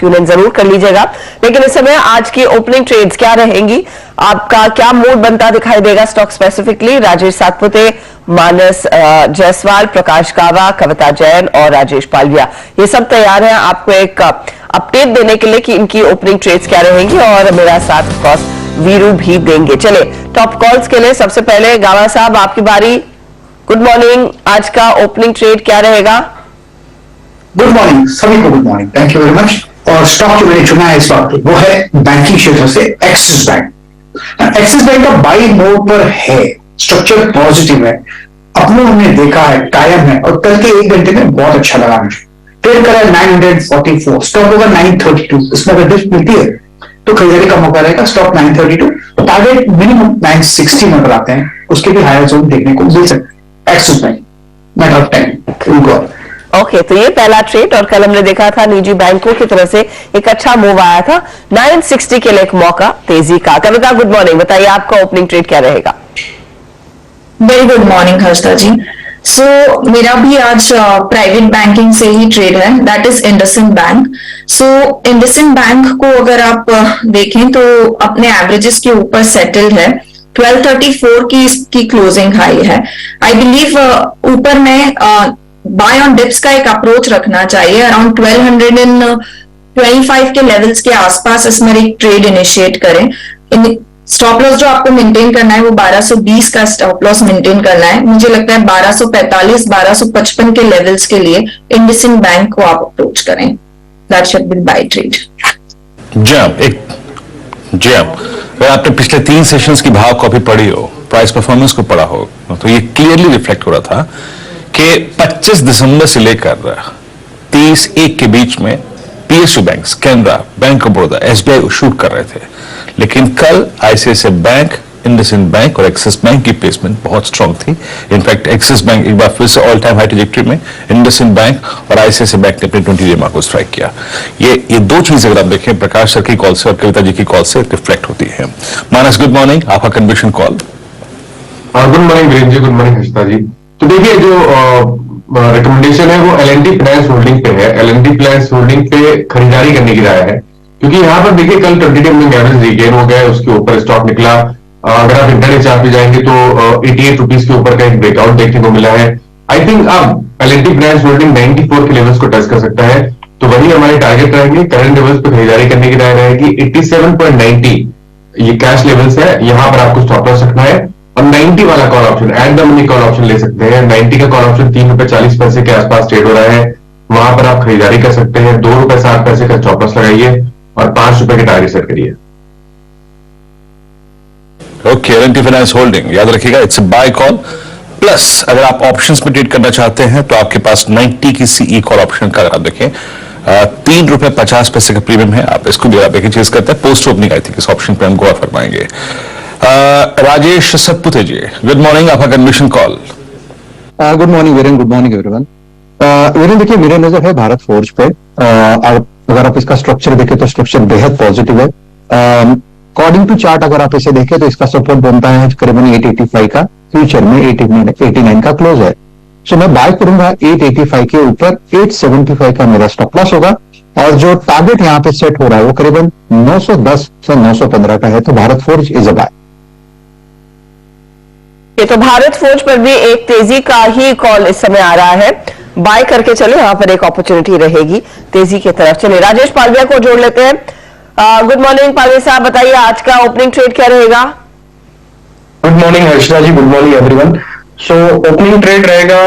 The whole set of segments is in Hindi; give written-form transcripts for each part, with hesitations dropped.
ट्यून इन जरूर कर लीजिएगा। लेकिन इस समय आज की ओपनिंग ट्रेड्स क्या रहेंगी, आपका क्या मूड बनता दिखाई देगा स्टॉक स्पेसिफिकली? राजेश सातपुते, मानस जायसवाल, प्रकाश कावा, कविता जैन और राजेश पालविया ये सब तैयार हैं आपको एक अपडेट देने के लिए कि इनकी ओपनिंग ट्रेड्स क्या रहेंगी, और मेरा साथ ऑफ कोर्स वीरू भी देंगे। चले टॉप कॉल्स के लिए सबसे पहले गावा साहब आपकी बारी। गुड मॉर्निंग, आज का ओपनिंग ट्रेड क्या रहेगा? गुड मॉर्निंग सभी को, good morning, thank you very much. और स्टॉक जो मैंने चुना है इस वक्त वो है बैंकिंग क्षेत्र से एक्सिस बैंक। एक्सिस बैंक का बाई मोड पर है, स्ट्रक्चर पॉजिटिव है, अपनों हमने देखा है, कायम है, और कल के 1 घंटे में बहुत अच्छा लगा मुझे। ट्रेड करा 944, स्टॉक होगा 932, इसमें अगर डिप मिलती है तो खरीदारी का मौका रहेगा। स्टॉक 932, टारगेट मिनिमम 960 नंबर आते हैं, उसके भी हायर जोन देखने को मिल सकते हैं। Axis bank matter of time. Okay, तो ये पहला ट्रेड, और कल हमने देखा था निजी बैंकों की तरफ से एक अच्छा मूव आया था, 960 के लिए एक मौका तेजी का। कविता गुड मॉर्निंग, बताइए आपका ओपनिंग ट्रेड क्या रहेगा? वेरी गुड मॉर्निंग हर्षदा जी। सो मेरा भी आज प्राइवेट बैंकिंग से ही ट्रेड है, that is IndusInd bank. So IndusInd bank को अगर आप देखें तो अपने एवरेजेस के ऊपर सेटल्ड है, 1234 की इसकी क्लोजिंग हाई है। आई बिलीव ऊपर में बाय ऑन डिप्स का एक अप्रोच रखना चाहिए, अराउंड 1225 के लेवल्स के आसपास इसमें एक ट्रेड इनिशिएट करें। स्टॉप लॉस जो आपको मेंटेन करना है वो 1220 का स्टॉप लॉस मेंटेन करना है। मुझे लगता है 1245 1255 के लेवल्स के लिए इंडसइंड बैंक को आप अप्रोच करें, that should be by trade. जी अगर आपने पिछले 3 सेशंस की भाव कॉपी पढ़ी हो, प्राइस परफॉर्मेंस को पढ़ा हो, तो ये क्लियरली रिफ्लेक्ट हो रहा था कि 25 दिसंबर से लेकर 30-1 के बीच में PSU bank, Canara, bank of Baroda, SBI shoot कर रहे थे। लेकिन कल आईसीआईसीआई बैंक, इंडसइंड बैंक और एक्सिस बैंक की प्लेसमेंट बहुत स्ट्रांग थी। इनफैक्ट एक्सिस बैंक एक बार फिर से ऑल टाइम हाई ट्रैजेक्टरी में, इंडसइंड बैंक और आईसीआईसीआई बैंक ने अपने 20 डे मार्क को स्ट्राइक किया। ये दो चीजें अगर आप देखें प्रकाश सर की कॉल से और कविता जी की कॉल से रिफ्लेक्ट होती है। मानस गुड मॉर्निंग, आपका conviction call. Good morning Virendra ji, good morning Harshada ji. तो देखिए जो रिकमेंडेशन है वो एल&टी फाइनेंस होल्डिंग पे है, एल&टी फाइनेंस होल्डिंग पे खरीदारी करने की राय है, क्योंकि यहाँ पर देखिए कल 20 डे मूविंग एवरेज रिगेन हो गया, उसके ऊपर स्टॉक निकला। अगर आप इंटरनेट चार्ट पे जाएंगे तो 88 रुपीज के ऊपर का एक ब्रेकआउट देखने को मिला है। आई थिंक अब एल&टी फाइनेंस होल्डिंग 94 के लेवल्स को टच कर सकता है, तो वही हमारे टारगेट रहेंगे। करंट लेवल्स पे खरीदारी करने की राय रहेगी। 87.90 ये कैश लेवल्स है, यहाँ पर आपको स्टॉप लॉस रखना है। और 90 वाला call option, at the money call option ले सकते हैं। 90 का कॉल ऑप्शन 3 रुपए 40 पैसे के आसपास ट्रेड हो रहा है, वहां पर आप खरीदारी कर सकते हैं। 2 रुपए 60 पैसे का स्टॉप लॉस लगाइए और 5 रुपए के टारगेट सेट करिए। ओके, एल&टी फाइनेंस होल्डिंग याद रखिएगा, it's a buy call. Plus अगर आप ऑप्शंस में ट्रेड करना चाहते हैं तो आपके पास 90 की सीई कॉल ऑप्शन का आप देखें 3 रुपए 50 पैसे का प्रीमियम है। आप इसको भी आप एक चीज करते हैं, पोस्ट ओपनिंग आई थिंक इस ऑप्शन पर हम गौर फरमाएंगे। राजेश सतपुते जी गुड मॉर्निंग, आपका conviction call. Good morning Viren, good morning everyone. Viren देखिए मेरे नजर है भारत फोर्ज पे। अगर आप इसका स्ट्रक्चर देखें तो स्ट्रक्चर बेहद पॉजिटिव है। अकॉर्डिंग टू चार्ट अगर आप इसे देखें तो इसका सपोर्ट बनता है करीबन 885 का, फ्यूचर में 89 का क्लोज है। सो मैं बाय करूंगा 885 के ऊपर। 875 का मेरा स्टॉप लॉस होगा, और जो टारगेट यहाँ पे सेट हो रहा है वो करीबन 910 से 915 का है। तो Bharat forge is a buy. ये तो भारत फोर्ज पर भी एक तेजी का ही कॉल इस समय आ रहा है, बाय करके चले, यहाँ पर एक अपॉर्चुनिटी रहेगी तेजी की तरफ। चलिए राजेश पालविया को जोड़ लेते हैं। गुड मॉर्निंग पालविया साहब, बताइए आज का ओपनिंग ट्रेड क्या रहेगा? Good morning Harshada ji, good morning everyone. So opening trade रहेगा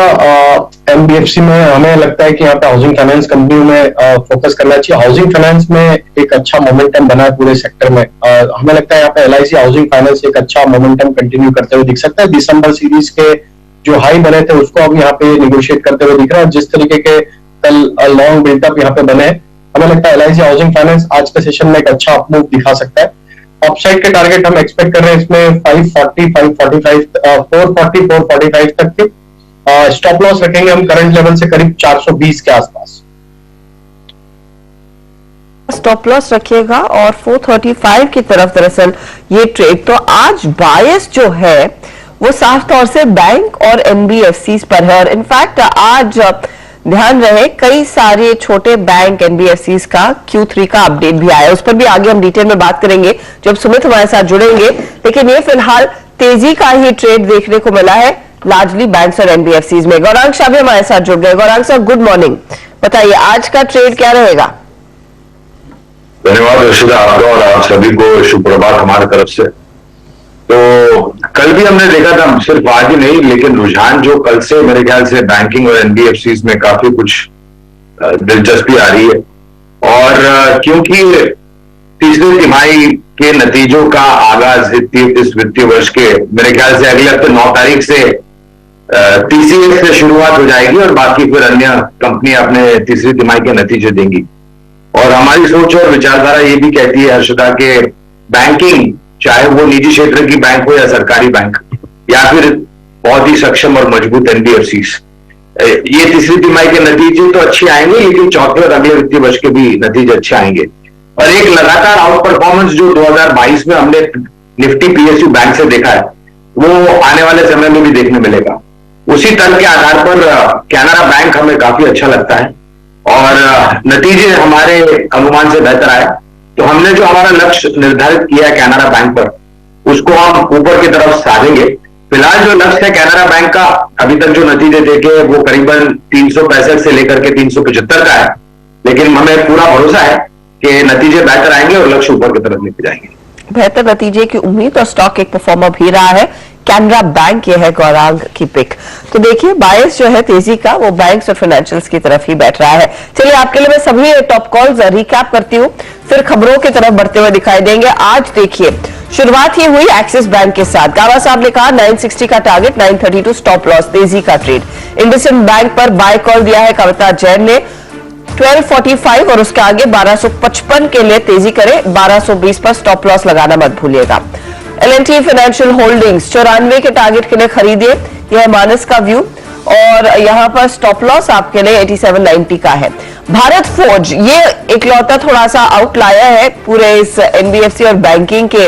एमबीएफसी में। हमें लगता है कि यहाँ पे हाउसिंग फाइनेंस कंपनी में फोकस करना चाहिए। हाउसिंग फाइनेंस में एक अच्छा मोमेंटम बना है पूरे सेक्टर में। हमें लगता है यहाँ पे एलआईसी हाउसिंग फाइनेंस एक अच्छा मोमेंटम कंटिन्यू करते हुए दिख सकता है। दिसंबर सीरीज के जो हाई बने थे उसको अब यहाँ पे निगोशिएट करते हुए दिख रहा है। जिस तरीके के कल लॉन्ग बिल्डअप यहाँ पे बने, हमें लगता है एलआईसी हाउसिंग फाइनेंस आज के सेशन में एक अच्छा अपमूव दिखा सकता है। अपसाइड के टारगेट हम एक्सपेक्ट कर रहे हैं इसमें 540, 545, 440, 445 तक के। स्टॉप लॉस रखेंगे हम करंट लेवल से करीब 420 के आसपास। स्टॉप लॉस रखिएगा और 435 की तरफ दरअसल ये ट्रेड। तो आज बायस जो है वो साफ तौर से बैंक और एनबीएफसी पर है, और इनफैक्ट आज ध्यान रहे कई सारे छोटे बैंक एनबीएफसीज का Q3 का अपडेट भी आया, उस पर भी आगे हम डिटेल में बात करेंगे जब सुमित हमारे साथ जुड़ेंगे। लेकिन ये फिलहाल तेजी का ही ट्रेड देखने को मिला है लार्जली बैंक्स और एनबीएफसीज में। गौरांग शाह भी हमारे साथ जुड़ गए। Gaurang sir, good morning. बताइए आज का ट्रेड क्या रहेगा? धन्यवाद अर्शिदा, आपका और आप सभी को शुभ प्रभात हमारी तरफ से। तो कल भी हमने देखा था, सिर्फ आज ही नहीं लेकिन रुझान जो कल से मेरे ख्याल से बैंकिंग और एनबीएफसीज में काफी कुछ दिलचस्पी आ रही है। और क्योंकि तीसरे तिमाही के नतीजों का आगाज इस वित्तीय वर्ष के मेरे ख्याल से अगले हफ्ते 9 तारीख से टीसीएस से शुरुआत हो जाएगी और बाकी फिर अन्य कंपनियां अपने तीसरी तिमाही के नतीजे देंगी। और हमारी सोच और विचारधारा ये भी कहती है हर्षदा के बैंकिंग, चाहे वो निजी क्षेत्र की बैंक हो या सरकारी बैंक या फिर बहुत ही सक्षम और मजबूत एनबीएफसीज, ये तीसरी तिमाही के नतीजे तो अच्छे आएंगे लेकिन चौथे और अगले वित्तीय वर्ष के भी नतीजे अच्छे आएंगे। और एक लगातार आउट परफॉर्मेंस जो 2022 में हमने निफ्टी पीएसयू बैंक से देखा है वो आने वाले समय में भी देखने मिलेगा। उसी तर्क के आधार पर कैनरा बैंक हमें काफी अच्छा लगता है और नतीजे हमारे अनुमान से बेहतर आए तो हमने जो हमारा लक्ष्य निर्धारित किया है कैनरा बैंक पर, उसको हम ऊपर की तरफ साधेंगे। फिलहाल जो लक्ष्य है कैनरा बैंक का, अभी तक जो नतीजे देखे वो करीबन 365 से लेकर के 375 का है, लेकिन हमें पूरा भरोसा है कि नतीजे बेहतर आएंगे और लक्ष्य ऊपर की तरफ लेके जाएंगे। बेहतर नतीजे की उम्मीद और स्टॉक एक परफॉर्मर भी रहा है कैनरा बैंक, ये है गौरांग की पिक। तो देखिए बायस जो है तेजी का वो बैंक्स और फाइनेंशियल्स की तरफ ही बैठ रहा है। चलिए आपके लिए मैं सभी टॉप कॉल्स रिकैप करती हूँ, फिर खबरों की तरफ बढ़ते हुए दिखाई देंगे। आज देखिए शुरुआत ही हुई एक्सिस बैंक के साथ। गावा साहब ने कहा 960 का टारगेट, 932 स्टॉप लॉस, तेजी का ट्रेड। इंडसइंड बैंक पर बाय कॉल दिया है कविता जैन ने 1245 और उसके आगे 1255 के लिए तेजी करे, 1220 पर स्टॉप लॉस लगाना मत भूलिएगा। एल&टी फाइनेंशियल होल्डिंग्स 94 के टारगेट के लिए खरीदिए, यह है मानस का व्यू और यहां पर स्टॉप लॉस आपके लिए 8790 का है। भारत फोर्ज ये इकलौता थोड़ा सा आउटलायर है पूरे इस एनबीएफसी और बैंकिंग के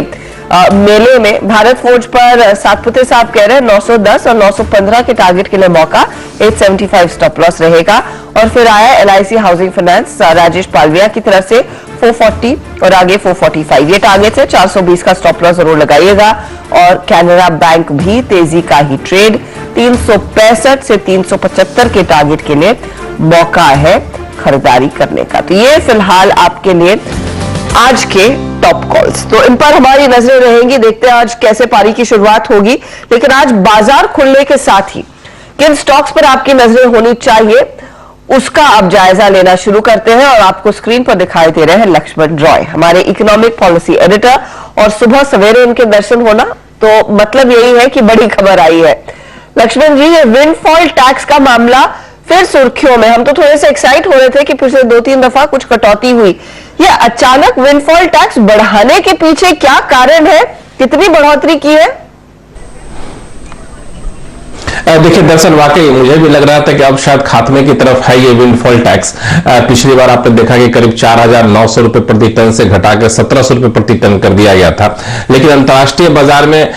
मेले में। भारत फोर्ज पर सातपुते साहब कह रहे हैं 910 और 915 के टारगेट के लिए मौका, 875 स्टॉप लॉस रहेगा। और फिर आया LIC housing finance Rajesh Palvia की तरफ से 440 और आगे 445 ये टारगेट है, 420 का स्टॉप लॉस जरूर लगाइएगा। और कैनरा बैंक भी तेजी का ही ट्रेड, 365 से 375 के टारगेट के लिए मौका है खरीदारी करने का। तो ये फिलहाल आपके लिए आज के टॉप कॉल्स, तो इन पर हमारी नजरें रहेंगी। देखते हैं आज कैसे पारी की शुरुआत होगी। लेकिन आज बाजार खुलने के साथ ही किन स्टॉक्स पर आपकी नजरें होनी चाहिए उसका आप जायजा लेना शुरू करते हैं। और आपको स्क्रीन पर दिखाई दे रहे हैं लक्ष्मण रॉय, हमारे इकोनॉमिक पॉलिसी एडिटर, और सुबह सवेरे इनके दर्शन होना तो मतलब यही है कि बड़ी खबर आई है। लक्ष्मण जी, ये विंडफॉल टैक्स का मामला फिर सुर्खियों में। हम तो थोड़े से एक्साइट हो रहे थे कि पिछले 2-3 दफा कुछ कटौती हुई, ये अचानक विंडफॉल टैक्स बढ़ाने के पीछे क्या कारण है, कितनी बढ़ोतरी की है? देखिए दरअसल वाकई मुझे भी लग रहा था कि अब शायद खात्मे की तरफ है ये विंडफॉल टैक्स। पिछली बार आपने देखा कि करीब 4900 रुपए प्रति टन से घटाकर 1700 रुपए प्रति टन कर दिया गया था। लेकिन अंतर्राष्ट्रीय बाजार में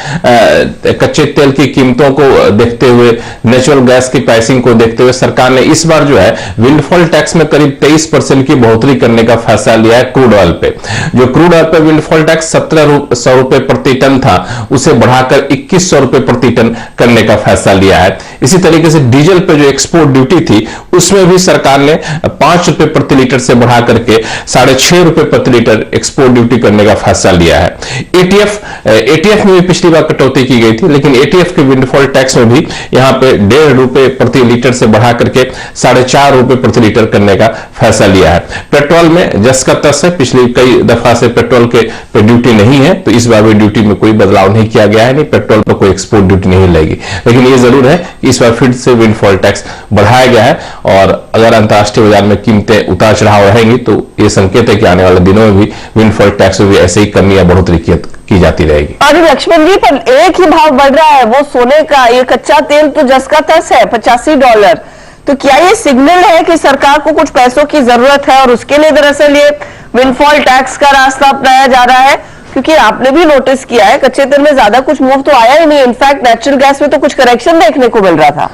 कच्चे तेल की कीमतों को देखते हुए, नेचुरल गैस की प्राइसिंग को देखते हुए सरकार ने इस बार जो है विंडफॉल टैक्स में करीब 23% की बढ़ोतरी करने का फैसला लिया है क्रूड ऑयल पे। जो क्रूड ऑयल पे विंडफॉल टैक्स 1700 रुपए प्रति टन था उसे बढ़ाकर 2100 रुपए प्रति टन करने का फैसला लिया है। इसी तरीके से डीजल पे जो एक्सपोर्ट ड्यूटी थी उसमें भी सरकार ने 5 रुपए प्रति लीटर से बढ़ा करके 6.5 रुपए प्रति लीटर एक्सपोर्ट ड्यूटी करने का फैसला लिया है। एटीएफ में भी पिछली बार कटौती की गई थी, लेकिन एटीएफ के विंडफॉल टैक्स में भी यहां पे 1.5 रुपए प्रति लीटर से बढ़ा करके 4.5 रुपए प्रति लीटर करने का फैसला लिया है। पेट्रोल में जस का तस है, पिछली कई दफा से पेट्रोल के पे ड्यूटी नहीं है, तो इस बार भी ड्यूटी में कोई बदलाव नहीं किया गया है, नहीं पेट्रोल पर कोई एक्सपोर्ट ड्यूटी नहीं लगेगी। लेकिन ये जरूर है कि इस बार फिर से विंडफॉल टैक्स बढ़ाया गया है और अगर अंतर्राष्ट्रीय बाजार में कीमतें उतार चढ़ाव रहेंगी तो ये संकेत है कि आने वाले दिनों में भी विंडफॉल टैक्स में भी ऐसे ही कमी या बढ़ोतरी की जाती रहेगी। अरे लक्ष्मण जी, पर एक ही भाव बढ़ रहा है वो सोने का, ये कच्चा तेल तो जस का तस है $85। तो क्या ये सिग्नल है कि सरकार को कुछ पैसों की जरूरत है और उसके लिए दरअसल ये विंडफॉल टैक्स का रास्ता अपनाया जा रहा है? क्योंकि आपने भी नोटिस किया है कच्चे तेल में ज्यादा कुछ मूव तो आया ही नहीं, इनफैक्ट नेचुरल गैस में तो कुछ करेक्शन देखने को मिल रहा था।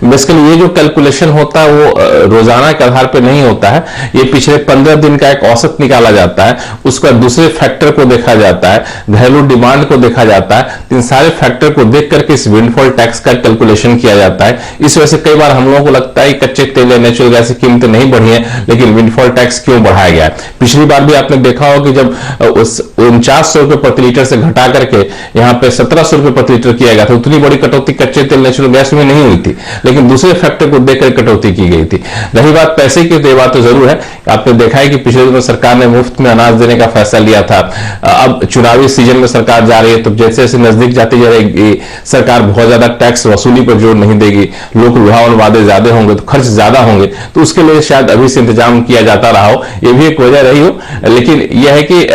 बेसिकली ये जो कैलकुलेशन होता है वो रोजाना के आधार पर नहीं होता है, ये पिछले 15 दिन का एक औसत निकाला जाता है, उसका दूसरे फैक्टर को देखा जाता है, घरेलू डिमांड को देखा जाता है, इन सारे फैक्टर को देख करके इस विंडफॉल टैक्स का कैलकुलेशन किया जाता है। इस वजह से कई बार हम लोगों को लगता है कच्चे तेल या नेचुरल गैस की कीमतें नहीं बढ़ी है, लेकिन विंडफॉल टैक्स क्यों बढ़ाया गया है। पिछली बार भी आपने देखा होगा कि जब उस 4900 रुपए प्रति लीटर से घटा करके यहां पे 1700 रुपए प्रति लीटर किया गया था, उतनी बड़ी कटौती कच्चे तेल नेचुरल गैस में नहीं हुई थी, लेकिन दूसरे फैक्टर को देखकर कटौती की गई थी। रही बात पैसे की, तो ये बात तो जरूर है, आपने देखा है कि पिछले दिनों सरकार ने मुफ्त में अनाज देने का फैसला लिया था। अब चुनावी सीजन में सरकार जा रही है, तो जैसे जैसे नजदीक जाती जाएगी सरकार बहुत ज्यादा टैक्स वसूली पर जोर नहीं देगी, लोक लुभावन वादे ज्यादा होंगे तो खर्च ज्यादा होंगे, तो उसके लिए शायद अभी से इंतजाम किया जाता रहा हो, ये भी एक वजह रही हो। लेकिन यह है कि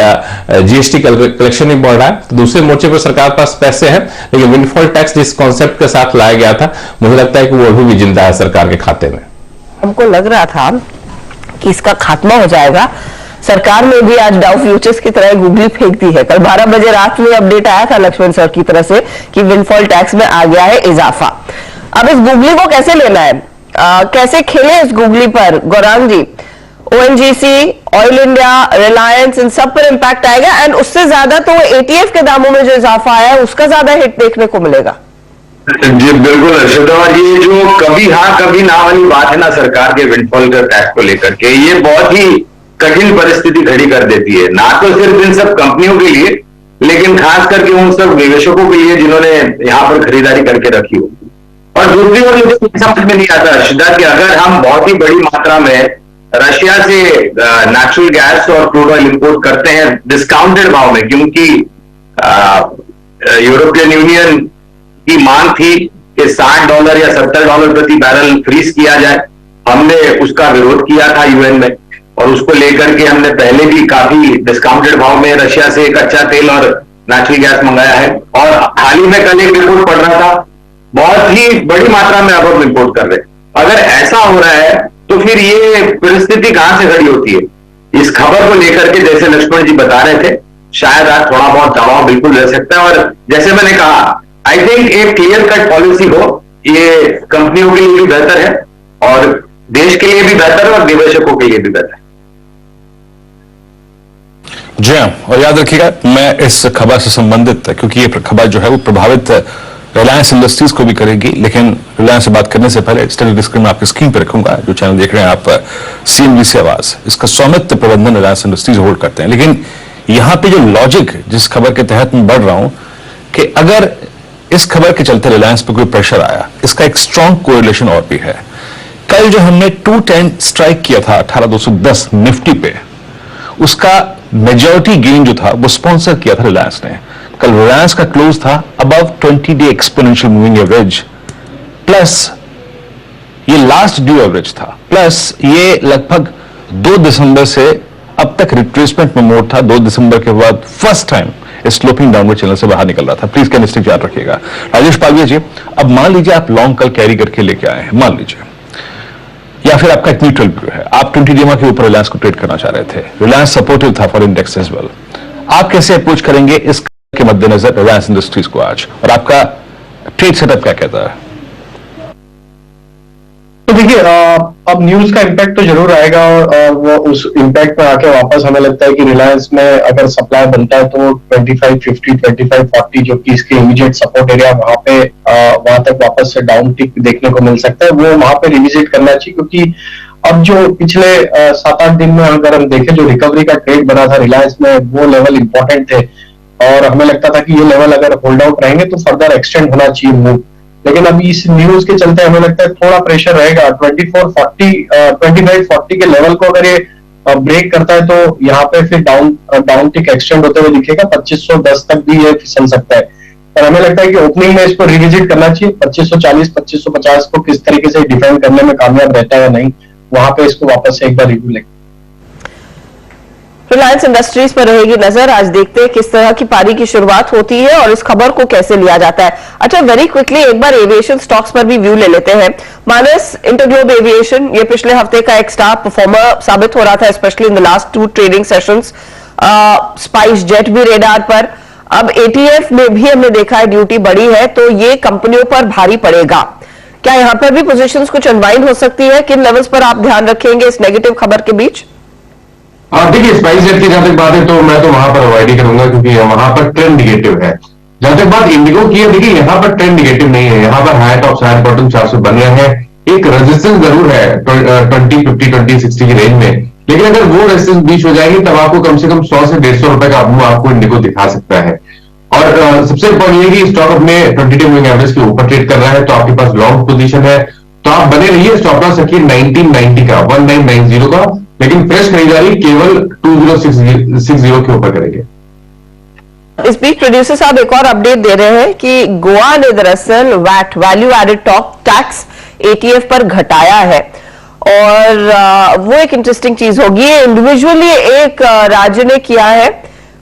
जीएसटी कलेक्शन नहीं बढ़ रहा है, तो दूसरे मोर्चे पर सरकार पास पैसे हैं, लेकिन विंडफॉल टैक्स जिस कॉन्सेप्ट के साथ लाया गया था, मुझे लगता है कि वो अभी भी जिंदा है सरकार के खाते में। हमको लग रहा था कि इसका खात्मा हो जाएगा। सरकार ने भी आज डाउ फ्यूचर्स की तरह गूगली फेंक दी है। कल 12 बजे रात में अपडेट आया था लक्ष्मण सर की तरफ से कि विंडफॉल टैक्स में आ गया है इजाफा। अब इस गूगली को कैसे लेना है, कैसे खेले इस गूगली पर गौरांग जी? ओएनजीसी, ऑयल इंडिया, रिलायंस, इन सब पर इंपैक्ट आएगा, एंड उससे ज्यादा तो एटीएफ के दामों में जो इजाफा आया है उसका ज्यादा हिट देखने को मिलेगा। जी बिल्कुल अर्षद, और ये जो कभी हाँ कभी ना वाली बात है ना सरकार के विंडफॉल टैक्स को लेकर के, ये बहुत ही कठिन परिस्थिति खड़ी कर देती है, ना तो सिर्फ इन सब कंपनियों के लिए, लेकिन खास करके उन सब निवेशकों के लिए जिन्होंने यहाँ पर खरीदारी करके रखी हो। और दूसरी ओर मुझे समझ में नहीं आता अर्षदा कि अगर हम बहुत ही बड़ी मात्रा में रशिया से नेचुरल गैस और क्रूड ऑयल इंपोर्ट करते हैं डिस्काउंटेड भाव में, क्योंकि यूरोपियन यूनियन की मांग थी कि $60 या $70 प्रति बैरल फ्रीज किया जाए, हमने उसका विरोध किया था यूएन में, और उसको लेकर के हमने पहले भी काफी डिस्काउंटेड भाव में रशिया से कच्चा तेल और नेचुरल गैस मंगाया है। और हाल ही में कल एक रिपोर्ट पढ़ रहा था, बहुत ही बड़ी मात्रा में अब हम इंपोर्ट कर रहे हैं। अगर ऐसा हो रहा है तो फिर ये परिस्थिति कहां से खड़ी होती है? इस खबर को लेकर के जैसे लक्ष्मण जी बता रहे थे, शायद आज थोड़ा बहुत दबाव बिल्कुल रह सकता है। और जैसे मैंने कहा, आई थिंक एक क्लियर कट पॉलिसी हो, ये कंपनियों के लिए भी बेहतर है और देश के लिए भी बेहतर है और निवेशकों के लिए भी बेहतर है। जी हाँ, और याद रखिएगा मैं इस खबर से संबंधित, क्योंकि ये खबर जो है वो प्रभावित रिलायंस इंडस्ट्रीज को भी करेगी, लेकिन रिलायंस से बात करने से पहले स्टैंडर्ड स्क्रीन में आपकी स्क्रीन पर रखूंगा, जो चैनल देख रहे हैं आप, सीएनबीसी आवाज, इसका स्वामित्व प्रबंधन रिलायंस इंडस्ट्रीज होल्ड करते हैं। लेकिन यहां पे जो लॉजिक जिस खबर के तहत मैं बढ़ रहा हूं कि अगर इस खबर के चलते रिलायंस पर कोई प्रेशर आया, इसका एक स्ट्रॉन्ग कोरिलेशन और भी है। कल जो हमने 210 स्ट्राइक किया था 18210 निफ्टी पे, उसका मेजॉरिटी गेन जो था वो स्पॉन्सर किया था रिलायंस ने। कल रिलायंस का क्लोज था above 20-day exponential moving average, plus ये लास्ट ड्यू एवरेज था, प्लस ये लगभग 2 दिसंबर से अब तक रिट्रेसमेंट में मोड था। 2 दिसंबर के बाद first time sloping downward channel से बाहर निकल रहा था। प्लीज कैंडलस्टिक याद रखिएगा। राजेश पालविया जी, अब मान लीजिए आप लॉन्ग कल कैरी करके लेके आए हैं, मान लीजिए, या फिर आपका एक न्यूट्रल व्यू है, आप 20 DMA के ऊपर रिलायंस को ट्रेड करना चाह रहे थे, रिलायंस सपोर्टिव था फॉर इंडेक्स एज वेल, आप कैसे अप्रोच करेंगे इसके मद्देनजर रिलायंस इंडस्ट्रीज को आज, और आपका ट्रेड सेटअप क्या कहता है? तो देखिए, अब न्यूज का इम्पैक्ट तो जरूर आएगा, और वो उस इम्पैक्ट में आके वापस हमें लगता है कि रिलायंस में अगर सप्लाई बनता है तो 2550, 2540 जो कि इसके इमीडिएट सपोर्ट एरिया, वहां तक वापस से डाउन टिक देखने को मिल सकता है। वो वहां पे रिविजिट करना चाहिए, क्योंकि अब जो पिछले 7-8 दिन में अगर हम देखें, जो रिकवरी का ट्रेड बना था रिलायंस में, वो लेवल इंपॉर्टेंट थे, और हमें लगता था कि ये लेवल अगर होल्ड आउट रहेंगे तो फर्दर एक्सटेंड होना चाहिए मूव। लेकिन अभी इस न्यूज के चलते हमें लगता है थोड़ा प्रेशर रहेगा। 2540 के लेवल को अगर ये ब्रेक करता है तो यहाँ पे फिर डाउन टिक एक्सटेंड होते हुए दिखेगा, 2510 तक भी ये फिसल सकता है। पर हमें लगता है कि ओपनिंग में इसको रिविजिट करना चाहिए। 2540, 2550 को किस तरीके से डिफेंड करने में कामयाब रहता है या नहीं, वहां पे इसको वापस से एक बार रिव्यू लेंगे। रिलायंस इंडस्ट्रीज पर रहेगी नजर। आज देखते हैं किस तरह की पारी की शुरुआत होती है और इस खबर को कैसे लिया जाता है। अच्छा, वेरी क्विकली एक बार एविएशन स्टॉक्स पर भी व्यू ले लेते हैं। मानस, इंटरग्लोब एविएशन, ये पिछले हफ्ते का एक स्टार परफॉर्मर साबित हो रहा था, specially in the last 2 trading sessions. Spice jet भी रेडार पर। अब एटीएफ में भी हमने देखा है ड्यूटी बढ़ी है, तो ये कंपनियों पर भारी पड़ेगा। क्या यहां पर भी पोजीशंस कुछ अनवाइंड हो सकती है? किन लेवल्स पर आप ध्यान रखेंगे इस नेगेटिव खबर के बीच? देखिए, स्पाइस जेट की जहां तक बात है तो मैं तो वहां पर अवॉइड ही करूंगा, क्योंकि वहां पर ट्रेंड निगेटिव है। जहां तक बात इंडिगो की है, देखिए यहाँ पर ट्रेंड निगेटिव नहीं है, यहाँ पर हाई टॉप हाई बॉटम 400 बन रहे हैं। एक रेजिस्टेंस जरूर है 20, 50, 20, 60 की रेंज में, लेकिन अगर वो रेजिस्टेंस बीच हो जाएगी तब आपको कम से कम 100 से 150 रुपए का मूव आपको इंडिगो दिखा सकता है। और सबसे इंपॉर्टेंट ये कि स्टॉक अपने 20 डे मूविंग एवरेज के ऊपर ट्रेड कर रहा है, तो आपके पास लॉन्ग पोजीशन है, तो आप बने रहिए। स्टॉप लॉस रखिए 1990 का, 1990 का, लेकिन फ्रेश खरीदारी केवल 2060 के ऊपर करेंगे। इस बीच प्रोड्यूसर साहब एक और अपडेट दे रहे हैं कि गोवा ने दरअसल VAT value added tax ATF पर घटाया है, और वो एक इंटरेस्टिंग चीज होगी। इंडिविजुअली एक राज्य ने किया है।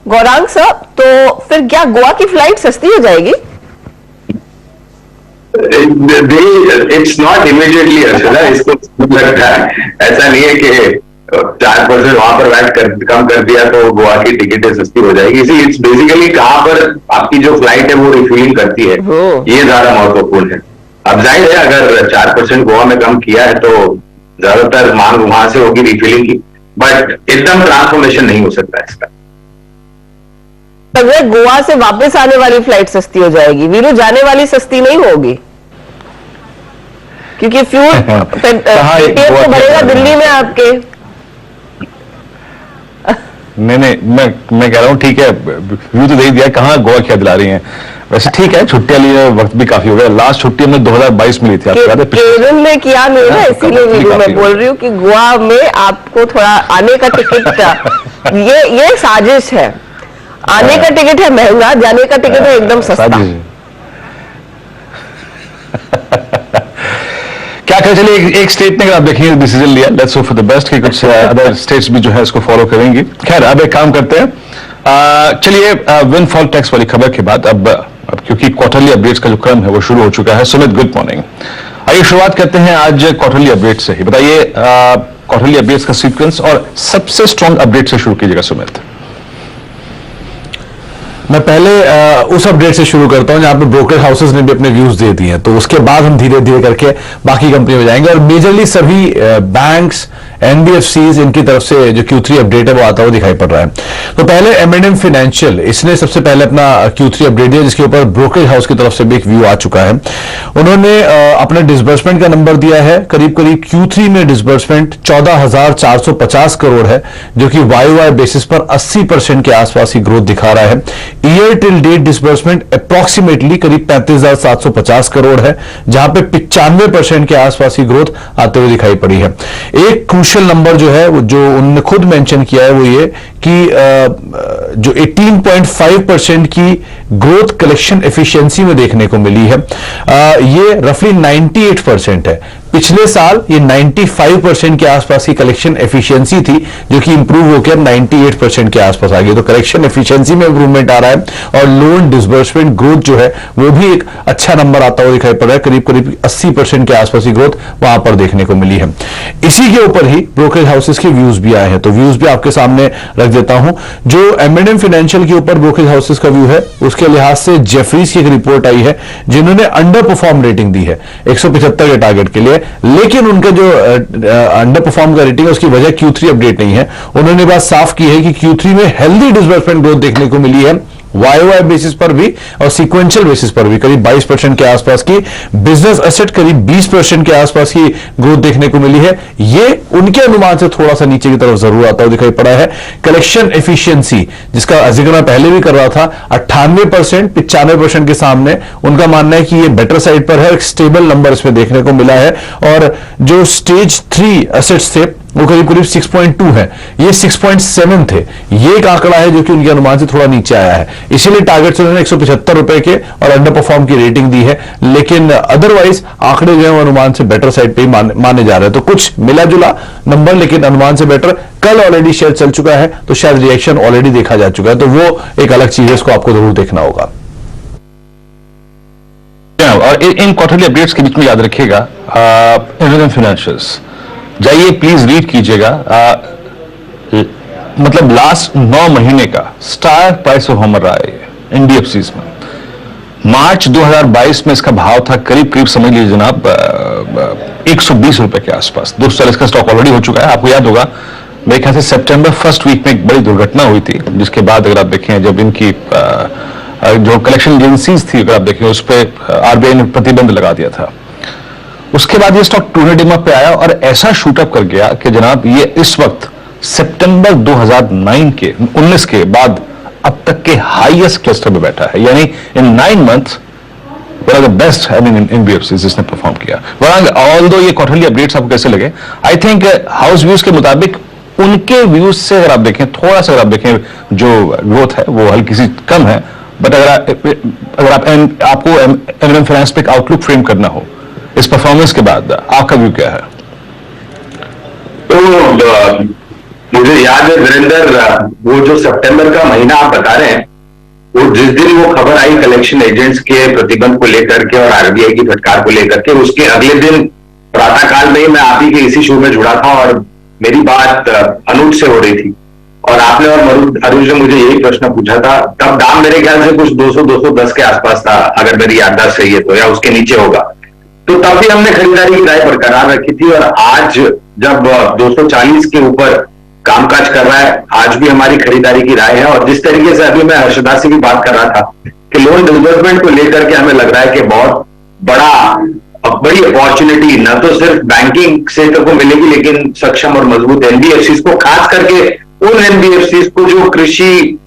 गौरांग साहब, तो फिर क्या गोवा की फ्लाइट सस्ती हो जाएगी? इट्स नॉट इमीडिएटली अर्चना, इसको लगता है ऐसा नहीं है कि 4% वहां पर वैट कम कर दिया तो गोवा की टिकटें सस्ती हो जाएगी। इट्स बेसिकली कहां पर आपकी जो फ्लाइट है वो रिफ्यूलिंग करती है, ये ज्यादा महत्वपूर्ण है। अब जाहिर है अगर 4% गोवा में कम किया है तो ज्यादातर मांग वहां से होगी रिफिलिंग की, बट एकदम ट्रांसफॉर्मेशन नहीं हो सकता इसका। गोवा से वापस आने वाली फ्लाइट सस्ती हो जाएगी, वीरू जाने वाली सस्ती नहीं होगी, क्योंकि फ्यूल तो बढ़ेगा दिल्ली में आपके। नहीं, मैं कह रहा हूँ ठीक है, व्यू तो दे दिया, कहाँ गोवा क्या दिला रही हैं। वैसे ठीक है, छुट्टियां लिए, वक्त भी काफी हो गया। लास्ट छुट्टी हमने 2022 में ली थी, आपको याद है? केरल में किया नहीं ना, इसीलिए वीरू मैं बोल रही हूँ कि गोवा में आपको थोड़ा आने का टिकट ये साजिश है। आने का टिकट है महंगा, जाने का टिकट है एकदम सस्ता। क्या करें, चलिए एक स्टेट ने अगर आप देखेंगे डिसीजन लिया, let's hope for the best कि कुछ अदर स्टेट्स भी जो है इसको फॉलो करेंगी। खैर, अब एक काम करते हैं, चलिए विंडफॉल टैक्स वाली खबर के बाद अब क्योंकि क्वार्टरली अपडेट्स का जो क्रम है वो शुरू हो चुका है। Sumit, good morning. आइए शुरुआत करते हैं आज क्वार्टरली अपडेट से ही। बताइए क्वार्टरली अपडेट्स का सीक्वेंस और सबसे स्ट्रॉन्ग अपडेट से शुरू कीजिएगा सुमित। मैं पहले उस अपडेट से शुरू करता हूं जहां पे ब्रोकर हाउसेस ने भी अपने व्यूज दे दिए हैं, तो उसके बाद हम धीरे धीरे करके बाकी कंपनी में जाएंगे। और मेजरली सभी बैंक्स, एनबीएफसीज, इनकी तरफ से जो Q3 अपडेट है वो आता हुआ दिखाई पड़ रहा है। तो पहले M&M फाइनेंशियल, इसने सबसे पहले अपना Q3 अपडेट दिया, जिसके ऊपर ब्रोकरेज हाउस की तरफ से भी एक व्यू आ चुका है। उन्होंने अपने डिसबर्समेंट का नंबर दिया है, करीब करीब Q3 में डिसबर्समेंट 14,450 करोड़ है, जो कि YOY बेसिस पर 80% के आसपास ही ग्रोथ दिखा रहा है। Year till date disbursement approximately करीब 35,750 करोड़ है, जहां पे 95% के आसपास ही ग्रोथ आते हुए दिखाई पड़ी है। एक क्रूशियल नंबर जो है, जो उन्होंने खुद मेंशन किया है, वो ये कि जो 18.5% की ग्रोथ कलेक्शन एफिशिएंसी में देखने को मिली है, ये रफली 98% है। पिछले साल ये 95% के आसपास की कलेक्शन एफिशिएंसी थी, जो कि इंप्रूव होकर 98% के आसपास आ गई। तो कलेक्शन एफिशिएंसी में इंप्रूवमेंट आ रहा है, और लोन डिसबर्समेंट ग्रोथ जो है वो भी एक अच्छा नंबर आता हुआ दिखाई पड़ रहा है। करीब करीब 80% के आसपास की ग्रोथ वहां पर देखने को मिली है। इसी के ऊपर ही ब्रोकरेज हाउसेस के व्यूज भी आए हैं, तो व्यूज भी आपके सामने रख देता हूं। जो M&M फाइनेंशियल के ऊपर ब्रोकरेज हाउसेस का व्यू है, उसके लिहाज से जेफरीज की एक रिपोर्ट आई है, जिन्होंने अंडर परफॉर्म रेटिंग दी है 175 के टारगेट के लिए, लेकिन उनका जो अंडर परफॉर्म का रेटिंग है उसकी वजह Q3 अपडेट नहीं है। उन्होंने बात साफ की है कि Q3 में हेल्दी डिसबर्समेंट ग्रोथ देखने को मिली है, YOY बेसिस पर भी और सीक्वेंशियल बेसिस पर भी करीब 22% के आसपास की। बिजनेस एसेट करीब 20% के आसपास की ग्रोथ देखने को मिली है। ये उनके अनुमान से थोड़ा सा नीचे की तरफ जरूर आता हुआ दिखाई पड़ा है। कलेक्शन एफिशिएंसी, जिसका जिक्र मैं पहले भी कर रहा था, 98% 95% के सामने उनका मानना है कि ये बेटर साइड पर है। एक स्टेबल नंबर इसमें देखने को मिला है। और जो स्टेज 3 एसेट्स थे वो करीब करीब 6.2 है, ये 6.7 थे। ये एक आंकड़ा है जो कि उनके अनुमान से थोड़ा नीचे आया है, इसीलिए टारगेट से उन्होंने 175 रुपए के और अंडर परफॉर्म की रेटिंग दी है। लेकिन अदरवाइज आंकड़े जो है अनुमान से बेटर साइड पे ही माने जा रहे हैं। तो कुछ मिला जुला नंबर, लेकिन अनुमान से बेटर। कल ऑलरेडी शेयर चल चुका है, तो शायद रिएक्शन ऑलरेडी देखा जा चुका है, तो वो एक अलग चीज है, इसको आपको जरूर देखना होगा। और इन क्वार्टरली अपडेट्स के बीच में याद रखिएगा M&M फाइनेंशियल्स, जाइए प्लीज रीड कीजिएगा। मतलब लास्ट 9 महीने का स्टार प्राइस ऑफ हमर रहा है NBFCs में मार्च 2022 में इसका भाव था करीब करीब समझ लीजिए जनाब 120 रुपए के आसपास। 240 का स्टॉक ऑलरेडी हो चुका है। आपको याद होगा मेरे ख्याल से सितंबर फर्स्ट वीक में एक बड़ी दुर्घटना हुई थी, जिसके बाद अगर आप देखें जब इनकी जो कलेक्शन एजेंसीज थी अगर आप देखें उस पर आरबीआई ने प्रतिबंध लगा दिया था। उसके बाद ये स्टॉक 200 डिमा पे आया और ऐसा शूटअप कर गया कि जनाब ये इस वक्त सितंबर 2019 के बाद अब तक के हाईएस्ट क्लस्टर में बैठा है, यानी इन 9 months one of the best NBFC जिसने परफॉर्म किया। ऑल्दो ये क्वार्टरली अपडेट्स आपको कैसे लगे? आई थिंक हाउस व्यूज के मुताबिक उनके व्यूज से अगर आप देखें थोड़ा सा, अगर आप देखें जो ग्रोथ है वो हल्की सी कम है, बट अगर आपको एमएनएम फाइनेंस पे एक आउटलुक फ्रेम करना हो इस परफॉर्मेंस के बाद, आपका व्यू क्या है? तो मुझे याद है वीरेंद्र, वो जो सितंबर का महीना आप बता रहे हैं, वो जिस दिन वो खबर आई कलेक्शन एजेंट्स के प्रतिबंध को लेकर के और आरबीआई की फटकार को लेकर के, उसके अगले दिन प्रातःकाल में ही मैं आप ही के इसी शो में जुड़ा था और मेरी बात अनूप से हो रही थी और आपने और अरुण ने मुझे यही प्रश्न पूछा था। तब दाम मेरे ख्याल से कुछ 200-210 के आसपास था, अगर मेरी याददाश्त सही है तो, या उसके नीचे होगा। तो तब भी हमने खरीदारी की राय बरकरार रखी थी और आज जब 240 के ऊपर कामकाज कर रहा है, आज भी हमारी खरीदारी की राय है। और जिस तरीके से अभी मैं हर्षदा से भी बात कर रहा था कि लोन डिसबर्समेंट को लेकर के हमें लग रहा है कि बहुत बड़ी अपॉर्चुनिटी न तो सिर्फ बैंकिंग सेक्टर को मिलेगी, लेकिन सक्षम और मजबूत एनबीएफसी को, खास करके उन एनबीएफसी को जो कृषि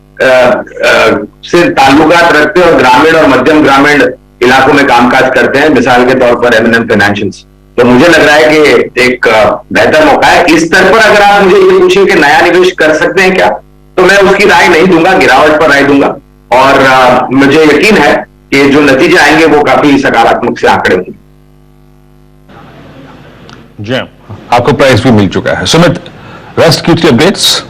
से ताल्लुकात रखते हैं और ग्रामीण और मध्यम ग्रामीण इलाकों में कामकाज करते हैं, मिसाल के तौर पर एमएनएम फाइनेंशियल्स। तो मुझे लग रहा है कि एक बेहतर मौका है। इस स्तर पर अगर आप मुझे ये पूछें कि नया निवेश कर सकते हैं क्या, तो मैं उसकी राय नहीं दूंगा, गिरावट पर राय दूंगा। और मुझे यकीन है कि जो नतीजे आएंगे वो काफी सकारात्मक से आंकड़े होंगे। जी आपको प्राइस भी मिल चुका है। Sumit, rest Q3 updates?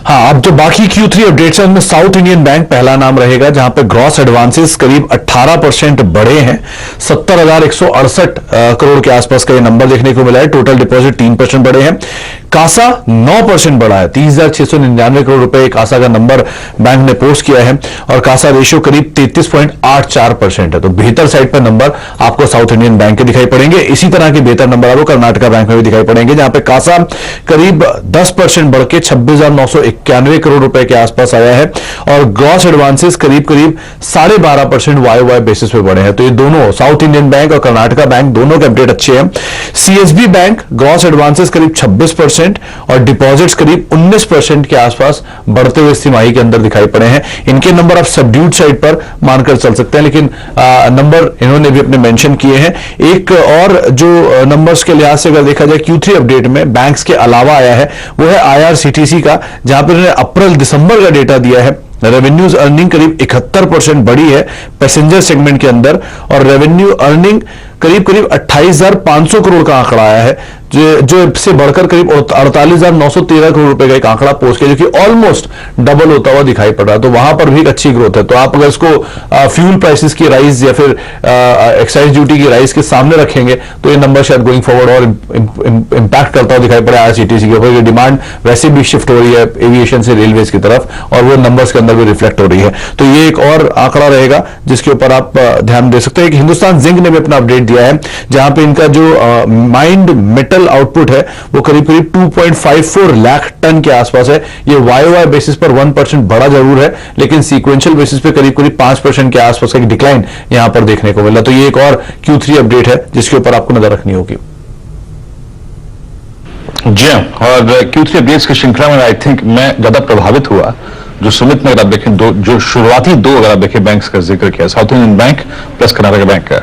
हाँ, अब जो बाकी Q3 अपडेट्स हैं उनमें साउथ इंडियन बैंक पहला नाम रहेगा, जहां पे ग्रॉस एडवांसेस करीब 18% बढ़े हैं। 70,168 करोड़ के आसपास का ये नंबर देखने को मिला है। टोटल डिपॉजिट 3% बढ़े हैं। कासा 9% बढ़ा है। 30,699 करोड़ रुपए कासा का नंबर बैंक ने पोस्ट किया है और कासा रेशियो करीब 33.84% है। तो बेहतर साइड पर नंबर आपको साउथ इंडियन बैंक के दिखाई पड़ेंगे। इसी तरह के बेहतर नंबर आपको कर्नाटका बैंक में भी दिखाई पड़ेंगे, जहां पे कासा करीब 10% बढ़ के 26,991 करोड़ रुपए के आसपास आया है और ग्रॉस एडवांसेस करीब 12.5% वाई बेसिस पे बढ़े हैं। तो ये दोनों साउथ इंडियन बैंक और कर्नाटका बैंक दोनों के अपडेट अच्छे हैं। सीएसबी बैंक ग्रॉस एडवांसेस करीब 26% और डिपॉजिट्स करीब 19% के आसपास बढ़ते हुए तिमाही के अंदर दिखाई पड़े हैं। इनके नंबर आप सबड्यूड साइड पर मानकर चल सकते हैं, लेकिन नंबर इन्होंने भी अपने मेंशन किए हैं। एक और जो नंबर्स के लिहाज से अगर देखा जाए Q3 अपडेट में बैंक्स के अलावा आया है वो है IRCTC का, जहां पर इन्होंने अप्रैल दिसंबर का डेटा दिया है। रेवेन्यूज अर्निंग करीब 71% बढ़ी है पैसेंजर सेगमेंट के अंदर और रेवेन्यू अर्निंग करीब 28,500 करोड़ का आंकड़ा आया है, जो से बढ़कर करीब 48,913 करोड़ रुपए का एक आंकड़ा पोस्ट किया, जो कि ऑलमोस्ट डबल होता हुआ दिखाई पड़ रहा है। तो वहां पर भी एक अच्छी ग्रोथ है। तो आप अगर इसको फ्यूल प्राइसेस की राइज या फिर एक्साइज ड्यूटी की राइज के सामने रखेंगे तो ये नंबर शायद गोइंग फॉरवर्ड और इंपैक्ट करता हुआ दिखाई पड़ा IRCTC के ऊपर। डिमांड वैसे भी शिफ्ट हो रही है एविएशन से रेलवेज की तरफ और वो नंबर्स के अंदर भी रिफ्लेक्ट हो रही है। तो ये एक और आंकड़ा रहेगा जिसके ऊपर आप ध्यान दे सकते हैं। कि हिंदुस्तान जिंक ने भी अपना अपडेट दिया है, जहां पे इनका जो माइंड मेटल आउटपुट है वो करीब 2.54 लाख टन के आसपास है। ये वाई बेसिस पर 1% बढ़ा जरूर है, लेकिन सीक्वेंशियल बेसिस पे करीब 5% के आसपास का एक डिक्लाइन यहां पर देखने को मिला। तो ये एक और Q3 अपडेट है जिसके ऊपर आपको नजर रखनी होगी। जी और Q3 अपडेट्स की श्रृंखला में आई थिंक मैं ज्यादा प्रभावित हुआ जो सुमित ने, अगर आप देखें जो शुरुआती दो अगर आप देखें बैंक्स का जिक्र किया, south Indian bank plus Karnataka bank का,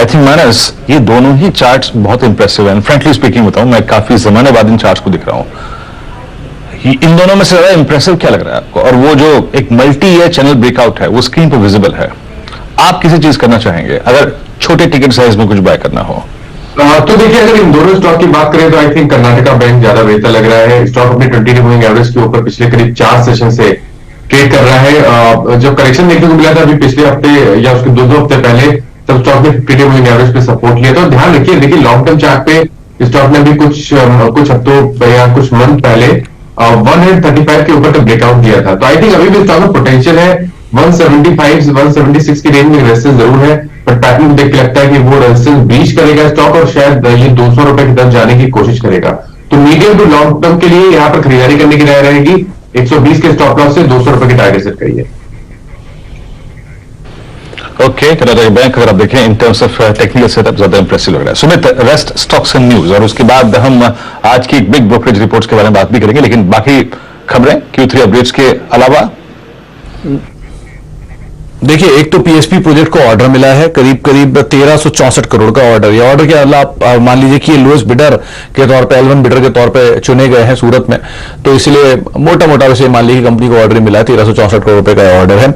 आई थिंक माइनस ये दोनों ही चार्ट्स बहुत इंप्रेसिव है। फ्रेंकली स्पीकिंग बताऊं, मैं काफी जमाने बाद इन चार्ट्स को दिख रहा हूं। इन दोनों में से ज्यादा इंप्रेसिव क्या लग रहा है आपको? और वो जो एक मल्टी ईयर चैनल ब्रेकआउट है वो स्क्रीन पर विजिबल है। आप किसी चीज करना चाहेंगे अगर छोटे टिकट साइज में कुछ बाय करना हो? तो देखिए, अगर इन दोनों स्टॉक की बात करें तो आई थिंक कर्नाटका बैंक ज्यादा बेहतर लग रहा है। स्टॉक अपने 20 डे मूविंग एवरेज के ऊपर पिछले करीब 4 सेशन से ट्रेड कर रहा है। जो करेक्शन देखने को मिला था अभी पिछले हफ्ते या उसके 2 हफ्ते पहले, तब स्टॉक ने 50 डे मूविंग एवरेज पे सपोर्ट लिया था। ध्यान रखिए, देखिए लॉन्ग टर्म चार्ट पे स्टॉक ने भी कुछ हफ्तों या कुछ मंथ पहले 135 के ऊपर तक ब्रेकआउट दिया था। तो आई थिंक अभी भी स्टॉक में पोटेंशियल है 175 से 176 की रेंज में रेजिस्टेंस जरूर है, बट पैटर्न को देख के लगता है कि वो रेजिस्टेंस ब्रीच करेगा स्टॉक और शायद ये 200 रुपए की तरफ जाने की कोशिश करेगा। तो मीडियम टू लॉन्ग टर्म के लिए यहाँ पर खरीदारी करने की राय रहेगी। 120 के स्टॉप लॉस से 200 रुपए की टारगेट सेट करिए। ओके, कनाडा बैंक अगर आप देखें in terms of technical setup ज्यादा इंप्रेसिव लग रहा है। Sumit, rest stocks and news, और उसके बाद हम आज की एक बिग ब्रोकरेज रिपोर्ट्स के बारे में बात भी करेंगे, लेकिन बाकी खबरें Q3 अपडेट्स के अलावा देखिए, एक तो पीएसपी प्रोजेक्ट को ऑर्डर मिला है करीब 1364 करोड़ का ऑर्डर। ये ऑर्डर के अलावा आप मान लीजिए कि ये लोएस्ट बिडर के तौर पे, L1 बिडर के तौर पे चुने गए हैं सूरत में, तो इसलिए मोटा मोटा वैसे मान लीजिए कंपनी को ऑर्डर मिला है 1364 करोड़ रुपए का ऑर्डर है।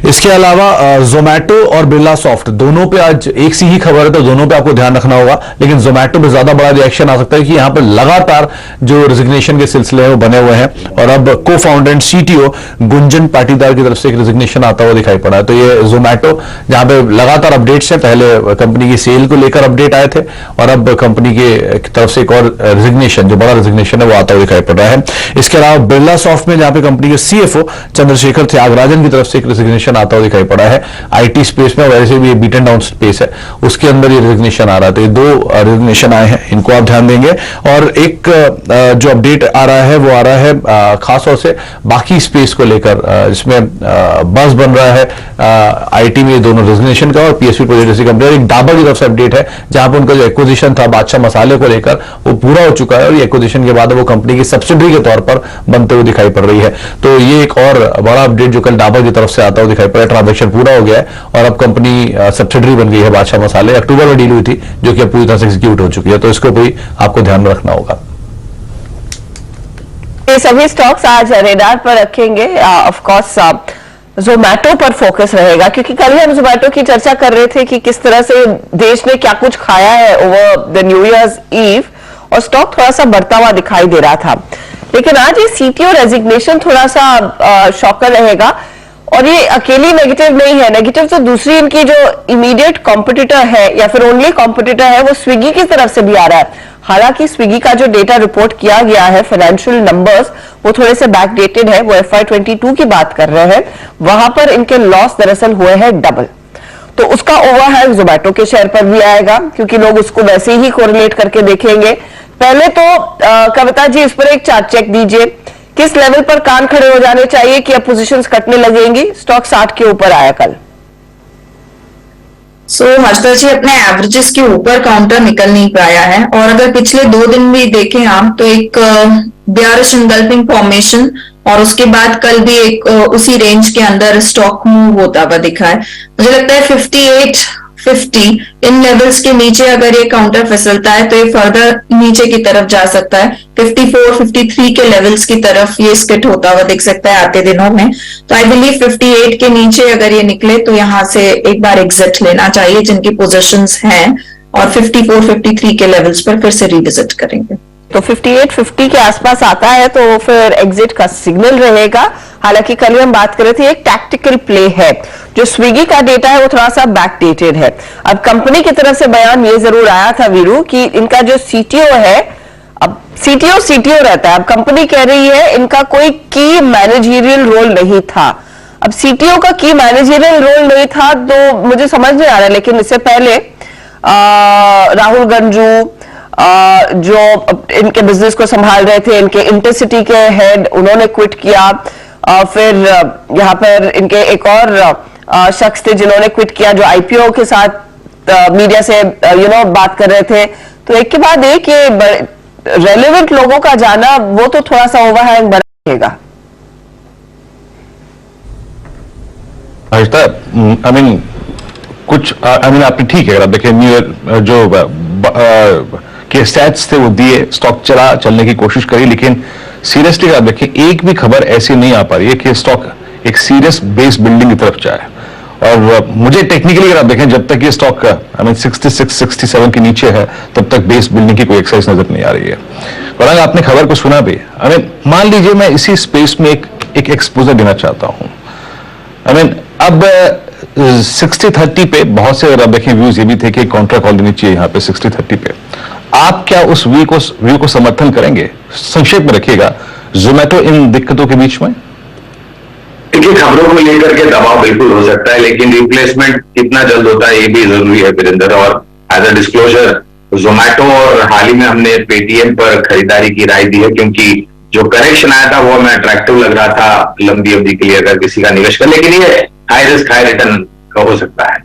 इसके अलावा जोमैटो और बिरला सॉफ्ट दोनों पे आज एक सी ही खबर है, तो दोनों पे आपको ध्यान रखना होगा, लेकिन जोमैटो पे ज्यादा बड़ा रिएक्शन आ सकता है कि यहाँ पर लगातार जो रिजिग्नेशन के सिलसिले वो बने हुए हैं, और अब को founder and CTO Gunjan Patidar की तरफ से एक रिजिग्नेशन आता हुआ दिखाई पड़ा है। तो ये जोमैटो जहां पे लगातार अपडेट्स हैं, पहले कंपनी की सेल को लेकर अपडेट आए थे और अब कंपनी की तरफ से एक और रिजिग्नेशन, जो बड़ा रिजिग्नेशन है वो आता हुआ दिखाई पड़ रहा है। इसके अलावा बिरला सॉफ्ट में जहां पे कंपनी के सीएफओ चंद्रशेखर त्यागराजन की तरफ से एक रिजिग्नेशन आता हुआ दिखाई पड़ा है। आईटी स्पेस में वैसे भी बीटन डाउन स्पेस है, उसके अंदर ये रिजिग्नेशन आ रहा है। तो ये दो रिजिग्नेशन आए हैं, इनको आप ध्यान देंगे। और एक जो अपडेट आ रहा है वो आ रहा है खासतौर से बाकी स्पेस को लेकर, जिसमें बस बन रहा है आईटी में दोनों रेजिग्नेशन का और पीएसपी प्रोजेक्ट जैसी कंपनी। एक डाबर की तरफ से अपडेट है जहां पर उनका जो एक्विजिशन था बादशाह मसाले को लेकर वो पूरा हो चुका है, और ये एक्विजिशन के बाद वो कंपनी की सब्सिडरी के तौर पर बनते हुए दिखाई पड़ रही है। तो ये एक और बड़ा अपडेट जो कल डाबर की तरफ से आता हुआ दिखाई पड़ा है। ट्रांजेक्शन पूरा हो गया है और अब कंपनी सब्सिडरी बन गई है बादशाह मसाले। अक्टूबर में डील हुई थी जो कि अब पूरी तरह से एग्जीक्यूट हो चुकी है, तो इसको भी आपको ध्यान में रखना होगा। ये सभी स्टॉक्स आज रेडार पर रखेंगे। ऑफ कोर्स जोमैटो पर फोकस रहेगा, क्योंकि कल ही हम जोमैटो की चर्चा कर रहे थे कि किस तरह से देश ने क्या कुछ खाया है over the new year's eve, और स्टॉक थोड़ा सा बढ़ता हुआ दिखाई दे रहा था। लेकिन आज ये सीटीओ रेजिग्नेशन थोड़ा सा शॉकर रहेगा, और ये अकेली नेगेटिव नहीं है। नेगेटिव तो दूसरी इनकी जो इमीडिएट कॉम्पिटिटर है या फिर ओनली कॉम्पिटिटर है वो स्विगी की तरफ से भी आ रहा है। हालांकि स्विगी का जो डेटा रिपोर्ट किया गया है, फाइनेंशियल नंबर्स, वो थोड़े से बैकडेटेड है, वो FY22 की बात कर रहे हैं। वहां पर इनके लॉस दरअसल हुए हैं डबल, तो उसका ओवरहैंग जोमैटो के शेयर पर भी आएगा, क्योंकि लोग उसको वैसे ही कोरिलेट करके देखेंगे। पहले तो कविता जी इस पर एक चार्ट चेक दीजिए, किस लेवल पर कान खड़े हो जाने चाहिए कि अब पोजीशंस कटने लगेंगी। स्टॉक 60 के ऊपर आया कल। हर्षदा जी, अपने एवरेजेस के ऊपर काउंटर निकल नहीं पाया है, और अगर पिछले 2 दिन भी देखें आप तो एक बेयरिश एनगल्फिंग फॉर्मेशन, और उसके बाद कल भी एक उसी रेंज के अंदर स्टॉक मूव होता हुआ दिखा है। मुझे लगता है 58-50 इन लेवल्स के नीचे अगर ये काउंटर फिसलता है तो ये फर्दर नीचे की तरफ जा सकता है। 54-53 के लेवल्स की तरफ ये स्किट होता हुआ दिख सकता है आते दिनों में। तो आई बिलीव 58 के नीचे अगर ये निकले तो यहाँ से एक बार एग्जिट लेना चाहिए जिनकी पोजीशंस हैं, और 54-53 के लेवल्स पर फिर से रिविजिट करेंगे। तो 58-50 के आसपास आता है तो फिर एग्जिट का सिग्नल रहेगा। हालांकि कल हम बात कर रहे थे, एक टैक्टिकल प्ले है। जो स्विगी का डेटा है वो थोड़ा सा बैकडेटेड है। अब कंपनी की तरफ से बयान ये जरूर आया था वीरू कि इनका जो सीटीओ है, अब सीटीओ रहता है, अब कंपनी कह रही है इनका कोई की मैनेजरियल रोल नहीं था। अब सीटीओ का की मैनेजरियल रोल नहीं था तो मुझे समझ नहीं आ रहा, लेकिन इससे पहले राहुल गंजू जो इनके बिजनेस को संभाल रहे थे, इनके इंटरसिटी के हेड, उन्होंने क्विट किया। फिर यहाँ पर इनके एक और शख्स थे जिन्होंने क्विट किया, जो आईपीओ के साथ मीडिया से बात कर रहे थे। तो एक के बाद एक ये रेलेवेंट लोगों का जाना, वो तो थोड़ा सा ओवरहैंग बढ़ेगा। कुछ आपने ठीक है, अगर आप देखें न्यू ईयर जो के स्टैट्स थे वो दिए, स्टॉक चलने की कोशिश करी, लेकिन सीरियसली अगर आप देखें एक भी खबर ऐसी नहीं आ पा रही है कि स्टॉक एक सीरियस बेस बिल्डिंग की तरफ जाए। और मुझे टेक्निकली अगर आप देखें, जब तक ये स्टॉक 66-67 के नीचे है तब तक बेस बिल्डिंग की कोई एक्सरसाइज नजर नहीं आ रही है। और आपने खबर को सुना भी, मान लीजिए मैं इसी स्पेस में एक एक्सपोजर देना चाहता हूं। अब 60-30 पे बहुत से अगर आप देखें व्यूज ये भी थे कि कॉन्ट्रा कॉल देनी चाहिए यहाँ पे 60-30 पे। आप क्या उस व्यू को समर्थन करेंगे? संक्षेप में रखिएगा, जोमैटो इन दिक्कतों के बीच में। देखिए, खबरों को लेकर के दबाव बिल्कुल हो सकता है, लेकिन रिप्लेसमेंट कितना जल्द होता है ये भी जरूरी है वीरेंद्र। और एज अ डिस्क्लोजर, जोमैटो और हाल ही में हमने पेटीएम पर खरीदारी की राय दी है, क्योंकि जो करेक्शन आया था वो हमें अट्रैक्टिव लग रहा था लंबी अवधि के लिए अगर किसी का निवेश कर, लेकिन ये हाई रिस्क हाई रिटर्न का हो सकता है।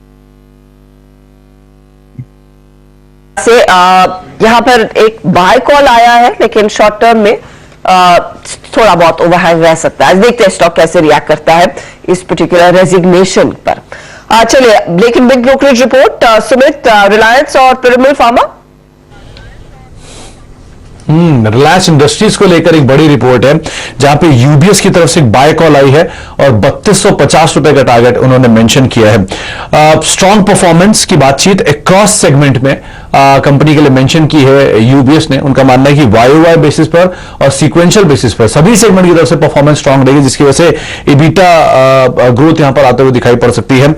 से यहाँ पर एक बाय कॉल आया है, लेकिन शॉर्ट टर्म में थोड़ा बहुत ओवरहैंग रह सकता है। देखते हैं स्टॉक कैसे रिएक्ट करता है इस पर्टिकुलर रेजिग्नेशन पर। चलिए, लेकिन big brokerage report Sumit, Reliance और पिरामिड फार्मा। रिलायंस इंडस्ट्रीज को लेकर एक बड़ी रिपोर्ट है जहां पे यूबीएस की तरफ से एक बाय कॉल आई है और 3250 रुपए का टारगेट उन्होंने मेंशन किया है। स्ट्रॉन्ग परफॉर्मेंस की बातचीत अक्रॉस सेगमेंट में कंपनी के लिए मेंशन की है यूबीएस ने। उनका मानना है कि वाई बेसिस पर और सीक्वेंशियल बेसिस पर सभी सेगमेंट की तरफ से परफॉर्मेंस स्ट्रॉन्ग रहेगी, जिसकी वजह से इबिटा ग्रोथ यहां पर आते हुए दिखाई पड़ सकती है।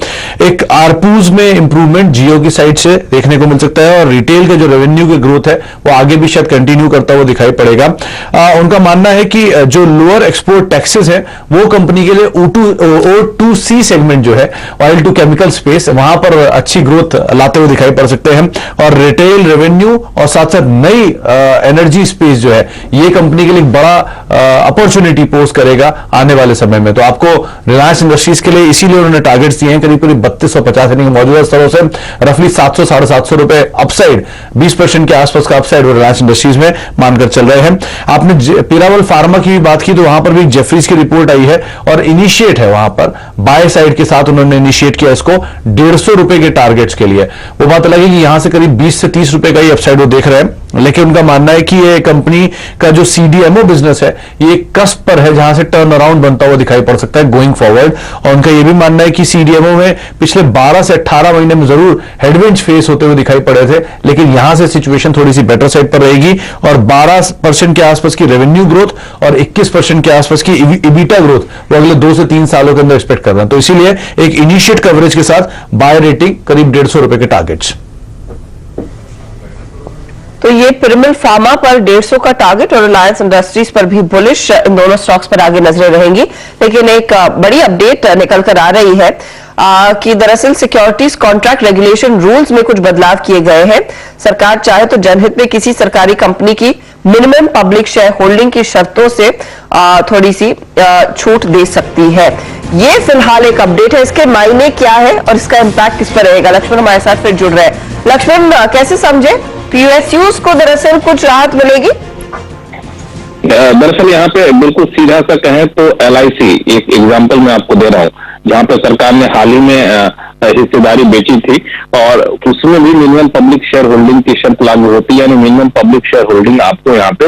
एक आरपूज में इंप्रूवमेंट जियो की साइड से देखने को मिल सकता है और रिटेल के जो रेवेन्यू की ग्रोथ है वो आगे भी शायद कंटिन्यू करता हुआ दिखाई पड़ेगा। उनका मानना है कि जो लोअर एक्सपोर्ट टैक्सेस है वो कंपनी के लिए O2C सेगमेंट जो है, ऑयल टू केमिकल स्पेस, वहां पर अच्छी ग्रोथ लाते हुए दिखाई पड़ सकते हैं। और रिटेल रेवेन्यू और साथ साथ नई एनर्जी स्पेस जो है ये कंपनी के लिए एक बड़ा अपॉर्चुनिटी पोज करेगा आने वाले समय में। तो आपको रिलायंस इंडस्ट्रीज के लिए इसीलिए उन्होंने टारगेट्स दिए हैं करीब 3250, यानी मौजूदा स्तरों से रफली 700 750 रुपए अपसाइड, 20% के आसपास का अपसाइड रिलायंस इंडस्ट्रीज में मानकर चल रहे हैं। आपने पीरामल फार्मा की भी बात की तो वहां पर भी जेफरीज की रिपोर्ट आई है और इनिशिएट है वहां पर बाय साइड के साथ उन्होंने इनिशिएट किया इसको 150 रुपए के टारगेट्स के लिए। वो बात अलग है कि यहां से करीब 20 से 30 रुपए का ही अपसाइड वो देख रहे हैं, लेकिन उनका मानना है कि ये कंपनी का जो सीडीएमओ बिजनेस है ये कस्प पर है जहां से टर्न अराउंड बनता हुआ दिखाई पड़ सकता है गोइंग फॉरवर्ड। और उनका ये भी मानना है कि सीडीएमओ में पिछले 12 से 18 महीने में जरूर हेडविंड्स फेस होते हुए दिखाई पड़े थे, लेकिन यहां से सिचुएशन थोड़ी सी बेटर साइड पर रहेगी और 12% के आसपास की रेवेन्यू ग्रोथ और 21% के आसपास की इबिटा ग्रोथ वो अगले 2 से 3 सालों के अंदर एक्सपेक्ट कर रहे हैं। तो इसीलिए एक इनिशिएट कवरेज के साथ बाय रेटिंग करीब 150 रुपए के टारगेट्स। तो ये पिरामिड फार्मा पर 150 का टारगेट और रिलायंस इंडस्ट्रीज पर भी बुलिश, इन दोनों स्टॉक्स पर आगे नजरें रहेंगी। लेकिन एक बड़ी अपडेट निकल कर आ रही है कि दरअसल सिक्योरिटीज कॉन्ट्रैक्ट रेगुलेशन रूल्स में कुछ बदलाव किए गए हैं। सरकार चाहे तो जनहित में किसी सरकारी कंपनी की मिनिमम पब्लिक शेयर होल्डिंग की शर्तों से थोड़ी सी छूट दे सकती है। ये फिलहाल एक अपडेट है, इसके मायने क्या है और इसका इंपैक्ट किस पर रहेगा? लक्ष्मण हमारे साथ फिर जुड़ रहे हैं। लक्ष्मण, कैसे समझे पीयूएसयूज को दरअसल कुछ राहत मिलेगी? दरअसल यहाँ पे बिल्कुल सीधा सा कहें तो एलआईसी एक एग्जांपल मैं आपको दे रहा हूँ, जहाँ पे सरकार ने हाल ही में हिस्सेदारी बेची थी और उसमें भी मिनिमम पब्लिक शेयर होल्डिंग की शर्त लागू होती है, यानी मिनिमम पब्लिक शेयर होल्डिंग आपको यहाँ पे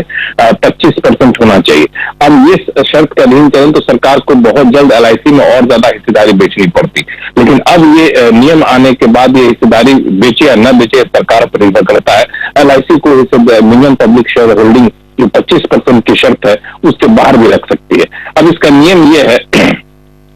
25% होना चाहिए। अब ये शर्त का अधीन करें तो सरकार को बहुत जल्द एलआईसी में और ज्यादा हिस्सेदारी बेचनी पड़ती, लेकिन अब ये नियम आने के बाद ये हिस्सेदारी बेचे या न बेचे सरकार पर निर्भर करता है। एलआईसी को मिनिमम पब्लिक शेयर होल्डिंग जो 25% की शर्त है उसके बाहर भी रख सकती है। अब इसका नियम ये है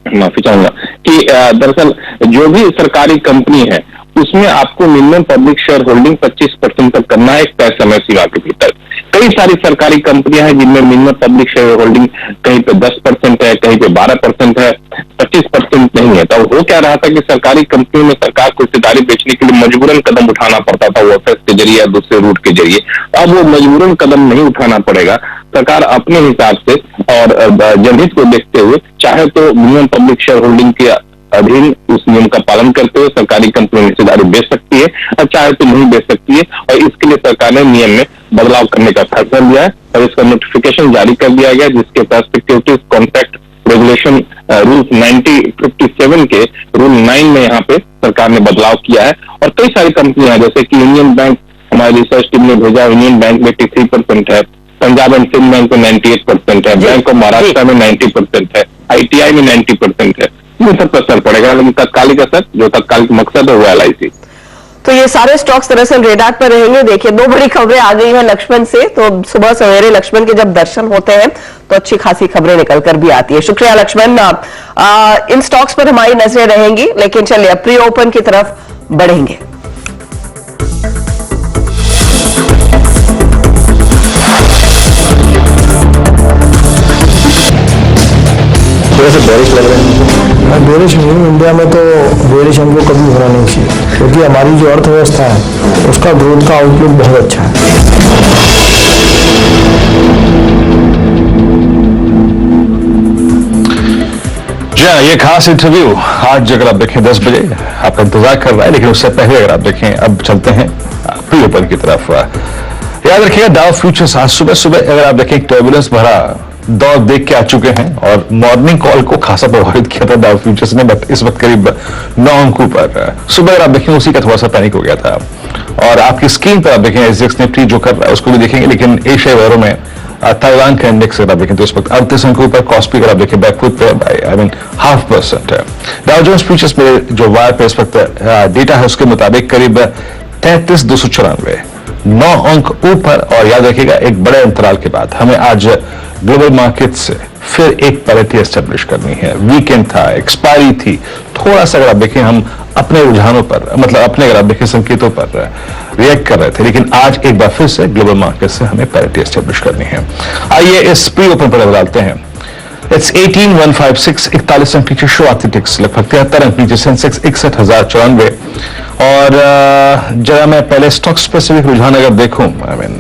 माफी चाहूंगा कि दरअसल जो भी सरकारी कंपनी है उसमें आपको मिनिमम पब्लिक शेयर होल्डिंग 25% तक करना है एक तय समय सीमा के भीतर। कई सारी सरकारी कंपनियां हैं जिनमें मिनिमम पब्लिक शेयर होल्डिंग कहीं पे 10% है, कहीं पे 12% है, 25% नहीं है। तो हो क्या रहा था कि सरकारी कंपनियों में सरकार को हिस्सेदारी बेचने के लिए मजबूरन कदम उठाना पड़ता था, ओएफएस के जरिए या दूसरे रूट के जरिए। अब वो मजबूरन कदम नहीं उठाना पड़ेगा, सरकार अपने हिसाब से और जनहित को देखते हुए चाहे तो मिनिमम पब्लिक शेयर होल्डिंग के अधीन उस नियम का पालन करते हुए सरकारी कंपनी में हिस्सेदारी बेच सकती है और चाहे तो नहीं बेच सकती है। और इसके लिए सरकार ने नियम में बदलाव करने का फैसला लिया है और इसका नोटिफिकेशन जारी कर दिया गया, जिसके तहत सिक्योरिटीज कॉन्ट्रैक्ट रेगुलेशन रूल 1957 के रूल 9 में यहाँ पे सरकार ने बदलाव किया है। और कई सारी कंपनियां जैसे कि यूनियन बैंक, हमारी रिसर्च टीम ने भेजा, यूनियन बैंक में 83% है, पंजाब एंड सिंध बैंक में 98% है, बैंक ऑफ महाराष्ट्र में 90% है, आईटीआई में 90% है। ये सब का असर पड़ेगा, लेकिन तत्कालिक असर जो तत्कालिक मकसद है वो एलआईसी। तो ये सारे स्टॉक्स दरअसल रेडार पर रहेंगे। देखिए, 2 बड़ी खबरें आ गई हैं लक्ष्मण से, तो सुबह सवेरे लक्ष्मण के जब दर्शन होते हैं तो अच्छी खासी खबरें निकल कर भी आती है। शुक्रिया लक्ष्मण। इन स्टॉक्स पर हमारी नजरें रहेंगी, लेकिन चलिए अब प्री ओपन की तरफ बढ़ेंगे। थोड़े से बेरिश लग रहे हैं। मैं बेरिश नहीं हूँ, इंडिया में तो बेरिश हमको कभी होना नहीं चाहिए, क्योंकि हमारी जो अर्थव्यवस्था है उसका ग्रोथ का आउटलुक बहुत अच्छा है। जी हाँ, ये खास इंटरव्यू आज अगर आप देखें 10 बजे आपका इंतजार कर रहा है, लेकिन उससे पहले अगर आप देखें अब चलते हैं प्री ओपन की तरफ। याद रखिएगा डाउ फ्यूचर्स आज सुबह सुबह अगर आप देखें टर्बुलेंस भरा दौर देख के आ चुके हैं और मॉर्निंग कॉल को खासा प्रभावित किया था डाउ फ्यूचर्स ने, बट इस वक्त करीब 9 अंकों पर सुबह अगर आप देखें उसी का थोड़ा सा पैनिक हो गया था। और आपकी स्क्रीन पर आप देखें एसजेएक्स निफ्टी जो कर रहा है उसको भी देखेंगे, लेकिन एशिया वायरों में ताइवान का इंडेक्स अगर आप देखें तो इस वक्त 38 अंकों पर, कॉस्पी अगर आप देखें बैकफुट पे आई मीन 0.5% है। डाउ जोन्स फ्यूचर्स में जो वायर पे इस वक्त डेटा है उसके मुताबिक करीब 33,294 9 अंक ऊपर। और याद रखिएगा एक बड़े अंतराल के बाद हमें आज ग्लोबल मार्केट से फिर एक पैरिटी एस्टेब्लिश करनी है। वीकेंड था, एक्सपायरी थी, थोड़ा सा अगर आप देखें हम अपने रुझानों पर मतलब अपने अगर आप देखें संकेतों पर रिएक्ट कर रहे थे, लेकिन आज एक बार फिर से ग्लोबल मार्केट से हमें पैरिटी एस्टेब्लिश करनी है। आइए इस प्री ओपन पर डालते हैं। इट्स 18,156 41 अंक नीचे शुरुआती टिक्स, लगभग 73 अंक नीचे सेंसेक्स 61,094। और जरा मैं पहले स्टॉक स्पेसिफिक रुझान अगर देखूं,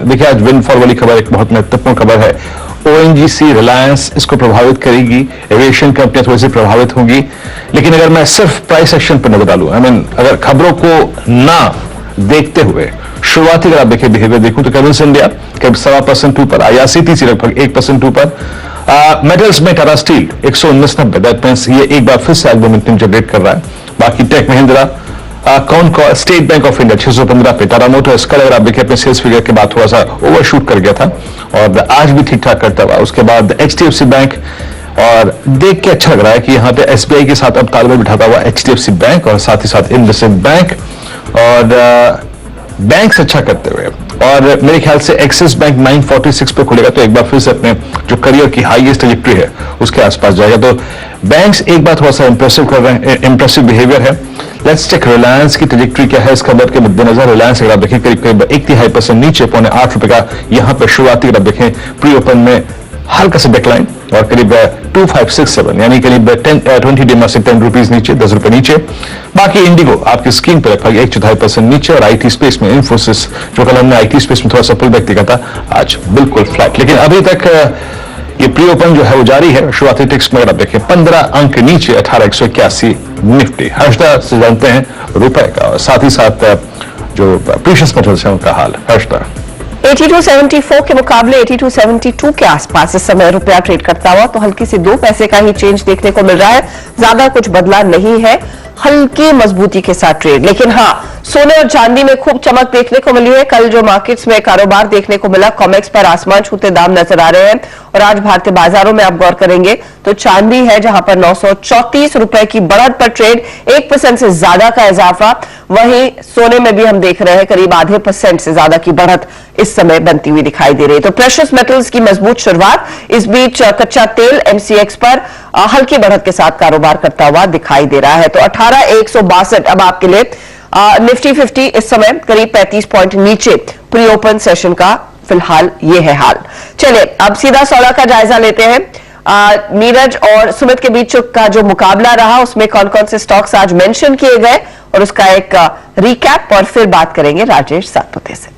देखिए आज विंडफॉल वाली खबर एक बहुत महत्वपूर्ण खबर है। ओएनजीसी रिलायंस इसको प्रभावित करेगी, एविएशन कंपनियां थोड़ी सी प्रभावित होंगी, लेकिन अगर मैं सिर्फ प्राइस एक्शन पर नजर डालूं अगर खबरों को ना देखते हुए शुरुआती अगर आप देखिए बिहेवियर देखूं तो केविंस इंडिया करीब 1.25% ऊपर, आईआरसीटीसी लगभग 1% ऊपर, मेटल्स में टाटा स्टील 119.90, दैट मींस ये एक बार फिर से आज मोमेंटम जनरेट कर रहा है। बाकी tech Mahindra state bank of India 615 पे, टाटा मोटर्स कल अगर आप देखिए अपने सेल्स फिगर के बाद थोड़ा सा ओवरशूट कर गया था और आज भी ठीक ठाक करता हुआ। उसके बाद एचडीएफसी बैंक, और देख के अच्छा लग रहा है कि यहाँ पे एसबीआई के साथ अब तालमेल बिठाता हुआ एचडीएफसी बैंक और साथ ही साथ इंडसइंड बैंक और बैंक्स अच्छा करते हुए। और मेरे ख्याल से एक्सिस बैंक 946 पे खुलेगा तो एक बार फिर से अपने जो करियर की हाईएस्ट ट्रैजेक्टरी है उसके आसपास जाएगा। तो बैंक्स एक बार थोड़ा सा इंप्रेसिव कर रहे हैं, इंप्रेसिव बिहेवियर है। लेट्स चेक रिलायंस की ट्रैजेक्टरी क्या है इस खबर के मद्देनजर। रिलायंस अगर आप देखें करीब करीब 1.5% नीचे, 8.25 का यहाँ पर शुरुआती अगर आप देखें प्री ओपन में हल्का सा डिक्लाइन और करीब 2567 यानी करीब 20 डेमा से 10 रुपीज नीचे, 10 रुपए नीचे। बाकी इंडिगो आपकी स्क्रीन पर लगभग 1.25% नीचे और आईटी स्पेस में इन्फोसिस जो कल हमने आईटी स्पेस में थोड़ा सा पुल बैक दिखा था आज बिल्कुल फ्लैट। लेकिन अभी तक ये प्री ओपन जो है वो जारी है। शुरुआती टिक्स में अगर आप देखें 15 अंक नीचे 18,181 निफ्टी। हर्षदा से जानते हैं रुपए का और साथ ही साथ जो प्रीशियस मेटल्स है उनका हाल। हर्षदा 82.74 के मुकाबले 82.72 के आसपास इस समय रुपया ट्रेड करता हुआ, तो हल्की सी 2 पैसे का ही चेंज देखने को मिल रहा है, ज्यादा कुछ बदला नहीं है, हल्की मजबूती के साथ ट्रेड। लेकिन हाँ, सोने और चांदी में खूब चमक देखने को मिली है। कल जो मार्केट्स में कारोबार देखने को मिला, कॉमेक्स पर आसमान छूते दाम नजर आ रहे हैं और आज भारतीय बाजारों में आप गौर करेंगे तो चांदी है जहां पर 934 रुपए की बढ़त पर ट्रेड, 1% से ज्यादा का इजाफा। वहीं सोने में भी हम देख रहे हैं करीब आधे % से ज्यादा की बढ़त इस समय बनती हुई दिखाई दे रही है। तो प्रेशियस मेटल्स की मजबूत शुरुआत, इस बीच कच्चा तेल एमसीएक्स पर हल्की बढ़त के साथ कारोबार करता हुआ दिखाई दे रहा है। तो 18,162 अब आपके लिए निफ्टी 50 इस समय करीब 35 पॉइंट नीचे प्री ओपन सेशन का फिलहाल ये है हाल। चलिए अब सीधा सौदा का जायजा लेते हैं। नीरज और सुमित के बीच का जो मुकाबला रहा उसमें कौन कौन से स्टॉक्स आज मेंशन किए गए और उसका एक रिकैप और फिर बात करेंगे राजेश सातपुते से।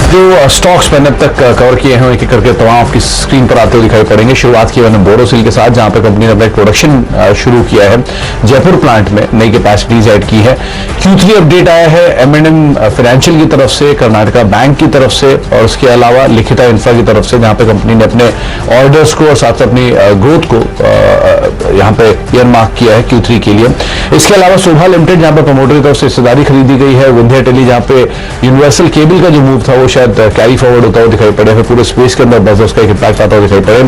जो स्टॉक्स मैंने अब तक कवर किए हैं एक एक करके तमाम आपकी स्क्रीन पर आते हुए दिखाई पड़ेंगे। शुरुआत की मैंने बोरोसिल के साथ, जहां पर कंपनी ने अपना प्रोडक्शन शुरू किया है जयपुर प्लांट में, नई कैपेसिटीज ऐड की है। Q3 अपडेट आया है M&M फाइनेंशियल की तरफ से, कर्नाटका बैंक की तरफ से और उसके अलावा लिखिता इंफ्रा की तरफ से, जहां पे कंपनी ने अपने ऑर्डर्स को और साथ अपनी ग्रोथ को यहाँ पे ईयर मार्क किया है Q3 के लिए। इसके अलावा शोभा लिमिटेड जहां पर प्रमोटर की तरफ से हिस्सेदारी खरीदी गई है, विंध्या टेली जहां पे यूनिवर्सल केबल का जो मूव था वो शायद कैरी फॉरवर्ड होता हुआ दिखाई पड़े, पूरे स्पेस के अंदर बस उसका एक इम्पैक्ट आता हुआ दिखाई पड़े।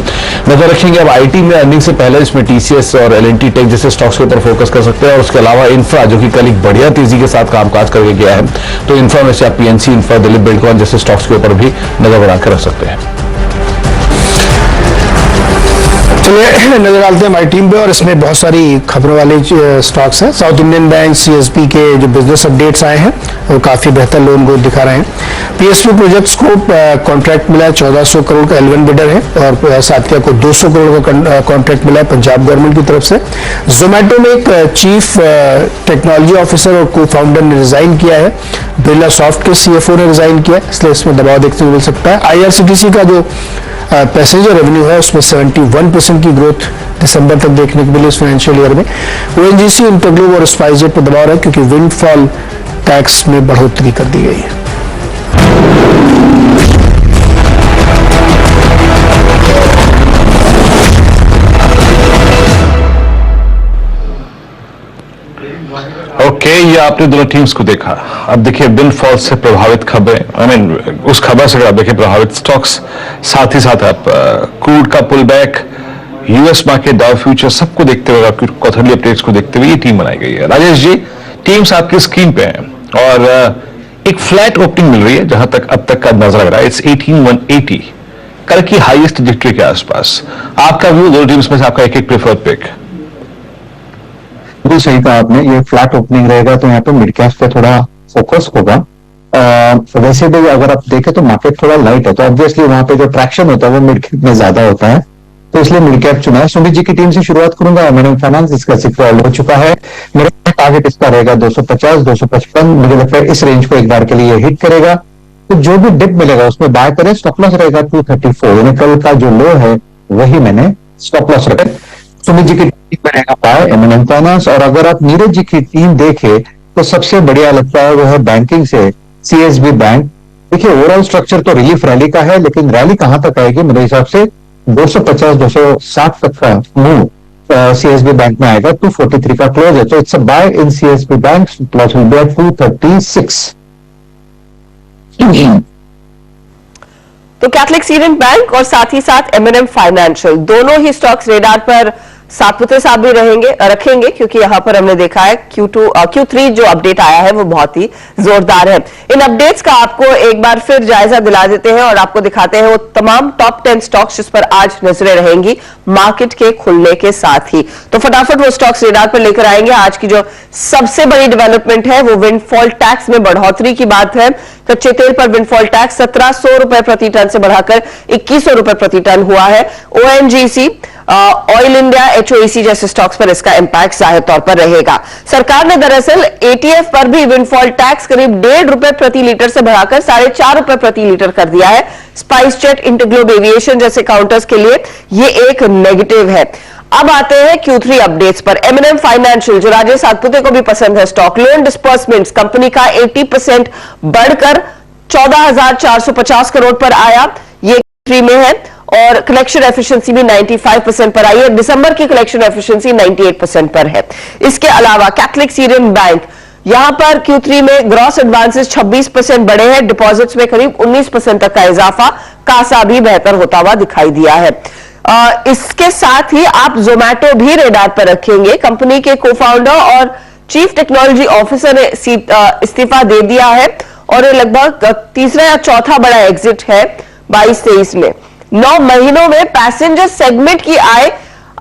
नजर रखेंगे अब आईटी में अर्निंग से पहले इसमें टीसीएस और एलएनटी टेक जैसे स्टॉक्स के ऊपर फोकस कर सकते हैं और उसके अलावा इंफ्रा जो कि कल एक बढ़िया तेजी के साथ कामकाज करके गया है, तो इंफ्रा में से आप पीएनसी इंफ्रा, दिलीप बिल्डकॉन जैसे स्टॉक्स के ऊपर भी नजर बनाकर रख सकते हैं। चलिए नजर डालते हैं हमारी टीम पे, और इसमें बहुत सारी खबरों वाले स्टॉक्स हैं। साउथ इंडियन बैंक सीएसबी के जो बिजनेस अपडेट्स आए हैं वो काफी बेहतर लोन ग्रोथ दिखा रहे हैं। पीएसपी प्रोजेक्ट्स को कॉन्ट्रैक्ट मिला है, 1400 करोड़ का L1 बिडर है, और साथिया को 200 करोड़ का कॉन्ट्रैक्ट मिला है पंजाब गवर्नमेंट की तरफ से। जोमेटो में एक चीफ टेक्नोलॉजी ऑफिसर और को फाउंडर ने रिजाइन किया है। बिरला सॉफ्ट के CFO ने रिजाइन किया, इसलिए इसमें दबाव देखने को मिल सकता है। IRCTC का जो पैसेंजर रेवेन्यू है उसमें 71% की ग्रोथ दिसंबर तक देखने को मिली इस फाइनेंशियल ईयर में। ONGC, इंटरग्लोब और स्पाइसजेट पर दबाव है क्योंकि विंडफॉल टैक्स में बढ़ोतरी कर दी गई है। ओके, ये आपने दोनों टीम्स को देखा। अब देखिए विंडफॉल से प्रभावित खबरें, उस खबर से अगर आप देखिए प्रभावित स्टॉक्स, साथ ही साथ आप क्रूड का pull back, US market, Dow future, सबको देखते हुए, आपकी क्वार्टरली अपडेट्स को देखते हुए ये टीम बनाई गई है। राजेश जी, टीम्स आपकी स्क्रीन पे हैं और एक फ्लैट ओपनिंग मिल रही है जहां तक अब तक का नजर लग रहा है। इट्स 18,180, कल की हाईएस्ट ट्रैजेक्टरी के आसपास। आपका व्यू दोनों टीम्स में से आपका एक प्रेफर्ड पिक? बिल्कुल सही कहा आपने, ये फ्लैट ओपनिंग रहेगा तो यहाँ पे मिड कैप पे थोड़ा फोकस होगा। वैसे भी अगर आप देखें तो मार्केट थोड़ा लाइट है, तो ऑब्वियसली वहां पे जो ट्रैक्शन होता है वो मिड कैप में ज्यादा होता है, तो इसलिए मिड कैप चुना है। सुमित जी की टीम से शुरुआत करूंगा। M&M फाइनेंस, इसका जिक्र हो चुका है। मेरा टारगेट इसका रहेगा 250, 255। मुझे लगता है इस रेंज को एक बार के लिए हिट करेगा, तो जो भी डिप मिलेगा उसमें बाय करें। स्टॉप लॉस रहेगा 234, यानी कल का जो लो है वही मैंने स्टॉप लॉस रखा। सुमित जी की टीम में रहेगा बाय M&M फाइनेंस। और अगर आप नीरज जी की टीम देखें तो सबसे बढ़िया लगता है वो है बैंकिंग से CSB बैंक। देखिए ओवरऑल स्ट्रक्चर तो रिलीफ रैली का है, लेकिन रैली कहां तक आएगी? मेरे हिसाब से 250, 260 तक का मूव CSB बैंक में आएगा। 243 का क्लोज है, तो it's a buy in CSB bank. Plus will be at 236। तो कैथलिक सीडेंट बैंक और साथ ही साथ M&M फाइनेंशियल, दोनों ही स्टॉक्स रेडार पर सातपुते साहब भी रखेंगे क्योंकि यहां पर हमने देखा है Q3 जो अपडेट आया है वो बहुत ही जोरदार है। इन अपडेट्स का आपको एक बार फिर जायजा दिला देते हैं और आपको दिखाते हैं वो तमाम टॉप 10 स्टॉक्स जिस पर आज नजरें रहेंगी मार्केट के खुलने के साथ ही। तो फटाफट वो स्टॉक्स रेडार पर लेकर आएंगे। आज की जो सबसे बड़ी डेवलपमेंट है वो विंडफॉल टैक्स में बढ़ोतरी की बात है। कच्चे तेल पर विंडफॉल टैक्स 1700 रुपए प्रति टन से बढ़ाकर 2100 रुपए प्रति टन हुआ है। ONGC, ऑयल इंडिया, HOEC जैसे स्टॉक्स पर इसका इंपैक्ट जाहिर तौर पर रहेगा। सरकार ने दरअसल ATF पर भी विंडफॉल टैक्स करीब 1.5 रुपए प्रति लीटर से बढ़ाकर 4.5 रुपए प्रति लीटर कर दिया है। स्पाइसजेट, इंटरग्लोब एविएशन जैसे काउंटर्स के लिए ये एक नेगेटिव है। अब आते हैं Q3 अपडेट्स पर। M&M फाइनेंशियल, जो राजेश सातपुते को भी पसंद है स्टॉक, लोन डिस्पर्समेंट्स कंपनी का 80% बढ़कर 14,450 करोड़ पर आया, ये Q3 में है। और कलेक्शन एफिशिएंसी भी 95% पर आई है। दिसंबर की कलेक्शन एफिशिएंसी 98% पर है। इसके अलावा कैथलिक सीडेंट बैंक, यहां पर Q3 में ग्रॉस एडवांसेस 26% बढ़े हैं, डिपॉजिट्स में करीब 19% तक का इजाफा, कासा भी बेहतर होता हुआ दिखाई दिया है। इसके साथ ही आप जोमेटो भी रेडार पर रखेंगे। कंपनी के को-फाउंडर और चीफ टेक्नोलॉजी ऑफिसर ने इस्तीफा दे दिया है और ये लगभग तीसरा या चौथा बड़ा एग्जिट है 22-23 में। 9 महीनों में पैसेंजर सेगमेंट की आय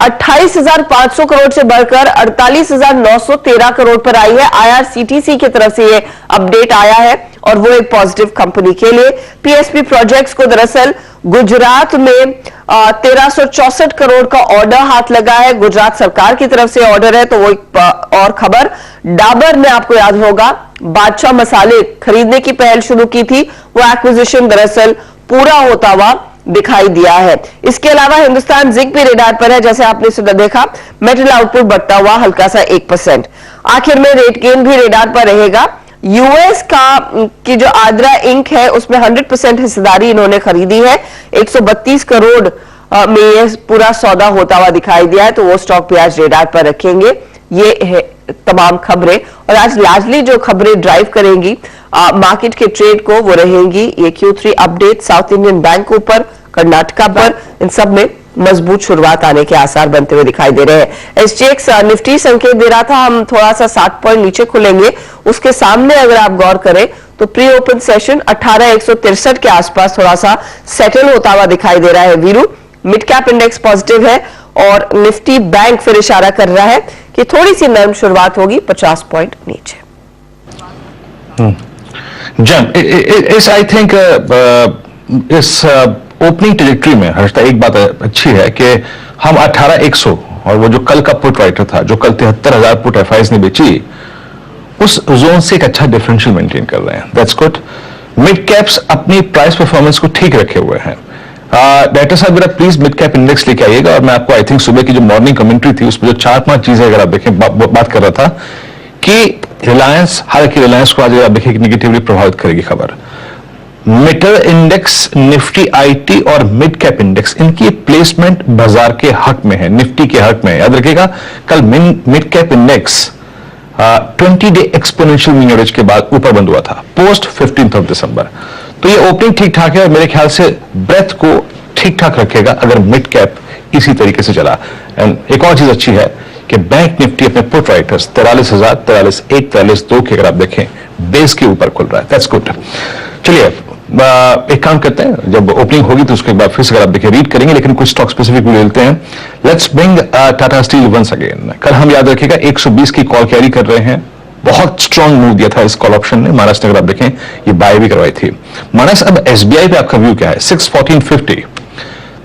28,500 करोड़ से बढ़कर 48,913 करोड़ पर आई है। IRCTC की तरफ से ये अपडेट आया है और वो एक पॉजिटिव कंपनी के लिए। PSP प्रोजेक्ट्स को दरअसल गुजरात में 1364 करोड़ का ऑर्डर हाथ लगा है। गुजरात सरकार की तरफ से ऑर्डर है, तो वो एक और खबर। डाबर ने आपको याद होगा बादशाह मसाले खरीदने की पहल शुरू की थी, वो एक्विजिशन दरअसल पूरा होता हुआ दिखाई दिया है। इसके अलावा हिंदुस्तान जिंक भी रेडार पर है, जैसे आपने देखा मेटल आउटपुट बढ़ता हुआ हल्का सा 1%। आखिर में रेट गेन भी रेडार पर रहेगा। यूएस की जो आद्रा इंक है उसमें 100% हिस्सेदारी इन्होंने खरीदी है। 132 करोड़ में यह पूरा सौदा होता हुआ दिखाई दिया है, तो वो स्टॉक भी आज रेडार पर रखेंगे। ये है तमाम खबरें, और आज लार्जली जो खबरें ड्राइव करेंगी मार्केट के ट्रेड को वो रहेंगी ये Q3 update, south Indian bank ऊपर, कर्नाटका पर, इन सब में मजबूत शुरुआत आने के आसार बनते हुए दिखाई दे रहे हैं। SGX निफ्टी संकेत दे रहा था हम थोड़ा सा 60 पॉइंट नीचे खुलेंगे, उसके सामने अगर आप गौर करें तो प्री ओपन सेशन 18,163 के आसपास थोड़ा सा सेटल होता हुआ दिखाई दे रहा है। Veeru, mid cap index positive है और निफ्टी बैंक फिर इशारा कर रहा है कि थोड़ी सी नरम शुरुआत होगी, 50 पॉइंट नीचे। जन इस आई थिंक इस ओपनिंग ट्रेजेक्ट्री में हर्षदा एक बात अच्छी है कि हम 18,100 और वो जो कल का पुट राइटर था, जो कल 73,000 पुट एफआईज ने बेची, उस जोन से एक अच्छा डिफरेंशियल मेंटेन कर रहे हैं। That's good. मिड कैप्स अपनी प्राइस परफॉर्मेंस को ठीक रखे हुए हैं। डायरेक्टर साहब मेरा प्लीज मिड कैप इंडेक्स लेके आइएगा, और मैं आपको आई थिंक सुबह की जो मॉर्निंग कमेंट्री थी उसमें जो 4-5 चीजें अगर आप देखें, बात कर रहा था कि रिलायंस, हालांकि रिलायंस को आज अगर आप देखें कि निगेटिवली प्रभावित करेगी खबर। मेटल इंडेक्स, निफ्टी आईटी और मिड कैप इंडेक्स, इनकी प्लेसमेंट बाजार के हक में है, निफ्टी के हक में है। याद रखिएगा कल mid cap index 20 day exponential mean average के बाद ऊपर बंद हुआ था, पोस्ट 15 दिसंबर। तो ये ओपनिंग ठीक ठाक है और मेरे ख्याल से ब्रेथ को ठीक ठाक रखेगा अगर मिड कैप इसी तरीके से चला। एंड एक और चीज अच्छी है कि बैंक निफ्टी अपने पुट राइटर्स 43,000, 43,1, 43,2 के अगर आप देखें बेस के ऊपर खुल रहा है। That's good. चलिए एक काम करते हैं, जब ओपनिंग होगी तो उसके बाद फिर से अगर आप देखें रीड करेंगे, लेकिन कुछ स्टॉक स्पेसिफिक भी लेते हैं। Let's bring Tata Steel once again. कल हम याद रखिएगा 120 की कॉल कैरी कर रहे हैं, बहुत स्ट्रांग मूव दिया था इस कॉल ऑप्शन ने। मानस ने अगर आप देखें ये बाय भी करवाई थी। मानस अब एसबीआई पे आपका व्यू क्या है? 614.50,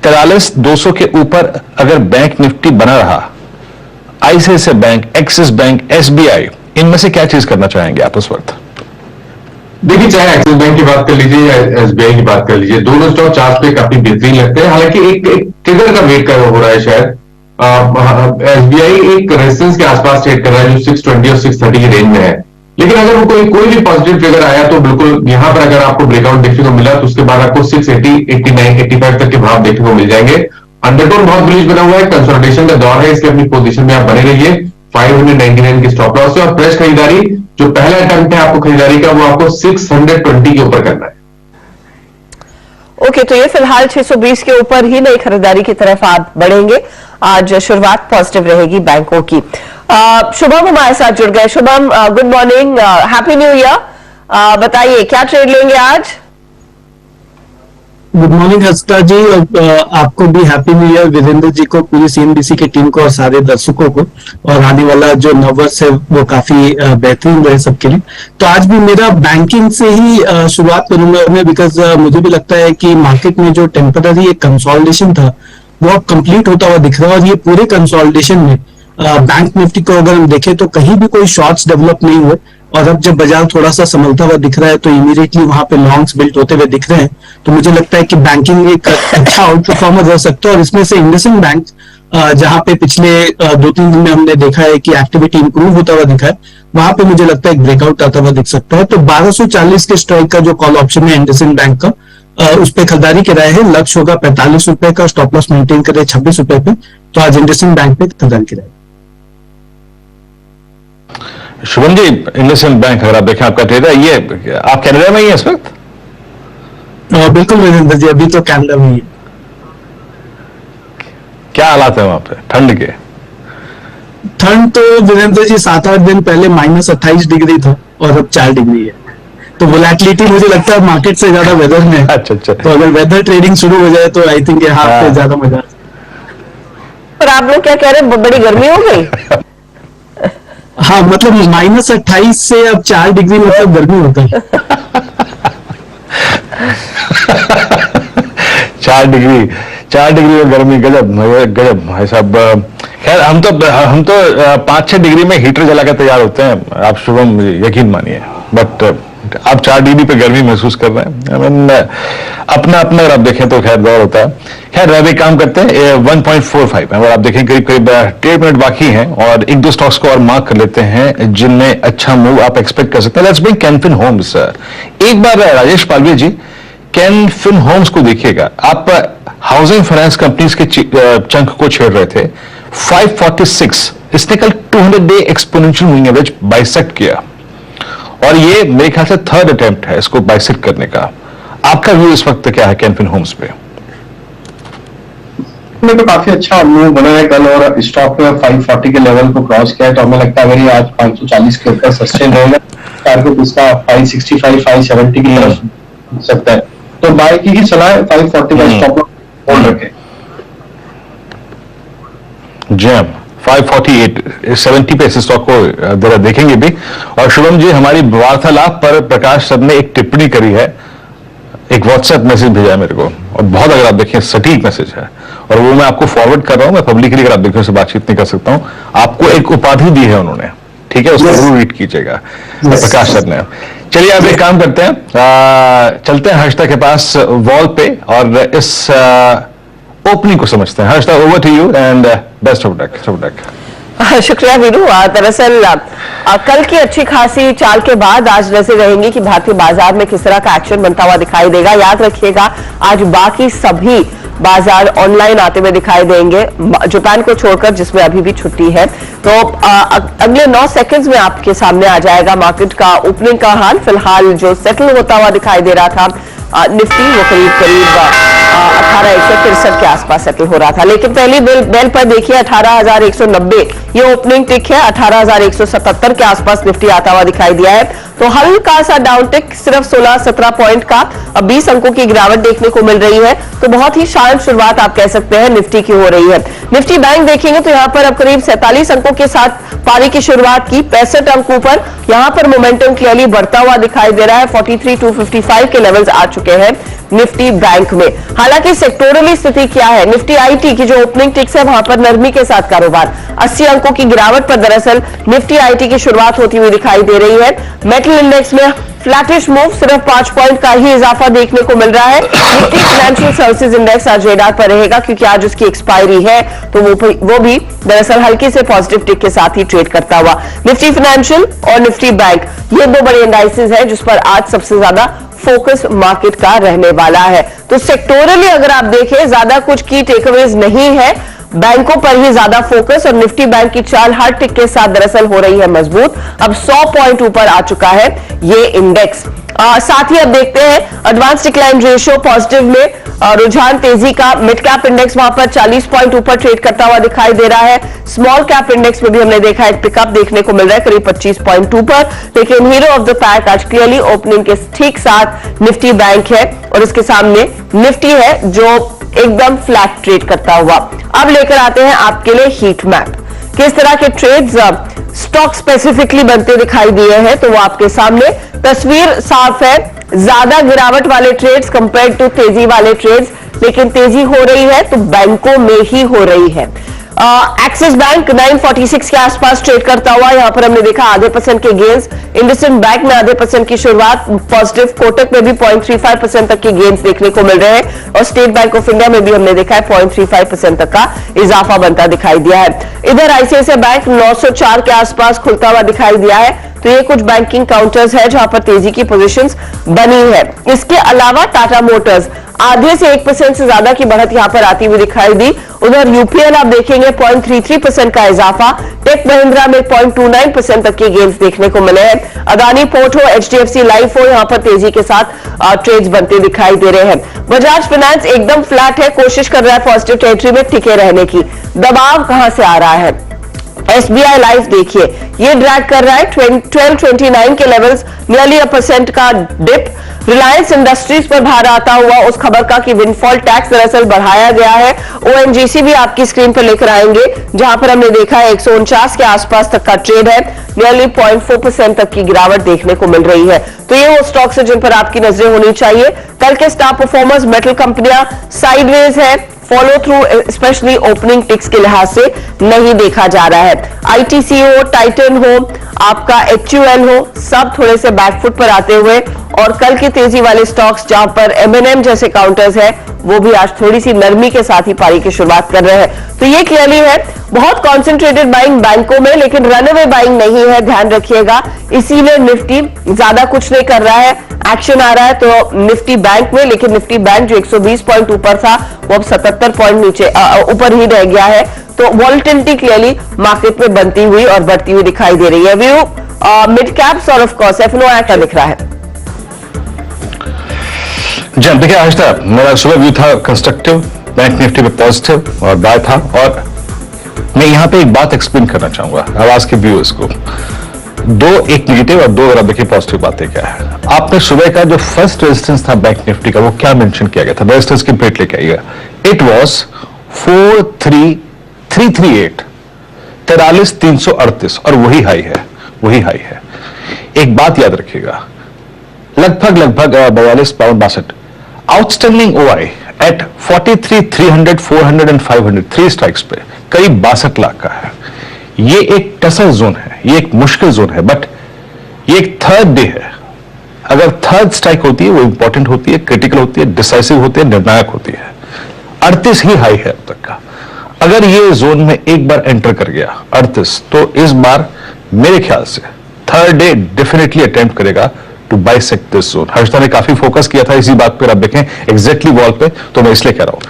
43,200 के ऊपर अगर बैंक निफ्टी बना रहा, ICICI bank, axis bank, SBI, इनमें से क्या चीज करना चाहेंगे आप इस वक्त? देखिए, चाहे एक्सिस बैंक की बात कर लीजिए या एसबीआई की बात कर लीजिए, दोनों स्टॉक चार्ट पे काफी बेहतरीन लगते हैं। हालांकि एक ट्रिगर का वेट कर हो रहा है शायद। एसबीआई एक रेजिस्टेंस के आसपास ट्रेड कर रहा है जो 620 और 630 की रेंज में है, लेकिन अगर वो कोई भी पॉजिटिव ट्रिगर आया तो बिल्कुल यहां पर अगर आपको ब्रेकआउट देखने को मिला तो उसके बाद आपको 680, 89, 85 तक के भाव देखने को मिल जाएंगे। अंडरटोन बहुत बुलिश बना हुआ है, कंसोलिडेशन का दौर है, इसलिए अपनी पोजीशन में आप बने रहिए। 599 की स्टॉप लॉस है और फ्रेश खरीदारी, जो पहला अटेम्प्ट है आपको खरीदारी का, वो आपको 620 के ऊपर करना है। ओके, तो ये फिलहाल 620 के ऊपर ही नई खरीदारी की तरफ आप बढ़ेंगे। आज शुरुआत पॉजिटिव रहेगी बैंकों की। शुभम हमारे साथ जुड़ गए। Shubham, good morning, happy new year. बताइए क्या ट्रेड लेंगे आज? गुड मॉर्निंग हर्षदा जी, आपको भी happy new year, Virendra ji को, पूरी सीएनबीसी की टीम को और सारे दर्शकों को। और आने वाला जो नववर्ष है वो काफी बेहतरीन रहे सबके लिए। तो आज भी मेरा बैंकिंग से ही शुरुआत करूंगा मैं, बिकॉज मुझे भी लगता है कि मार्केट में जो टेम्पररी एक कंसोलिडेशन था वो अब कंप्लीट होता हुआ दिख रहा है। और ये पूरे कंसोलिडेशन में बैंक निफ्टी को अगर हम देखें तो कहीं भी कोई शॉर्ट्स डेवलप नहीं हुए, और अब जब बाजार थोड़ा सा संभलता हुआ दिख रहा है तो इमीडिएटली वहां पे लॉन्ग्स बिल्ट होते हुए दिख रहे हैं। तो मुझे लगता है कि बैंकिंग एक अच्छा आउट परफॉर्मर रह सकता है। और इसमें से इंडसइंड बैंक, जहां पे पिछले 2-3 दिन में हमने देखा है कि एक्टिविटी इंप्रूव होता हुआ दिखा है, वहां पे मुझे लगता है एक ब्रेकआउट आता हुआ दिख सकता है। तो 1240 के स्ट्राइक का जो कॉल ऑप्शन है इंडसइंड बैंक का, उस पर खरीदारी कराए है। लक्ष्य होगा 45 रुपए का, स्टॉप लॉस मेंटेन करे 26 रुपए पे। तो आज इंडसइंड बैंक पे खरीदारी कराए। शुभम जी, इंडसइंड बैंक अगर आप देखें आपका ट्रेड है, ये आप कनाडा में ही है इस वक्त? बिल्कुल वीरेंद्र जी, अभी तो कनाडा में ही है। क्या हालात है वहां पे ठंड के? ठंड तो वीरेंद्र जी 7-8 दिन पहले -28 डिग्री था और अब 4 डिग्री है। तो वोलेटिलिटी मुझे लगता है मार्केट से ज्यादा वेदर में है। अच्छा। तो अगर वेदर ट्रेडिंग शुरू हो जाए तो आई थिंक यहाँ पे ज्यादा मजा। पर आप लोग क्या कह रहे हैं, बड़ी गर्मी हो गई? हाँ, मतलब -28 से अब 4 डिग्री मतलब गर्मी होता है। 4 डिग्री में गर्मी, गजब भाई साहब। खैर हम तो 5-6 डिग्री में हीटर जला के तैयार होते हैं, आप शुभम यकीन मानिए। बट आप 4 डिग्री पे गर्मी महसूस कर रहे हैं। I mean, अपना अगर आप देखें तो खैर दौर होता है। खैर अभी काम करते हैं 1.45, अगर आप देखें करीब 1.5 मिनट बाकी हैं और 1-2 स्टॉक्स को और मार्क कर लेते हैं जिनमें अच्छा मूव आप एक्सपेक्ट कर सकते हैं। Let's bring Can Fin Homes. एक बार राजेश पालवी जी, कैन फिन होम्स को देखिएगा। आप हाउसिंग फाइनेंस कंपनीज के चंक को छेड़ रहे थे 546, इसने कल 200 day exponential moving average bisect किया और ये मेरे ख्याल से 3rd अटेम्प्ट है इसको बाइसेक्ट करने का। आपका व्यू इस वक्त क्या है कैन फिन होम्स पे? में तो काफी अच्छा मूव बना है कल और स्टॉक में 540 के लेवल को क्रॉस किया है। तो हमें लगता है अगर ये आज 540 के ऊपर सस्टेन रहेगा, टारगेट इसका 565, 570 की तरफ सकता है। तो बाय की ही सलाह है, 540 का स्टॉप होल्ड रखें। जी हाँ, 548 70 पे इस स्टॉक को जरा देखेंगे भी। और शुभम जी, हमारी वार्तालाप पर प्रकाश सर ने एक टिप्पणी करी है, एक व्हाट्सएप मैसेज भेजा है मेरे को, और बहुत, अगर आप देखें, सटीक मैसेज है, और वो मैं आपको फॉरवर्ड कर रहा हूं। मैं पब्लिकली, अगर आप देखें, उससे बातचीत नहीं कर सकता हूं। आपको एक उपाधि दी है उन्होंने, ठीक है, उसको जरूर रीड कीजिएगा, प्रकाश सर ने। चलिए, आप एक काम करते हैं, चलते हैं हर्षिता के पास वॉल पे, और इस ओपनिंग को समझते हैं। Harshita, over to you and best of luck. शुक्रिया वीरू। दरअसल कल की अच्छी खासी चाल के बाद आज नजर रहेंगी कि भारतीय बाजार में किस तरह का एक्शन बनता हुआ दिखाई देगा। याद रखिएगा, आज बाकी सभी बाजार ऑनलाइन आते हुए दिखाई देंगे, जापान को छोड़कर, जिसमें अभी भी छुट्टी है। तो अगले 9 सेकंड्स में आपके सामने आ जाएगा मार्केट का ओपनिंग का हाल। फिलहाल जो सेटल होता हुआ दिखाई दे रहा था निफ्टी, वो करीब 18,163 के आसपास सेटल हो रहा था। लेकिन पहली बेल पर देखिए 18,190 ये ओपनिंग टिक है। 18,177 के आसपास निफ्टी आता हुआ दिखाई दिया है। तो हल्का सा डाउन टिक, सिर्फ 16-17 पॉइंट का, अब 20 अंकों की गिरावट देखने को मिल रही है। तो बहुत ही शांत शुरुआत आप कह सकते हैं निफ्टी की हो रही है। निफ्टी बैंक देखेंगे तो यहाँ पर अब करीब 47 अंकों के साथ पारी की शुरुआत की, 65 अंकों पर यहाँ पर मोमेंटम क्लियरली बढ़ता हुआ दिखाई दे रहा है। 43,255 के लेवल्स आ चुके हैं निफ्टी बैंक में। हालांकि सेक्टोरली स्थिति क्या है, निफ्टी आईटी की जो ओपनिंग टिक्स है वहां पर नरमी के साथ कारोबार, 80 अंकों की गिरावट पर दरअसल निफ्टी आईटी की शुरुआत होती हुई दिखाई दे रही है। मेटल इंडेक्स में फ्लैटिश मूव, सिर्फ 5 पॉइंट का ही इजाफा देखने को मिल रहा है। निफ्टी फाइनेंशियल सर्विसेज इंडेक्स आज रेडार पर रहेगा क्योंकि आज उसकी एक्सपायरी है, तो वो भी दरअसल हल्की से पॉजिटिव टिक के साथ ही ट्रेड करता हुआ। निफ्टी फाइनेंशियल और निफ्टी बैंक, ये 2 बड़े इंडाइसेस हैं जिस पर आज सबसे ज्यादा फोकस मार्केट का रहने वाला है। तो सेक्टोरली अगर आप देखें, ज्यादा कुछ की टेकअवेज नहीं है, बैंकों पर ही ज्यादा फोकस, और निफ्टी बैंक की चाल हर टिक के साथ दरअसल हो रही है मजबूत। अब 100 पॉइंट ऊपर आ चुका है ये इंडेक्स। साथ ही अब देखते हैं एडवांस डिक्लाइन रेशियो पॉजिटिव में, रुझान तेजी का। मिड कैप इंडेक्स वहां पर 40 पॉइंट ऊपर ट्रेड करता हुआ दिखाई दे रहा है। स्मॉल कैप इंडेक्स में भी हमने देखा एक पिकअप देखने को मिल रहा है, करीब 25 पॉइंट ऊपर। लेकिन हीरो ऑफ द पैक आज क्लियरली ओपनिंग के ठीक साथ निफ्टी बैंक है, और इसके सामने निफ्टी है जो एकदम फ्लैट ट्रेड करता हुआ। अब लेकर आते हैं आपके लिए हीट मैप, किस तरह के ट्रेड्स स्टॉक स्पेसिफिकली बनते दिखाई दिए हैं। तो वो आपके सामने तस्वीर साफ है, ज्यादा गिरावट वाले ट्रेड्स कंपेयर टू तेजी वाले ट्रेड्स, लेकिन तेजी हो रही है तो बैंकों में ही हो रही है। एक्सिस बैंक 946 के आसपास ट्रेड करता हुआ, यहां पर हमने देखा आधे % के गेन्स। इंडसइंड बैंक में आधे % की शुरुआत पॉजिटिव, कोटक में भी 0.35% तक के गेन्स देखने को मिल रहे हैं, और स्टेट बैंक ऑफ इंडिया में भी हमने देखा है 0.35% तक का इजाफा बनता दिखाई दिया है। इधर आईसीआईसीआई बैंक 904 के आसपास खुलता हुआ दिखाई दिया है। तो ये कुछ बैंकिंग काउंटर्स है जहां पर तेजी की पोजीशंस बनी है। इसके अलावा टाटा मोटर्स आधे से 1% से ज्यादा की बढ़त यहां पर आती हुई दिखाई दी। उधर यूपीएल आप देखेंगे 0.33% का इजाफा, टेक महिंद्रा में 0.29% तक के गेन्स देखने को मिले हैं। अदानी पोर्ट हो, एचडीएफसी लाइफ हो, यहां पर तेजी के साथ ट्रेड्स बनते दिखाई दे रहे हैं। बजाज फाइनेंस एकदम फ्लैट है, कोशिश कर रहा है पॉजिटिव टेरिटरी में टिके रहने की। दबाव कहां से आ रहा है, एसबीआई लाइफ देखिए ये ड्रैग कर रहा है 1229 के लेवल्स, नियरली 1% का डिप। रिलायंस इंडस्ट्रीज पर भार आता हुआ उस खबर का कि विंडफॉल टैक्स दरअसल बढ़ाया गया है। ओएनजीसी भी आपकी स्क्रीन पर लेकर आएंगे, जहां पर हमने देखा है 149 के आसपास तक का ट्रेड है, नियरली 0.4% तक की गिरावट देखने को मिल रही है। तो ये वो स्टॉक्स है जिन पर आपकी नजरें होनी चाहिए। कल के स्टार परफॉर्मर्स मेटल कंपनियां साइडवेज है, follow through specially opening ticks के लिहाज से नहीं देखा जा रहा है। आईटीसी हो, टाइटन हो, आपका एचयूएल हो, सब थोड़े से बैकफुट पर आते हुए, और कल की तेजी वाले स्टॉक्स जहां पर एमएनएम जैसे काउंटर्स है वो भी आज थोड़ी सी नरमी के साथ ही पारी की शुरुआत कर रहे हैं। तो ये क्लियरली है बहुत कॉन्सेंट्रेटेड बाइंग बैंकों में, लेकिन रनअवे बाइंग नहीं है, ध्यान रखिएगा। इसीलिए निफ्टी ज्यादा कुछ नहीं कर रहा है, एक्शन आ रहा है तो निफ्टी बैंक में, लेकिन निफ्टी बैंक जो 120 पॉइंट ऊपर था वो अब 77 पॉइंट नीचे ऊपर ही रह गया है। तो वॉलेटिलिटी क्लियरली मार्केट में बनती हुई और बढ़ती हुई दिखाई दे रही है। व्यू मिड कैप्स और ऑफ कोर्स एफएनओ एक्टर दिख रहा है। जी देखिए, आज था मेरा सुबह व्यू था कंस्ट्रक्टिव, बैंक निफ्टी पे पॉजिटिव और बाय था। और मैं यहां पे एक बात एक्सप्लेन करना चाहूंगा आवाज के व्यूअर्स को। एक नेगेटिव और 2 अगर आप देखिए पॉजिटिव बातें क्या है। आपने सुबह का जो फर्स्ट रेजिस्टेंस था बैंक निफ्टी का, वो क्या मेंशन किया गया था, रेजिस्टेंस की प्लेट लेके आइएगा। इट वाज 4338, 43,338, और वही हाई है, वही हाई है। एक बात याद रखिएगा, लगभग 42-52 outstanding OI at 43,300, 400 and 500, 3 strikes पे करीब 62 लाख का है। ये एक टसल जोन है, ये एक मुश्किल जोन है, बट ये एक थर्ड डे है। अगर थर्ड स्ट्राइक होती है वो इंपॉर्टेंट होती है, क्रिटिकल होती है, डिसाइसिव होती है, निर्णायक होती है। 38 ही हाई है अब तक का। अगर ये जोन में एक बार एंटर कर गया 38, तो इस बार मेरे ख्याल से थर्ड डे डेफिनेटली अटेम्प्ट करेगा to bisect this zone. Harshada ने काफी फोकस किया था इसी बात पर, आप देखें एग्जैक्टली वॉल पे, तो मैं इसलिए कह रहा हूं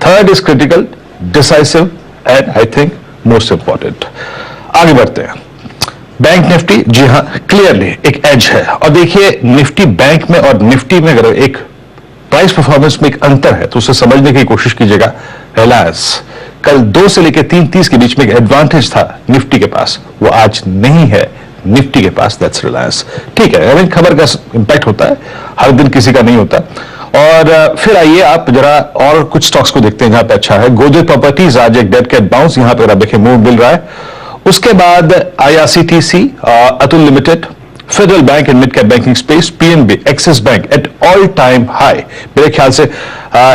third is critical, decisive and I think most important. आगे बढ़ते हैं। बैंक निफ्टी, जी हां, क्लियरली एक एज है। और देखिए निफ्टी बैंक में और निफ्टी में अगर एक प्राइस परफॉर्मेंस में एक अंतर है तो उसे समझने की कोशिश कीजिएगा। रिलायंस कल 2 से लेकर 3:30 के बीच में एक एडवांटेज था निफ्टी के पास, वो आज नहीं है निफ्टी के पास। दैट्स रिलायंस। ठीक है, आई मीन खबर का इंपैक्ट होता है, हर दिन किसी का नहीं होता। और फिर आइए आप जरा और कुछ स्टॉक्स को देखते हैं जहां पे अच्छा है। गोदरेज प्रॉपर्टीज आज एक डेड कैट बाउंस, यहां पर आप देखें मूव मिल रहा है। उसके बाद IRCTC, Atul limited, federal bank in mid cap banking space, PNB, axis bank at all time high. मेरे ख्याल से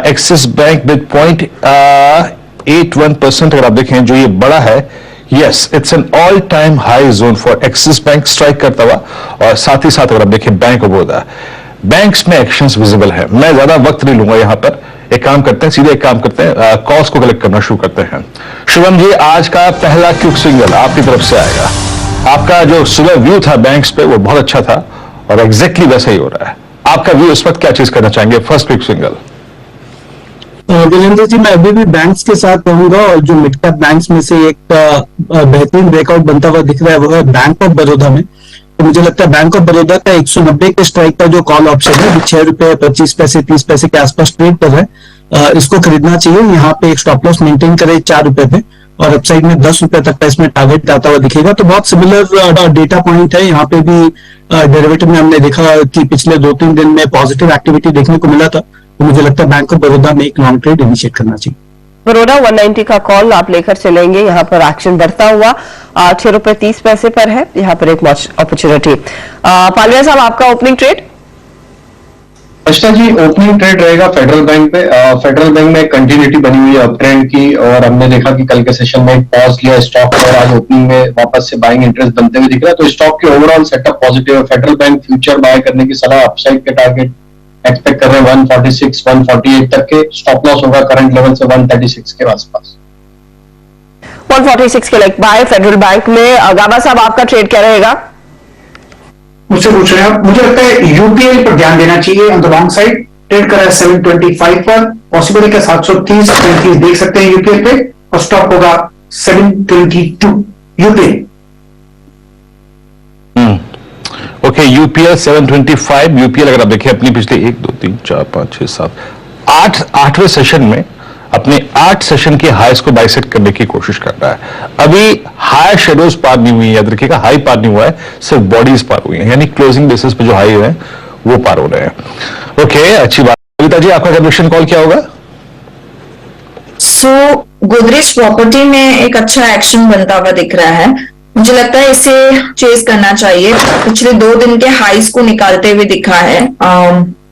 एक्सिस बैंक विद 0.81% अगर आप देखें जो ये बड़ा है, yes it's an all time high zone for axis bank, strike करता हुआ। और साथ ही साथ अगर आप देखें बैंक ऑफ बड़ौदा, बैंक्स में एक्शंस विजिबल है। मैं ज्यादा वक्त नहीं लूंगा यहां पर, एक काम करते हैं, सीधे एक काम करते हैं, कॉल्स को कलेक्ट करना शुरू करते हैं। शुभम जी, आज का पहला क्विक सिग्नल आपकी तरफ से आएगा। आपका जो सुबह व्यू था बैंक्स पे वो बहुत अच्छा था और एग्जैक्टली वैसा ही हो रहा है। आपका व्यू इस वक्त क्या चीज करना चाहेंगे? First quick signal. Virendra ji, मैं अभी भी बैंक्स के साथ रहूंगा और जो मिड कैप बैंक्स में से एक बेहतरीन ब्रेकआउट बनता हुआ दिख रहा है वो है बैंक ऑफ बड़ौदा में। तो मुझे लगता है बैंक ऑफ बड़ौदा का 190 के स्ट्राइक का जो कॉल ऑप्शन है वो 6 रुपए 25 पैसे 30 पैसे के आसपास ट्रेड कर रहा है। इसको खरीदना चाहिए। यहाँ पे एक स्टॉप लॉस मेंटेन करे 4 रुपए पे और अपसाइड में 10 रुपए तक का इसमें टारगेट आता हुआ दिखेगा। तो बहुत सिमिलर डेटा पॉइंट है। यहाँ पे भी डेरिवेटिव में हमने देखा कि पिछले 2-3 दिन में पॉजिटिव एक्टिविटी देखने को मिला था। तो मुझे लगता है बैंक ऑफ बड़ौदा में एक लॉन्ग ट्रेड इनिशिएट करना चाहिए। बड़ौदा 190 का कॉल आप लेकर चलेंगे। यहाँ पर एक्शन बढ़ता हुआ 6 रुपए 30 पैसे पर है। यहाँ पर एक अपॉर्चुनिटी। पालिया साहब, आपका ओपनिंग ट्रेड? हर्षदा जी, ओपनिंग ट्रेड रहेगा फेडरल बैंक पे। फेडरल बैंक में कंटिन्यूटी बनी हुई है अप ट्रेंड की, और हमने देखा कि कल के सेशन में एक पॉज लिया स्टॉक और आज ओपनिंग में वापस से बाइंग इंटरेस्ट बनते हुए दिख रहा है। तो स्टॉक के ओवरऑल सेटअप पॉजिटिव है। फेडरल बैंक फ्यूचर बाय करने की सलाह, अपसाइड के टारगेट एक्सपेक्ट कर रहे हैं 146, 148 तक के। स्टॉप लॉस होगा करंट लेवल से 136 के आसपास। 146 के लाइक बाय फेडरल बैंक में। गाबा साहब, आपका ट्रेड क्या रहेगा? मुझसे पूछ रहे हैं। मुझे लगता है यूपीएल पर ध्यान देना चाहिए on the long side. Trade करा है 725 पर, पॉसिबल है कि 730 35 देख सकते हैं यूपीएल पे, और स्टॉप होगा 722 यूपीएल। Okay, UPL 725। यूपीएल अगर आप देखिए अपनी पिछले 1 2 3 4 5 6 7 8वें सेशन में अपने 8 सेशन के हाईस को बाइसेक्ट करने की कोशिश कर रहा है। अभी हाई शेडोज पार नहीं हुई है, याद रखिएगा, हाई पार नहीं हुआ है, सिर्फ बॉडीज पार हुई है, यानी क्लोजिंग बेसिस पे जो हाई है वो पार हो रहे हैं। ओके, अच्छी बात। कविता जी, आपका कन्विक्शन कॉल क्या होगा? गोदरेज प्रॉपर्टी में एक अच्छा एक्शन बनता हुआ दिख रहा है। मुझे लगता है इसे चेस करना चाहिए। पिछले 2 दिन के हाईस को निकालते हुए दिखा है।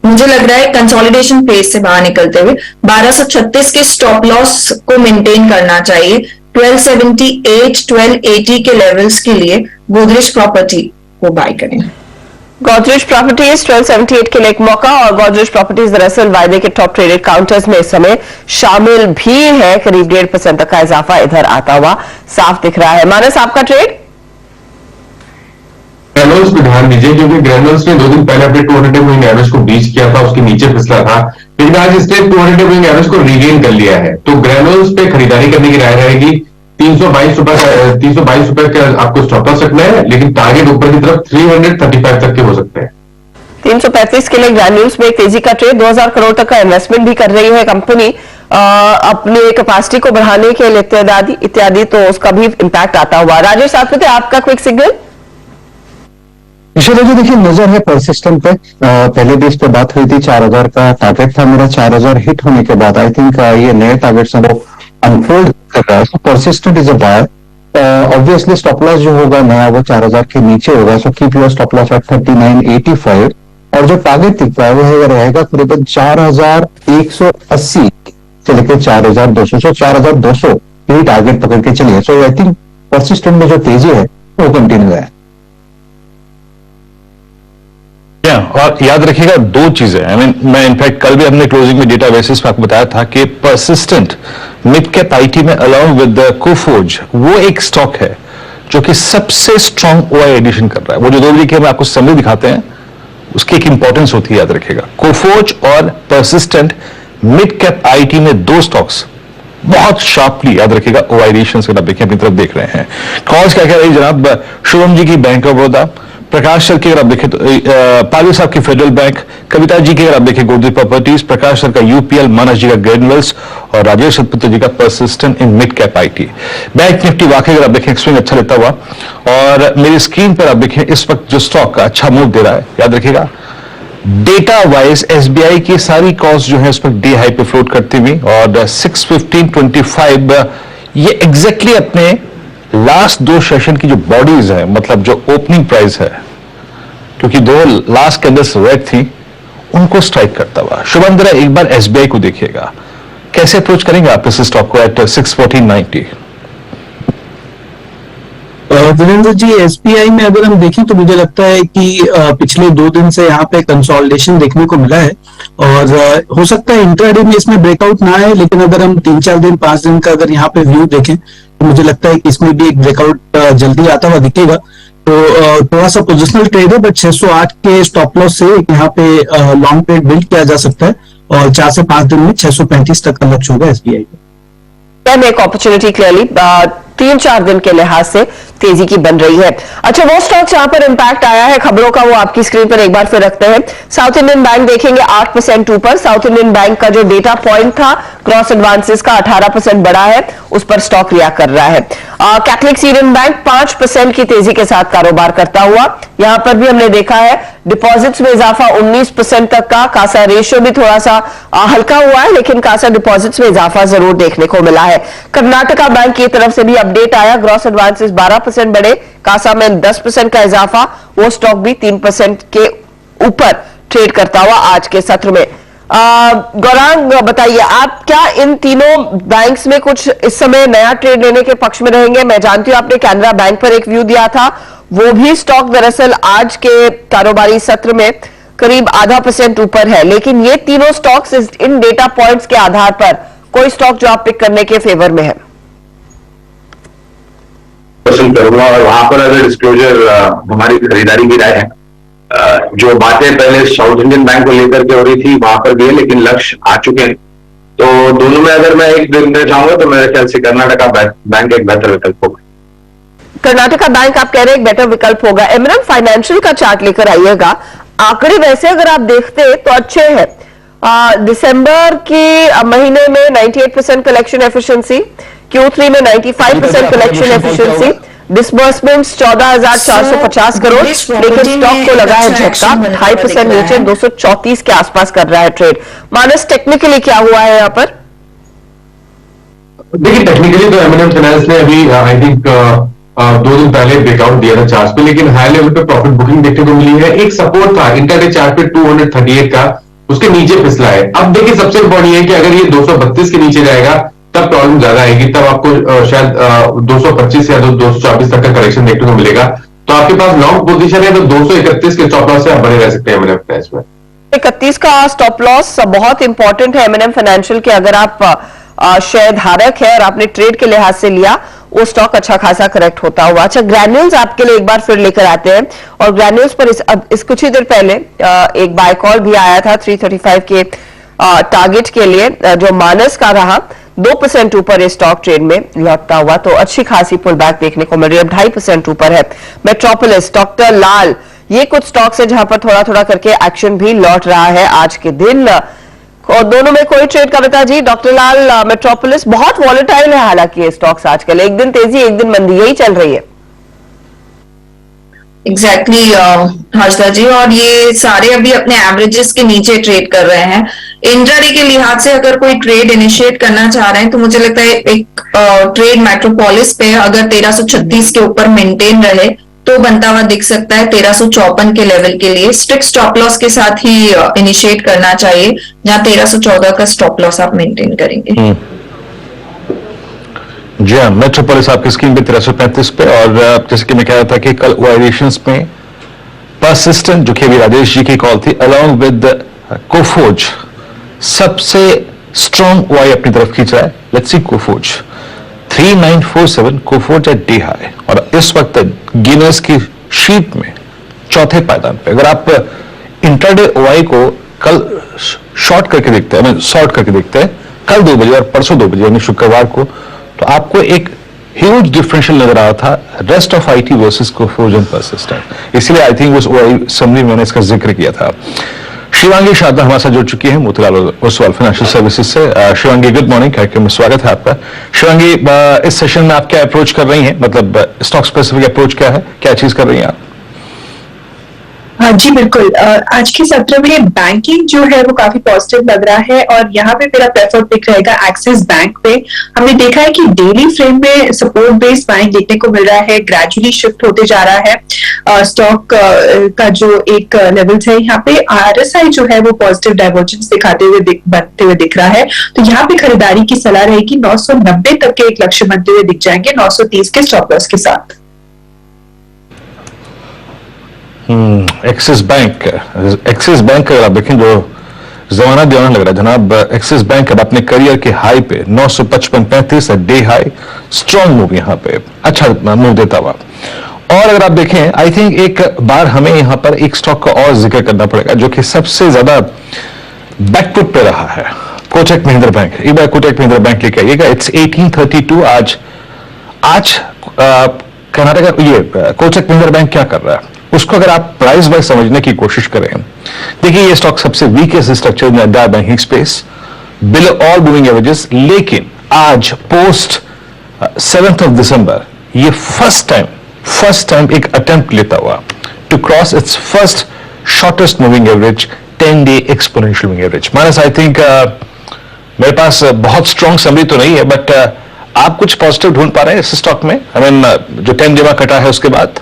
मुझे लग रहा है कंसोलिडेशन फेज से बाहर निकलते हुए 1236 के स्टॉप लॉस को मेंटेन करना चाहिए। 1278 1280 के लेवल्स के लिए गोदरेज प्रॉपर्टी को बाय करें। गोदरेज प्रॉपर्टीज 1278 के लिए एक मौका। और गोदरेज प्रॉपर्टीज दरअसल वायदे के टॉप ट्रेडेड काउंटर्स में इस समय शामिल भी है। करीब 1.5% तक का इजाफा इधर आता हुआ साफ दिख रहा है। मानस, आपका ट्रेड? ग्रैनुल्स पे ध्यान दीजिए, क्योंकि ग्रैनुल्स ने 2 दिन पहले अपने 200 मूविंग एवरेज को ब्रीच किया था, उसके नीचे फिसला था, लेकिन आज इसने 200 मूविंग एवरेज को रिगेन कर लिया है। तो ग्रैनुल्स पे खरीदारी करने की राय रहेगी। 322 रुपए का आपको स्टॉप लॉस रखना है, लेकिन टारगेट ऊपर की तरफ 335 तक के हो सकते हैं। 335 के लिए ग्रैन्यूल्स में एक तेजी का ट्रेड। 2000 करोड़ तक का इन्वेस्टमेंट भी कर रही है कंपनी अपने कैपेसिटी को बढ़ाने के लिए इत्यादि, तो उसका भी इंपैक्ट आता हुआ। राजेश सातपुते, आपका क्विक सिग्नल? ईश्वर जी, देखिए नजर है परसिस्टेंट पे। पहले भी इस पे बात हुई थी, 4000 का टारगेट था मेरा। 4000 हिट होने के बाद आई थिंक ये नए टारगेट्स हैं वो अनफोल्ड कर रहा है, so persistent is a buyer. Obviously stop loss जो होगा नया वो 4000 के नीचे होगा, so keep your stop loss at 3985. और जो टारगेट दिख रहा है वो रहेगा करीबन 4180 से लेकर 4200. सो 4200 यही टारगेट पकड़ के चलिए. सो आई थिंक परसिस्टेंट में जो तेजी है वो कंटिन्यू है. और याद रखिएगा दो चीजें. मैं इनफैक्ट कल भी हमने क्लोजिंग में डेटा बेसिस पे आपको बताया था कि परसिस्टेंट मिड कैप आईटी में अलॉन्ग विद कोफोर्ज वो एक स्टॉक है जो कि सबसे स्ट्रॉन्ग ओआई एडिशन कर रहा है. वो जो 2 बजे के हम आपको समरी दिखाते हैं उसकी एक इंपॉर्टेंस होती है, याद रखिएगा. कोफोर्ज और परसिस्टेंट मिड कैप आईटी में 2 स्टॉक्स बहुत शार्पली, याद रखिएगा, ओआई एडिशन से आप देखिए अपनी तरफ देख रहे हैं. कॉल्स क्या कह रही है जनाब? शुभम जी की bank of Baroda, Prakash sir की अगर आप देखें तो पाली साहब की फेडरल बैंक, कविता जी की अगर आप देखें गोदरी प्रॉपर्टीज, प्रकाश सर का यूपीएल, मानस जी का ग्रेनुअल्स और राजेश सतपुत्र जी का persistent in mid cap IT. Bank Nifty वाकई अगर आप देखें स्विंग अच्छा लेता हुआ. और मेरी स्क्रीन पर आप देखें इस वक्त जो स्टॉक का अच्छा मूव दे रहा है, याद रखिएगा डेटा वाइज एसबीआई की सारी कॉस्ट जो है उस पर डी हाई पे फ्लोट करती हुई और 615.25 ये एग्जैक्टली अपने लास्ट 2 सेशन की जो बॉडीज है, मतलब जो ओपनिंग प्राइस है, क्योंकि 2 लास्ट कैंडल्स रेड थी, उनको स्ट्राइक करता हुआ. शुभम जरा एक बार एसबीआई को देखिएगा, कैसे अप्रोच करेंगे आप इस स्टॉक को एट 614.90? वीरेंद्र जी, एसबीआई में अगर हम देखें तो मुझे लगता है कि पिछले 2 दिन से यहाँ पे कंसोलिडेशन देखने को मिला है और हो सकता है इंट्राडे में इसमें ब्रेकआउट ना आए, लेकिन अगर हम 3-4 दिन 5 दिन का अगर यहाँ पे व्यू देखें तो मुझे लगता है कि इसमें भी एक ब्रेकआउट जल्दी आता हुआ दिखेगा. तो थोड़ा सा पोजिशनल ट्रेड है, बट 608 के स्टॉप लॉस से यहाँ पे लॉन्ग ट्रेड बिल्ड किया जा सकता है और 4 से 5 दिन में 635 तक का लक्ष्य होगा एसबीआई पे. एक अपॉर्चुनिटी क्लियरली 3-4 दिन के लिहाज से तेजी की बन रही है. अच्छा, वो स्टॉक जहां पर इंपैक्ट आया है खबरों का वो आपकी स्क्रीन पर एक बार फिर रखते हैं. साउथ इंडियन बैंक देखेंगे 8% ऊपर. साउथ इंडियन बैंक का जो डेटा पॉइंट था क्रॉस एडवांसेस का 18% बढ़ा है, उस पर स्टॉक रिएक्ट कर रहा है. कैथलिक सीरियन बैंक 5% की तेजी के साथ कारोबार करता हुआ. यहां पर भी हमने देखा है डिपॉजिट्स में इजाफा 19% तक का. कासा रेशियो भी थोड़ा सा हल्का हुआ है, लेकिन कासा डिपॉजिट्स में इजाफा जरूर देखने को मिला है. कर्नाटका बैंक की तरफ से भी अपडेट आया, ग्रॉस एडवांसेस 12% बढ़े, कासा में 10% का इजाफा. वो स्टॉक भी 3% के ऊपर ट्रेड करता हुआ आज के सत्र में. गौरांग, बताइए आप क्या इन तीनों बैंक्स में कुछ इस समय नया ट्रेड लेने के पक्ष में रहेंगे? मैं जानती हूं आपने कैनरा बैंक पर एक व्यू दिया था, वो भी स्टॉक दरअसल आज के कारोबारी सत्र में करीब 0.5% ऊपर है, लेकिन ये तीनों स्टॉक्स इन डेटा पॉइंट्स के आधार पर कोई स्टॉक जो आप पिक करने के फेवर में है? पसंद करूंगा और वहां पर अगर डिस्क्लोजर हमारी खरीदारी की राय है. जो बातें पहले साउथ इंडियन बैंक को लेकर के हो रही थी वहां पर भी है, लेकिन लक्ष्य आ चुके हैं. तो दोनों में अगर मैं एक दिन देना चाहूंगा तो मेरे ख्याल से कर्नाटका बैंक एक बेहतर विकल्प होगा. कर्नाटका बैंक आप कह रहे हैं एक बेटर विकल्प होगा. एमएनएम फाइनेंशियल का चार्ट लेकर आइएगा. आंकड़े वैसे अगर आप देखते तो अच्छे हैं. दिसंबर के महीने में 98% कलेक्शन एफिशिएंसी, Q3 में 95% कलेक्शन एफिशिएंसी, डिसबर्समेंट्स 14,450 करोड़, लेकिन स्टॉक को लगा है झटका, 2.5% नीचे 234 के आसपास कर रहा है ट्रेड. मानस, टेक्निकली क्या हुआ है यहाँ पर? देखिए, टेक्निकली तो एमएनएम फाइनेंस ने अभी आई थिंक 2 दिन पहले ब्रेकआउट दिया था चार्ट पे, लेकिन हाई लेवल पे प्रॉफिट बुकिंग देखने को मिली है. एक सपोर्ट था इंटरडे चार्ट पे 238 का, उसके नीचे फिसला है. अब देखिए, सबसे इंपॉर्टेंट है कि अगर ये 232 के नीचे जाएगा तब प्रॉब्लम ज्यादा आएगी, तब आपको शायद 225 या 224 तक का करेक्शन देखने को मिलेगा. तो आपके पास लॉन्ग पोजीशन है तो 231 के स्टॉप लॉस से आप बने रह सकते हैं एमएनएम फाइनेंस में. 31 का स्टॉप लॉस बहुत इंपॉर्टेंट है एमएनएम फाइनेंशियल के. अगर आप शेयर धारक है और आपने ट्रेड के लिहाज से लिया, वो स्टॉक अच्छा खासा करेक्ट होता हुआ. अच्छा, ग्रैन्यूल्स आपके लिए एक बार फिर लेकर आते हैं. और ग्रैन्यूल्स पर इस कुछ ही देर पहले एक बाय कॉल भी आया था 335 के टारगेट के लिए, जो मानस का रहा. 2% ऊपर ये स्टॉक ट्रेड में लौटता हुआ, तो अच्छी खासी पुल बैक देखने को मिल रही है. 2.5% ऊपर है. मेट्रोपोलिस, डॉक्टर लाल, ये कुछ स्टॉक्स है जहां पर थोड़ा थोड़ा करके एक्शन भी लौट रहा है आज के दिन. और दोनों में कोई ट्रेड कविता जी? डॉक्टर लाल, मेट्रोपोलिस बहुत वॉलेटाइल है हालांकि ये स्टॉक्स आजकल, एक दिन तेजी एक दिन मंदी, यही चल रही है. एग्जैक्टली हर्षदा जी, और ये सारे अभी अपने एवरेजेस के नीचे ट्रेड कर रहे हैं. इंट्राडे के लिहाज से अगर कोई ट्रेड इनिशिएट करना चाह रहे हैं तो मुझे लगता है एक ट्रेड मेट्रोपोलिस पे अगर 1336 के ऊपर मेंटेन रहे तो बनता हुआ दिख सकता है 1354 के लेवल के लिए स्ट्रिक्ट स्टॉप लॉस के साथ ही इनिशिएट करना चाहिए, जहां 1314 का स्टॉप लॉस आप मेंटेन करेंगे। जी हाँ, मेट्रोपोलिस आपकी स्क्रीन पे 1335 पे। और जैसे कि मैं कह रहा था कि कल वायलेशंस में परसिस्टेंट, जो कि अभी राजेश जी की कॉल थी, अलॉन्ग विद कोफोर्ज सबसे स्ट्रॉन्ग वाई अपनी तरफ खींच रहा है। Let's see Coforge 3947 Coforge at day high, और इस वक्त गिनर्स की शीट में चौथे पायदान पे। अगर आप इंट्राडे वाई को कल शॉर्ट करके देखते हैं, शॉर्ट करके देखते हैं कल 2 बजे और परसों 2 बजे यानी शुक्रवार को, तो आपको एक ह्यूज डिफरेंशियल नजर आ रहा था rest of IT versus Coforge and persistent. इसलिए आई थिंक उस समरी में मैंने इसका जिक्र किया था। शिवांगी शारदा हमारे साथ जुड़ चुकी है मोतीलाल ओसवाल फाइनेंशियल सर्विसेज से। शिवांगी, गुड मॉर्निंग, कार्यक्रम में स्वागत है आपका। शिवांगी, इस सेशन में आप क्या अप्रोच कर रही हैं, मतलब स्टॉक स्पेसिफिक अप्रोच क्या है, क्या चीज कर रही हैं आप? हाँ जी बिल्कुल। आज के सत्र में बैंकिंग जो है वो काफी पॉजिटिव लग रहा है और यहाँ पे मेरा प्रेफर पिक रहेगा एक्सिस बैंक पे। हमने देखा है कि डेली फ्रेम में सपोर्ट बेस्ड बाइंग देखने को मिल रहा है, ग्रेजुअली शिफ्ट होते जा रहा है। स्टॉक का जो एक लेवल्स है यहाँ पे RSI जो है वो पॉजिटिव डाइवर्जेंस दिखाते हुए बनते हुए दिख रहा है, तो यहाँ पे खरीदारी की सलाह रहेगी। 990 तक के एक लक्ष्य बनते हुए दिख जाएंगे 930 के स्टॉप लॉस के साथ। एक्सिस बैंक अगर आप देखें जो जमाना दीवाना लग रहा है जनाब। एक्सिस बैंक अब अपने करियर के हाई पे 955.35 डे हाई, स्ट्रॉन्ग मूव यहाँ पे, अच्छा मूव देता हुआ। और अगर आप देखें आई थिंक एक बार हमें यहाँ पर एक स्टॉक का और जिक्र करना पड़ेगा जो कि सबसे ज्यादा बैकफुट पे रहा है, कोटक महिंद्रा बैंक। एक बार कोटक महिंद्रा बैंक लेके आइएगा, इट्स 1832 आज कर्नाटक ये कोटक महिंद्रा बैंक क्या कर रहा है उसको अगर आप प्राइस वाइज समझने की कोशिश करें, देखिए ये स्टॉक सबसे weakest structure in the banking space, below all moving averages, लेकिन आज पोस्ट 7th of December ये फर्स्ट टाइम एक अटेम्प्ट लेता हुआ to cross its first shortest moving average 10-day exponential moving average. Minus I think मेरे पास बहुत स्ट्रॉन्ग समरी तो नहीं है, बट आप कुछ पॉजिटिव ढूंढ पा रहे हैं इस स्टॉक में? आई मीन जो 10 जमा कटा है उसके बाद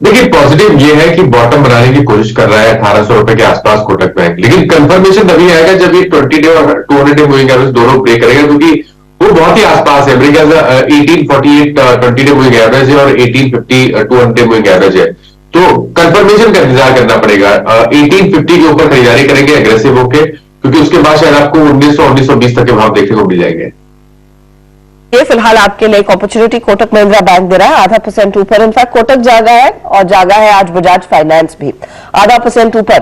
देखिए पॉजिटिव ये है कि बॉटम बनाने की कोशिश कर रहा है 1800 रुपए के आसपास कोटक बैंक, लेकिन कंफर्मेशन तभी आएगा जब ये 20 डे और 200 डे मूविंग एवरेज दोनों ब्रेक करेगा, क्योंकि वो बहुत ही आसपास है। ब्रेक 1848 20 डे मूविंग एवरेज है और 1850 200 डे मूविंग एवरेज है, तो कंफर्मेशन का इंतजार करना पड़ेगा। 1850 के ऊपर खरीदारी करेंगे एग्रेसिव होके, क्योंकि उसके बाद शायद आपको 1900-1920 तक के भाव देखने को मिल जाएंगे। ये फिलहाल आपके लिए एक अपॉर्चुनिटी कोटक महिंद्रा बैंक दे रहा है 0.5% ऊपर। इनफैक्ट कोटक जागा है और जागा है आज बजाज फाइनेंस भी 0.5% ऊपर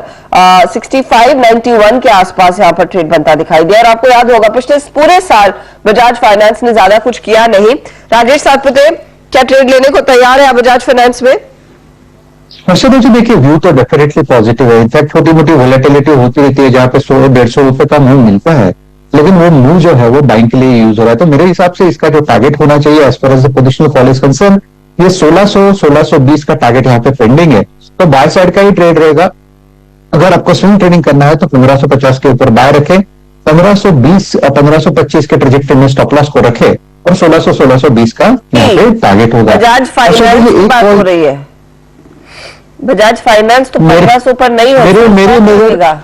65.91 के आसपास यहां पर ट्रेड बनता दिखाई दिया। और आपको याद होगा पिछले पूरे साल बजाज फाइनेंस ने ज्यादा कुछ किया नहीं। राजेश सातपुते, क्या ट्रेड लेने को तैयार है बजाज फाइनेंस में? हर्षद जी देखिए व्यू तो डेफिनेटली पॉजिटिव है। इनफैक्ट छोटी मोटी वोलेटिलिटी होती रहती है जहां पे 100-150 रुपए का मूव मिलता है, लेकिन वो मूव जो है वो बाइंग के लिए यूज हो रहा है। तो मेरे हिसाब से इसका जो टारगेट होना चाहिए as far as the positional call is concern, ये 1600-1620 का टारगेट यहाँ पे पेंडिंग है, तो बाय साइड का ही ट्रेड रहेगा। अगर आपको स्विंग ट्रेडिंग करना है तो 1550 के ऊपर बाय रखें, 1520-1525 के ट्रेजेक्टरी में स्टॉप लॉस को रखे और 1600-1620 का यहाँ पे टारगेट होगा। बजाज फाइनेंस की बात हो रही है, बजाज फाइनेंस तो 1500 पर नहीं हो मेरे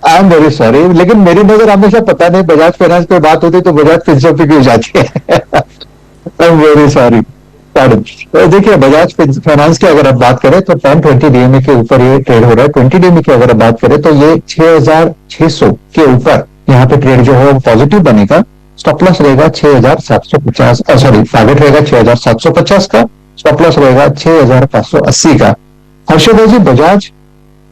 आई एम वेरी सॉरी, लेकिन मेरी नजर हमेशा पता नहीं बजाज फाइनेंस पे बात होती तो बजाज फिंसर्व पे क्यों जाती है। I am very sorry. तो देखिए बजाज फाइनेंस की अगर आप बात करें तो 10-20 DMA के ऊपर ये ट्रेड हो रहा है। 20 DMA की अगर आप बात करें तो ये 6600 के ऊपर यहाँ पे ट्रेड जो है वो पॉजिटिव बनेगा। स्टॉप लॉस रहेगा 6750, सॉरी टारगेट रहेगा 6750 का, स्टॉप लॉस रहेगा 6580 का। हर्षद जी बजाज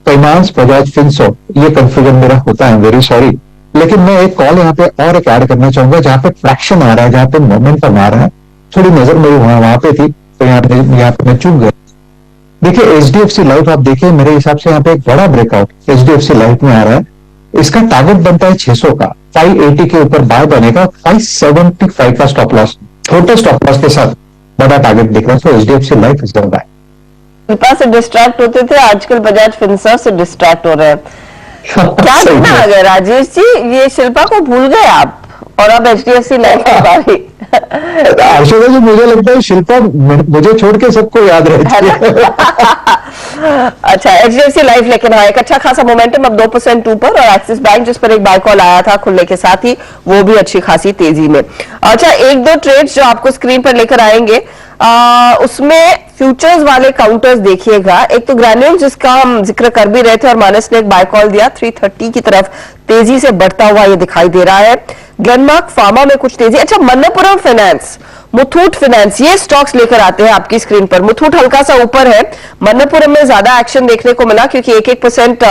फाइनेंस बजाज फिंसो ये कंफ्यूजन मेरा होता है, वेरी सॉरी, लेकिन मैं एक कॉल यहाँ पे और एक ऐड करना चाहूंगा जहाँ पे ट्रैक्शन आ रहा है, जहाँ पे मोमेंटम आ रहा है। थोड़ी नजर मेरी वहां पे थी तो यहाँ पे मैं चूक गया। देखिए HDFC लाइफ आप देखिए मेरे हिसाब से यहाँ पे एक बड़ा ब्रेकआउट HDFC लाइफ में आ रहा है। इसका टारगेट बनता है 600 का, 580 के ऊपर बाय बनेगा, 575 का स्टॉप लॉस, छोटे स्टॉप लॉस के साथ बड़ा टारगेट दिख रहा है। तो HDFC Life is the buy. Shilpa से डिस्ट्रैक्ट होते थे, आजकल बजाज फिंसर्व से डिस्ट्रैक्ट हो रहे हैं। क्या कहना अगर राजेश जी, ये शिल्पा को भूल गए आप और अब HDFC लाइफ की बारी। हर्षदा जी, मुझे लगता है शिल्पा मुझे छोड़ के सबको याद रहती है। अच्छा, HDFC लाइफ लेकिन हाँ एक अच्छा खासा मोमेंटम, अब 2% ऊपर, और एक्सिस बैंक जिस पर एक बाय कॉल आया था खुलने के साथ ही, वो भी अच्छी खासी तेजी में। अच्छा, एक दो ट्रेड्स जो आपको स्क्रीन पर लेकर आएंगे, उसमें फ्यूचर्स वाले काउंटर्स देखिएगा। एक तो ग्रैन्यूल जिसका हम जिक्र कर भी रहे थे और मानस ने एक बाय कॉल दिया, 330 की तरफ तेजी से बढ़ता हुआ ये दिखाई दे रहा है। ग्लेनमार्क फार्मा में कुछ तेजी। अच्छा, मन्नपुरम फाइनेंस, मुथूट फाइनेंस, ये स्टॉक्स लेकर आते हैं आपकी स्क्रीन पर। मुथूट हल्का सा ऊपर है, मन्नपुरम में ज्यादा एक्शन देखने को मिला क्योंकि 1%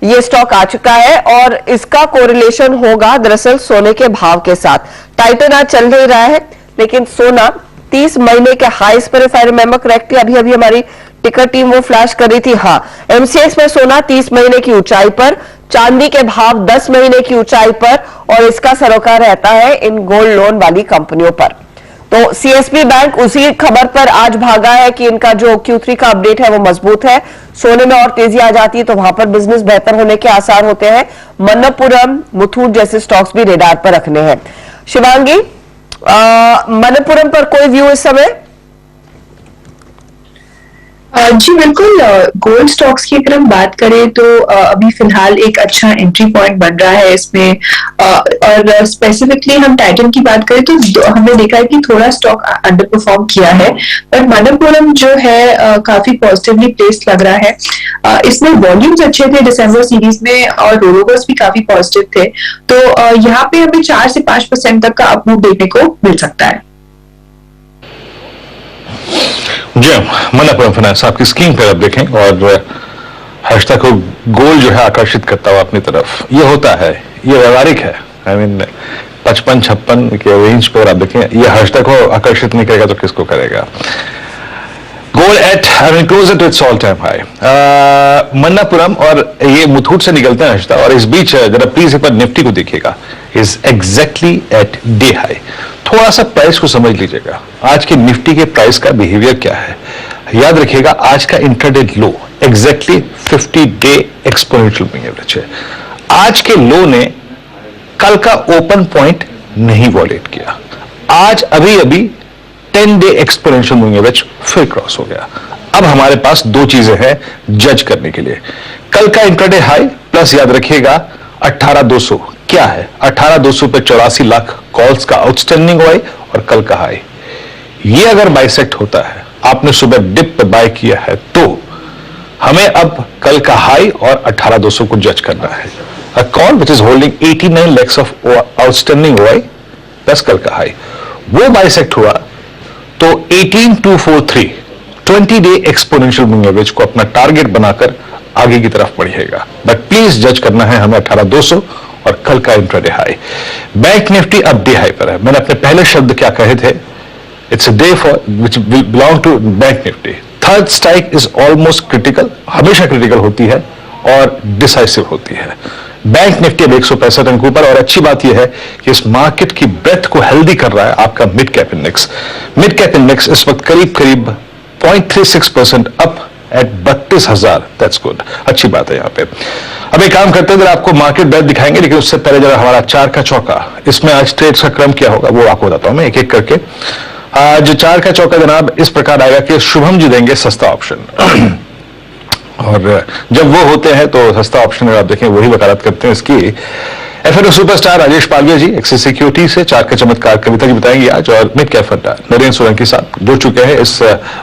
ये स्टॉक आ चुका है और इसका कोरिलेशन होगा दरअसल सोने के भाव के साथ। टाइटन आज चल नहीं रहा है, लेकिन सोना 30 महीने के हाईस पर, इफ आई रिमेंबर करेक्टली, अभी हमारी टिकर टीम वो फ्लैश कर रही थी। हाँ, MCX में सोना 30 महीने की ऊंचाई पर, चांदी के भाव 10 महीने की ऊंचाई पर, और इसका सरोकार रहता है इन गोल्ड लोन वाली कंपनियों पर। तो CSB बैंक उसी खबर पर आज भागा है कि इनका जो Q3 का अपडेट है वो मजबूत है। सोने में और तेजी आ जाती है तो वहां पर बिजनेस बेहतर होने के आसार होते हैं। मन्नपुरम, मुथूट जैसे स्टॉक्स भी रेडार पर रखने हैं। शिवांगी, मन्नपुरम पर कोई व्यू इस समय? जी बिल्कुल, गोल्ड स्टॉक्स की अगर हम बात करें तो अभी फिलहाल एक अच्छा एंट्री पॉइंट बन रहा है इसमें, और स्पेसिफिकली हम टाइटन की बात करें तो हमने देखा है कि थोड़ा स्टॉक अंडर परफॉर्म किया है, पर मन्नपुरम जो है काफी पॉजिटिवली प्लेस्ड लग रहा है। इसमें वॉल्यूम्स अच्छे थे दिसंबर सीरीज में और रोलोवर्स भी काफी पॉजिटिव थे, तो यहाँ पे हमें 4 से 5% तक का अपमूव देखने को मिल सकता है। जी, मन्नपुरम फाइनेंस आपकी स्क्रीन पर आप देखें, और हर्षदा को गोल जो है आकर्षित करता हुआ अपनी तरफ, ये होता है, ये व्यवहारिक है। आई मीन 55-56 के रेंज पर आप देखें, ये हर्षदा को आकर्षित नहीं करेगा तो किसको करेगा। Goal at closer to its all time high. Manappuram और ये मुथूट से निकलते हैं हर्षदा, और इस बीच जरा प्लीज एक बार निफ्टी को देखिएगा, is exactly at day high. थोड़ा सा प्राइस को समझ लीजिएगा, आज की निफ्टी के प्राइस का बिहेवियर क्या है। याद रखिएगा, आज का intraday low exactly 50 day exponential moving average है। आज के लो ने कल का ओपन पॉइंट नहीं वॉलेट किया, आज अभी 10 डे एक्सपोनेंशियल मूविंग एवरेज फिर क्रॉस हो गया। अब हमारे पास दो चीजें हैं जज करने के लिए, कल का इंट्राडे हाई प्लस याद रखिएगा 18,200 क्या है, 18,200 पे 84 लाख कॉल्स का आउटस्टैंडिंग हुआ और कल का हाई। ये अगर बाइसेक्ट होता है, आपने सुबह डिप पे बाय किया है, तो हमें अब कल का हाई और 18,200 को जज करना है। A call which is holding 89 lakhs of outstanding हुआ प्लस कल का हाई, वो बाइसेक्ट हुआ तो 18,243 20 डे एक्सपोनेंशियल मूविंग एवरेज को अपना टारगेट बनाकर आगे की तरफ बढ़िएगा। बट प्लीज जज करना है हमें 18,200 और कल का इंट्राडे हाई। बैंक निफ्टी अब डे हाई पर है। मैंने अपने पहले शब्द क्या कहे थे, it's a day for which will belong to Bank Nifty. Third strike is almost critical, हमेशा क्रिटिकल होती है और डिसाइसिव होती है। बैंक निफ्टी अब 165 अंक ऊपर, और अच्छी बात यह है कि इस मार्केट की ब्रेथ को हेल्दी कर रहा है आपका mid cap index. Mid cap index इस वक्त करीब 0.36% अप एट 32,000। दैट्स गुड, अच्छी बात है यहाँ पे। अब एक काम करते हैं, जरा आपको मार्केट ब्रेथ दिखाएंगे, लेकिन उससे पहले जरा हमारा 4 का चौका, इसमें आज ट्रेड्स का क्रम क्या होगा वो आपको बताता हूं मैं एक एक करके। आज 4 का चौका जनाब इस प्रकार आएगा कि शुभम जी देंगे सस्ता ऑप्शन, और जब वो होते हैं तो सस्ता ऑप्शन आप देखें वही वकालत करते हैं इसकी। एफएनओ सुपरस्टार राजेश पालवे जी एक्सिस सिक्योरिटी से 4 का चमत्कार कविता जी बताएंगे आज, और mid cap fund Narendra Solanki साहब जुड़ चुके हैं इस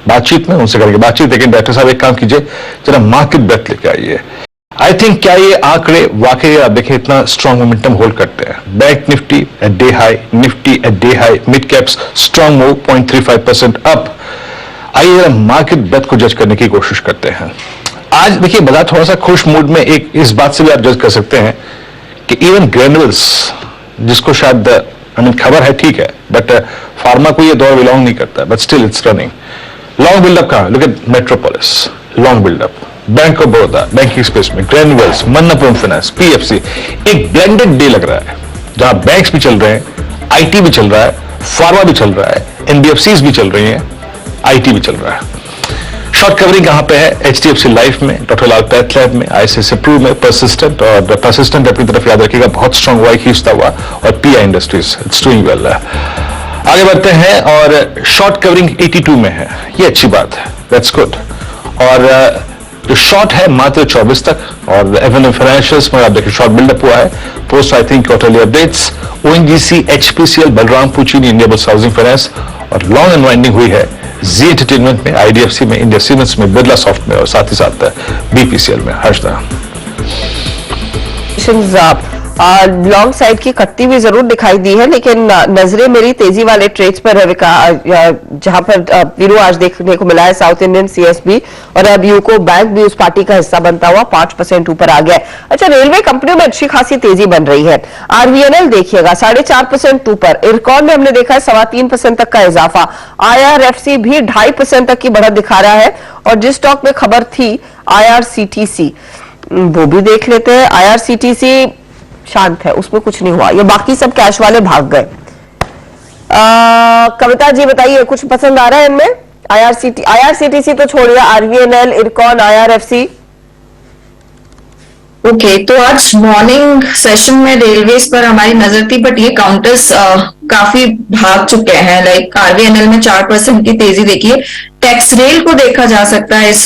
बातचीत में, उनसे करेंगे बातचीत। लेकिन डॉक्टर साहब एक काम कीजिए, जरा मार्केट ब्रेथ लेके आइए। आई थिंक क्या ये आंकड़े वाकई आप देखें इतना स्ट्रॉन्ग मोमेंटम होल्ड करते हैं। Bank Nifty at day high, Nifty at day high, mid caps strong move 0.35% up. आइए जरा मार्केट ब्रेथ को जज करने की कोशिश करते हैं। आज देखिए बाजार थोड़ा सा खुश मूड में, एक इस बात से भी आप जज कर सकते हैं कि इवन ग्रेनुअल्स, जिसको शायद खबर है ठीक है, बट फार्मा को ये दौर बिलोंग नहीं करता, but still it's running. Long buildup कहां, look at Metropolis, long buildup, Bank of Baroda, banking space में ग्रेनुअल्स, मन्नपुरम फाइनेंस, पीएफसी, एक ब्लेंडेड डे लग रहा है जहां बैंक्स भी चल रहे हैं, आईटी भी चल रहा है, फार्मा भी चल रहा है, एनबीएफसीज भी चल रही हैं, आईटी भी चल रहा है। शॉर्ट कवरिंग कहां पे है? HDFC लाइफ में, डॉक्टर लाल पैथलैब में, ICICI प्रू में, परसिस्टेंट, और परसिस्टेंट अपनी तरफ याद रखिएगा बहुत स्ट्रॉन्ग वाई खींचता हुआ, और PI industries it's doing well. आगे बढ़ते हैं और शॉर्ट कवरिंग 82 में है, ये अच्छी बात है, दैट्स गुड। और जो शॉर्ट है मात्र 24 तक, और F&M फाइनेंशियल्स में आप देखिए शॉर्ट बिल्डअप हुआ है post I think quarterly updates. ONGC, HPCL, Balrampur चीनी, इंडिया बुल्स हाउसिंग फाइनेंस, और लॉन्ग अनवाइंडिंग हुई है जी एंटरटेनमेंट में, IDFC में, इंडिया सीमेंट्स में, बिरला सॉफ्ट में, और साथ ही साथ BPCL में। हर्षदा, लॉन्ग साइड की कत्ती भी जरूर दिखाई दी है, लेकिन नजरें मेरी तेजी वाले ट्रेड्स पर है, जहां पर वीरू आज देखने को मिला है साउथ इंडियन CSB, और अब यूको बैंक भी उस पार्टी का हिस्सा बनता हुआ 5% ऊपर आ गया है। अच्छा, रेलवे कंपनियों में अच्छी खासी तेजी बन रही है। RVNL देखिएगा 4.5% ऊपर, इरकॉन में हमने देखा है 3.25% तक का इजाफा, IRFC भी 2.5% तक की बढ़त दिखा रहा है, और जिस स्टॉक में खबर थी IRCTC, वो भी देख लेते हैं। IRCTC शांत है, उसमें कुछ नहीं हुआ, ये बाकी सब कैश वाले भाग गए। कविता जी बताइए, कुछ पसंद आ रहा है इनमें? IRCTC तो छोड़िए, RVNL, इरकॉन, IRFC। ओके, तो आज मॉर्निंग सेशन में रेलवेज पर हमारी नजर थी, बट ये काउंटर्स काफी भाग चुके हैं। लाइक RVNL में 4% की तेजी देखिए। टैक्स रेल को देखा जा सकता है इस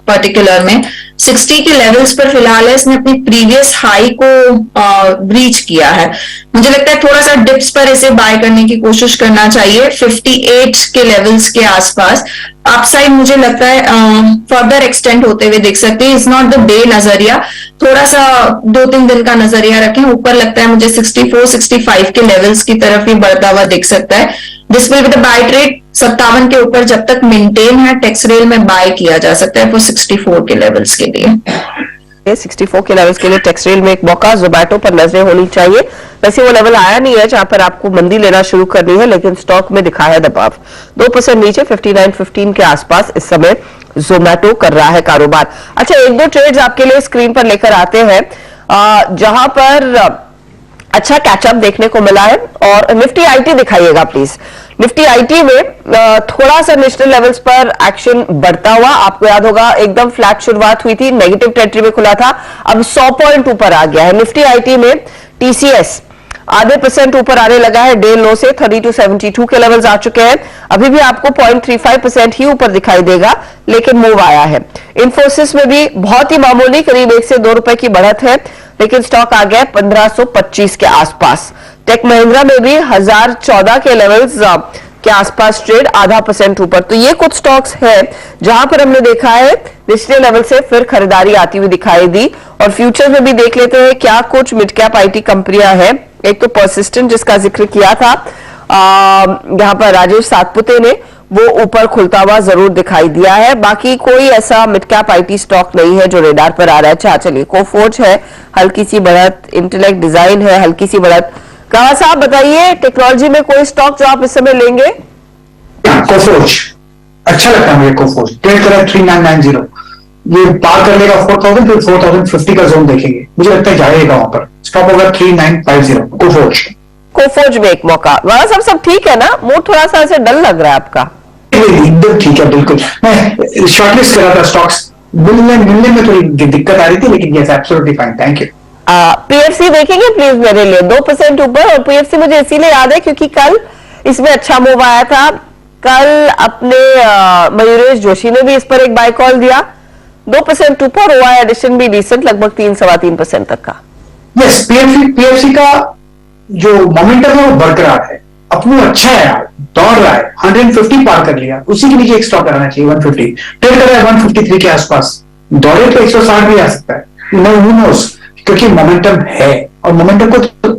पर्टिकुलर में 60 के लेवल्स पर फिलहाल है, इसने अपनी प्रीवियस हाई को ब्रीच किया है। मुझे लगता है थोड़ा सा डिप्स पर इसे बाय करने की कोशिश करना चाहिए 58 के लेवल्स के आसपास। अपसाइड मुझे लगता है फर्दर एक्सटेंड होते हुए देख सकते हैं। इट्स नॉट द डे नजरिया, थोड़ा सा 2-3 दिन का नजरिया रखें। ऊपर लगता है मुझे 64-65 के लेवल्स की तरफ ही बढ़ता हुआ दिख सकता है। This will be the buy trade 57 के ऊपर जब तक मेंटेन है, टेक्स रेल में बाय किया जा सकता है फॉर 64 के लेवल्स के लिए। 64 के लेवल्स के लिए टेक्स रेल में एक मौका, जोमैटो पर नजरें होनी चाहिए। वैसे वो लेवल आया नहीं है जहां पर आपको मंदी लेना शुरू करनी है, लेकिन स्टॉक में दिखा है दबाव। 2% नीचे 59.15 के आसपास इस समय जोमैटो कर रहा है कारोबार। अच्छा, 1-2 ट्रेड्स आपके लिए स्क्रीन पर लेकर आते हैं जहां पर अच्छा कैचअप देखने को मिला है। और निफ्टी IT दिखाइएगा प्लीज। निफ्टी IT में थोड़ा सा नेशनल लेवल्स पर एक्शन बढ़ता हुआ, आपको याद होगा एकदम फ्लैट शुरुआत हुई थी, नेगेटिव टेरिटरी में खुला था, अब 100 पॉइंट ऊपर आ गया है। निफ्टी IT में TCS आधे % ऊपर आने लगा है, डे लो से 3272 के लेवल्स आ चुके हैं। अभी भी आपको 0.35% ही ऊपर दिखाई देगा, लेकिन मूव आया है। इन्फोसिस में भी बहुत ही मामूली, करीब 1 से 2 रुपए की बढ़त है, लेकिन स्टॉक आ गया 1525 के आसपास। टेक महिंद्रा में भी 1014 के लेवल्स के आसपास ट्रेड, 0.5% ऊपर। तो ये कुछ स्टॉक्स हैं जहां पर हमने देखा है निचले लेवल से फिर खरीदारी आती हुई दिखाई दी। और फ्यूचर में भी देख लेते हैं क्या कुछ मिड कैप IT कंपनियां हैं। एक तो परसिस्टेंट जिसका जिक्र किया था यहां पर राजेश सातपुते ने, वो ऊपर खुलता हुआ जरूर दिखाई दिया है। बाकी कोई ऐसा मिड कैप IT स्टॉक नहीं है जो रेडार पर आ रहा है। अच्छा चलिए, कोफोर्ज है हल्की सी बढ़त, इंटेलेक्ट डिजाइन है हल्की सी बढ़त। कहा साहब बताइए, टेक्नोलॉजी में कोई स्टॉक जो आप इस समय लेंगे? कोफोर्ज अच्छा लगता है मुझे। कोफोर्ज ट्रेड करा 3990, ये पार कर लेगा 4000, फिर 4050 का जोन देखेंगे, मुझे लगता है जाएगा वहां पर। स्टॉप होगा 3950 कोफोर्ज में एक मौका। वहां सब ठीक है ना? मूड थोड़ा सा ऐसे डल लग रहा है आपका? एकदम ठीक है, बिल्कुल। मैं शॉर्टलिस्ट कर रहा था स्टॉक्स, मिलने में थोड़ी दिक्कत आ रही थी, लेकिन yes absolutely fine, thank you. PFC देखेंगे प्लीज मेरे लिए, 2% ऊपर। और PFC मुझे इसीलिए याद है क्योंकि कल इसमें अच्छा मूव आया था। कल अपने मयूरेश जोशी ने भी इस पर एक बाय कॉल दिया, 2% ऊपर हुआ है। एडिशन भी डिसेंट, लगभग 3-3.25% तक का। यस, PFC का जो मोमेंटम है वो बरकरार है, अपना अच्छा है यार, दौड़ रहा है, 150 पार कर लिया, उसी के नीचे एक स्टॉक कराना चाहिए 150, ट्रेड कर रहा है 153 के आसपास, दौड़े तो 160 भी आ सकता है, who knows, क्योंकि मोमेंटम है और मोमेंटम को तो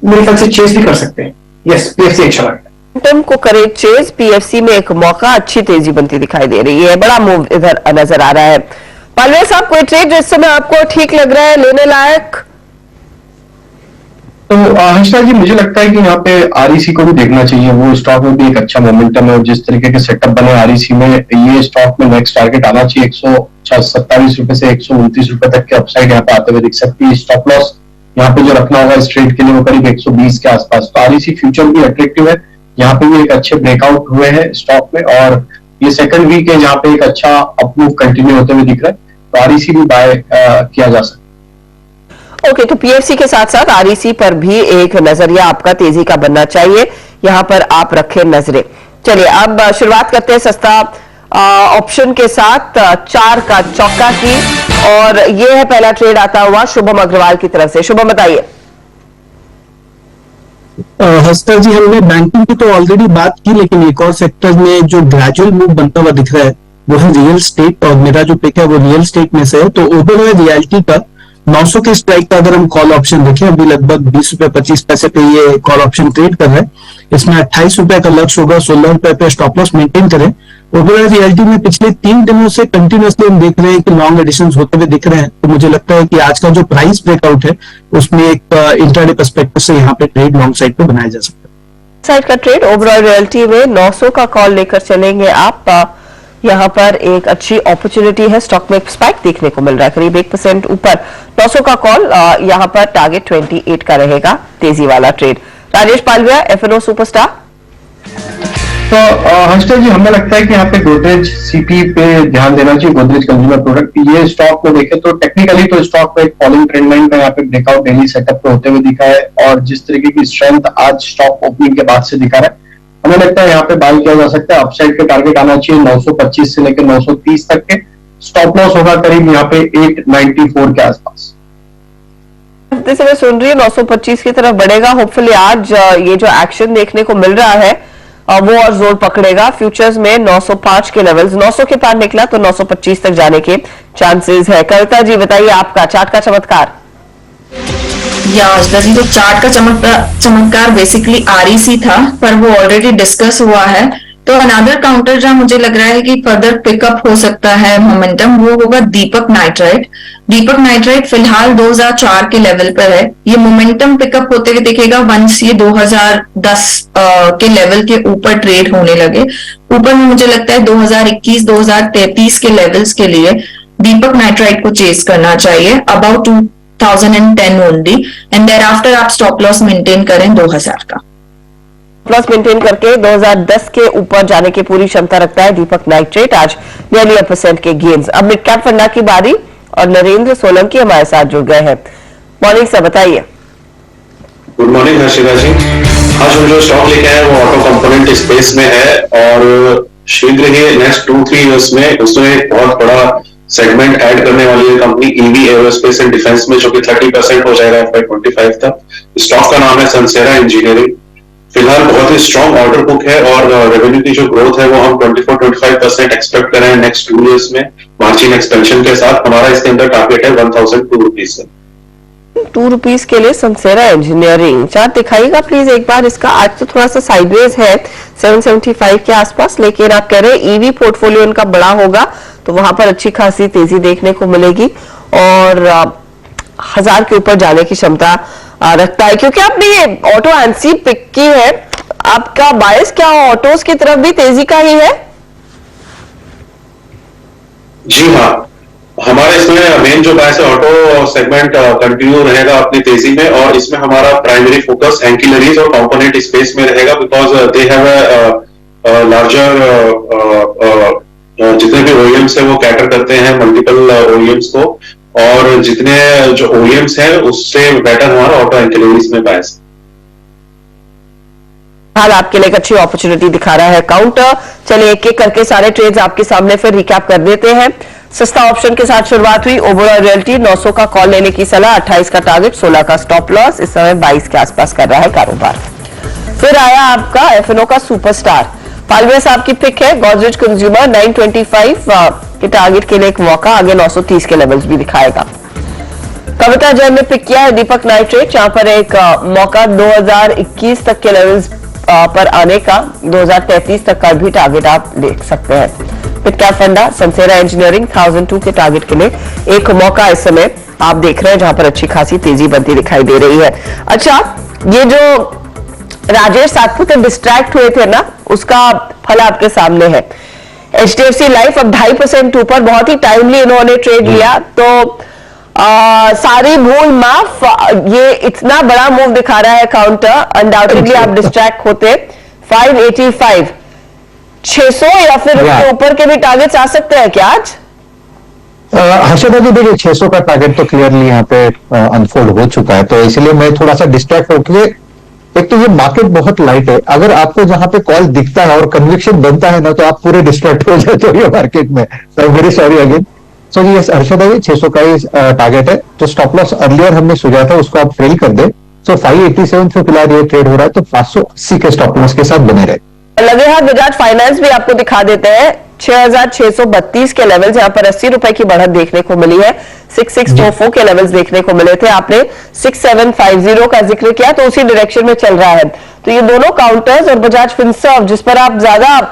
मेरे ख्याल से चेस भी कर सकते हैं। यस, PFC अच्छा लगता है। मोमेंटम को करे चेस, PFC में एक मौका, अच्छी तेजी बनती दिखाई दे रही है, बड़ा मूव इधर नजर आ रहा है। पालवे साहब, कोई ट्रेड जिस समय आपको ठीक लग रहा है, लेने लायक? तो हर्षा जी, मुझे लगता है कि यहाँ पे REC को भी देखना चाहिए, वो स्टॉक में भी एक अच्छा मोमेंटम है और जिस तरीके के सेटअप बने REC में, ये स्टॉक में नेक्स्ट टारगेट आना चाहिए 127 रुपए से 129 रुपए तक के अपसाइड यहाँ पे आते हुए दिख सकती है। स्टॉप लॉस यहाँ पे जो रखना होगा इस ट्रेड के लिए वो करीब 120 के आसपास। तो REC फ्यूचर भी अट्रैक्टिव है, यहाँ पे भी एक अच्छे ब्रेकआउट हुए हैं स्टॉक में और ये सेकंड वीक है जहां पे एक अच्छा अपमूव कंटिन्यू होते हुए दिख रहा है, तो आरईसी भी बाय किया जा सकता है। ओके, तो पीएफसी के साथ साथ आरईसी पर भी एक नजरिया आपका तेजी का बनना चाहिए, यहां पर आप रखें नजरें। चलिए अब शुरुआत करते हैं सस्ता ऑप्शन के साथ 4 का चौका की, और ये है पहला ट्रेड आता हुआ शुभम अग्रवाल की तरफ से। शुभम बताइए। हस्ता जी, हमने बैंकिंग की तो ऑलरेडी बात की, लेकिन एक और सेक्टर में जो ग्रेजुअल मूव बनता हुआ दिख रहा है वो है रियल स्टेट, और मेरा जो पिक है वो रियल स्टेट में से है। तो ओवरऑल रियलिटी का 900 के स्ट्राइक का अगर हम कॉल ऑप्शन देखें, अभी लगभग 20 रुपए 25 पैसे पे ये कॉल ऑप्शन ट्रेड कर रहा है। इसमें 28 रुपए का लक्ष्य होगा, 16 रुपए पे स्टॉप लॉस मेंटेन करें। ओवरऑल रियलिटी में पिछले 3 दिनों से कंटिन्यूअसली हम देख रहे हैं कि लॉन्ग एडिशंस होते हुए दिख रहे हैं, तो मुझे लगता है कि आज का जो प्राइस ब्रेकआउट है उसमें एक इंट्राडे पर्सपेक्टिव से यहाँ पे ट्रेड लॉन्ग साइड पे बनाया जा सकता है। साइड का ट्रेड ओवरऑल रियलिटी में 900 का कॉल लेकर चलेंगे आप। यहां पर एक अच्छी अपॉर्चुनिटी है, स्टॉक में स्पाइक देखने को मिल रहा है, करीब 1% ऊपर 900 का कॉल। यहां पर टारगेट 28 का रहेगा, तेजी वाला trade. Rajesh Palvia, F&O superstar. तो हंसटा जी, हमें लगता है कि यहाँ पे गोदरेज सीपी पे ध्यान देना चाहिए, गोदरेज कंज्यूमर प्रोडक्ट। ये स्टॉक को देखें तो टेक्निकली तो स्टॉक को एक फॉलिंग ट्रेंड लाइन में यहाँ पे ब्रेकआउट डेली सेटअप पे होते हुए दिखा है, और जिस तरीके की स्ट्रेंथ आज स्टॉक ओपनिंग के बाद से दिखा रहा है, हमें लगता है यहाँ पे बाय किया जा सकता है। अपसाइड के टारगेट आना चाहिए 925 से लेकर 930 तक के। स्टॉप लॉस होगा करीब यहाँ पे 894 के आसपास। जैसे मैं सुन रही हूँ 925 की तरफ बढ़ेगा। होपफुली आज ये जो एक्शन देखने को मिल रहा है वो और जोर पकड़ेगा। फ्यूचर्स में 905 के लेवल्स, 900 के पार निकला तो 925 तक जाने के चांसेस है। कविता जी बताइए आपका चार्ट का चमत्कार। जी, तो चार्ट का चमत्कार बेसिकली आरईसी था, पर वो ऑलरेडी डिस्कस हुआ है। तो अनदर काउंटर जहां मुझे लग रहा है कि फर्दर पिकअप हो सकता है मोमेंटम, वो होगा दीपक नाइट्राइट। दीपक नाइट्राइट फिलहाल 2004 के लेवल पर है। ये मोमेंटम पिकअप होते हुए दिखेगा वंस ये 2010 के लेवल के ऊपर ट्रेड होने लगे। ऊपर में मुझे लगता है 2021-2033 के लेवल्स के लिए दीपक नाइट्राइट को चेस करना चाहिए about 2010 only, and thereafter आप स्टॉप लॉस मेंटेन करें 2000 का। प्लस मेंटेन करके 2010 के ऊपर जाने की पूरी क्षमता रखता है दीपक नाइट्रेट। आज नियरली 1% के गेन्स। अब मिड कैप फंडा की बारी, और नरेंद्र सोलंकी हमारे साथ जुड़ गए हैं। मॉर्निंग सर बताइए। गुड मॉर्निंग हर्षिता जी। आज हम जो स्टॉक लेके आए वो ऑटो कंपोनेंट स्पेस में है, और शीघ्र ही नेक्स्ट 2-3 ईयर्स में उसमें एक बहुत बड़ा सेगमेंट ऐड करने वाली है company EV aerospace and defence में, जो कि 30% हो जाएगा FY25 तक। स्टॉक का नाम है सनसेरा इंजीनियरिंग। फिलहाल बहुत ही स्ट्रॉन्ग ऑर्डर बुक है, और रेवेन्यू की जो ग्रोथ है वो हम 24-25% एक्सपेक्ट कर रहे हैं नेक्स्ट 2 ईयर्स में, मार्जिन एक्सपेंशन के साथ। हमारा इसके अंदर टारगेट है 1002 रुपीज से। 2 रुपीज के लिए सनसेरा इंजीनियरिंग चार्ट दिखाइएगा प्लीज एक बार इसका। आज तो थोड़ा सा साइडवेज है 775 के आसपास, लेकिन आप कह रहे हैं ईवी पोर्टफोलियो इनका बड़ा होगा तो वहां पर अच्छी खासी तेजी देखने को मिलेगी, और 1000 के ऊपर जाने की क्षमता रखता है। क्योंकि आपने ये ऑटो एनसी पिक की है, आपका बायस क्या ऑटोज की तरफ भी तेजी का ही है? जी हाँ, हमारे इसमें मेन जो बायस है ऑटो सेगमेंट कंटिन्यू रहेगा अपनी तेजी में, और इसमें हमारा प्राइमरी फोकस एंकिलरीज और कंपोनेंट स्पेस में रहेगा, बिकॉज दे हैव लार्जर जितने भी ओईएम्स है वो कैटर करते हैं मल्टीपल ओईएम्स को, और जितने जो ओईएम्स हैं उससे बेटर हमारा ऑटो एंकिलरीज में बायस। हाल आपके लिए एक अच्छी अपॉर्चुनिटी दिखा रहा है काउंटर। चलिए एक एक करके सारे ट्रेड्स आपके सामने फिर रिकैप कर देते हैं। सस्ता ऑप्शन के साथ शुरुआत हुई। ओवरऑल रियलिटी 900 का कॉल लेने की सलाह, 28 का टारगेट, 16 का स्टॉप लॉस। इस समय 22 के आसपास कर रहा है कारोबार। फिर आया आपका एफएनओ का सुपरस्टार। पालविया साहब की पिक है गोदरेज कंज्यूमर। 925 के टारगेट के लिए एक मौका, आगे 930 के लेवल्स भी दिखाएगा। कविता जैन ने पिक किया है दीपक नाइट्रेट, जहां पर एक मौका 2021 तक के लेवल्स पर आने का, 2033 तक का भी टारगेट आप देख सकते हैं। मिड कैप फंडा सनसेरा इंजीनियरिंग 1002 के टारगेट के लिए एक मौका इस समय आप देख रहे हैं, जहां पर अच्छी खासी तेजी बनती दिखाई दे रही है। अच्छा, ये जो राजेश सातपुते डिस्ट्रैक्ट हुए थे ना, उसका फल आपके सामने है। HDFC लाइफ अब 2.5% ऊपर, बहुत ही टाइमली इन्होंने ट्रेड लिया, तो सारी भूल माफ। ये इतना बड़ा मूव दिखा रहा है काउंटर, अनडाउटेडली आप डिस्ट्रैक्ट होते। 585 600 या फिर उसके ऊपर के भी टारगेट्स आ सकते हैं क्या आज? हर्षदा जी देखिए 600 का टारगेट तो क्लियरली यहाँ पे अनफोल्ड हो चुका है, तो इसलिए मैं थोड़ा सा डिस्ट्रैक्ट होकर, एक तो ये मार्केट बहुत लाइट है, अगर आपको जहां पे कॉल दिखता है और कन्विक्शन बनता है ना तो आप पूरे डिस्ट्रैक्ट हो जाते हो ये मार्केट में। So very sorry again. So ये हर्षदा जी 600 का ही टारगेट है, तो स्टॉप लॉस अर्लियर हमने सुझाया था उसको आप फेल कर दे। सो 587 से फिलहाल ये ट्रेड हो रहा है, तो 580 के स्टॉप लॉस के साथ बने रहे। लगे हाथ बजाज फाइनेंस भी आपको दिखा देते हैं 6,632 के लेवल्स, यहां पर 80 रुपए की बढ़त देखने को मिली है। 6,644 के लेवल्स देखने को मिले थे, आपने 6,750 का जिक्र किया, तो उसी डायरेक्शन में चल रहा है। तो ये दोनों काउंटर्स और बजाज फिनसर्व जिस पर आप ज्यादा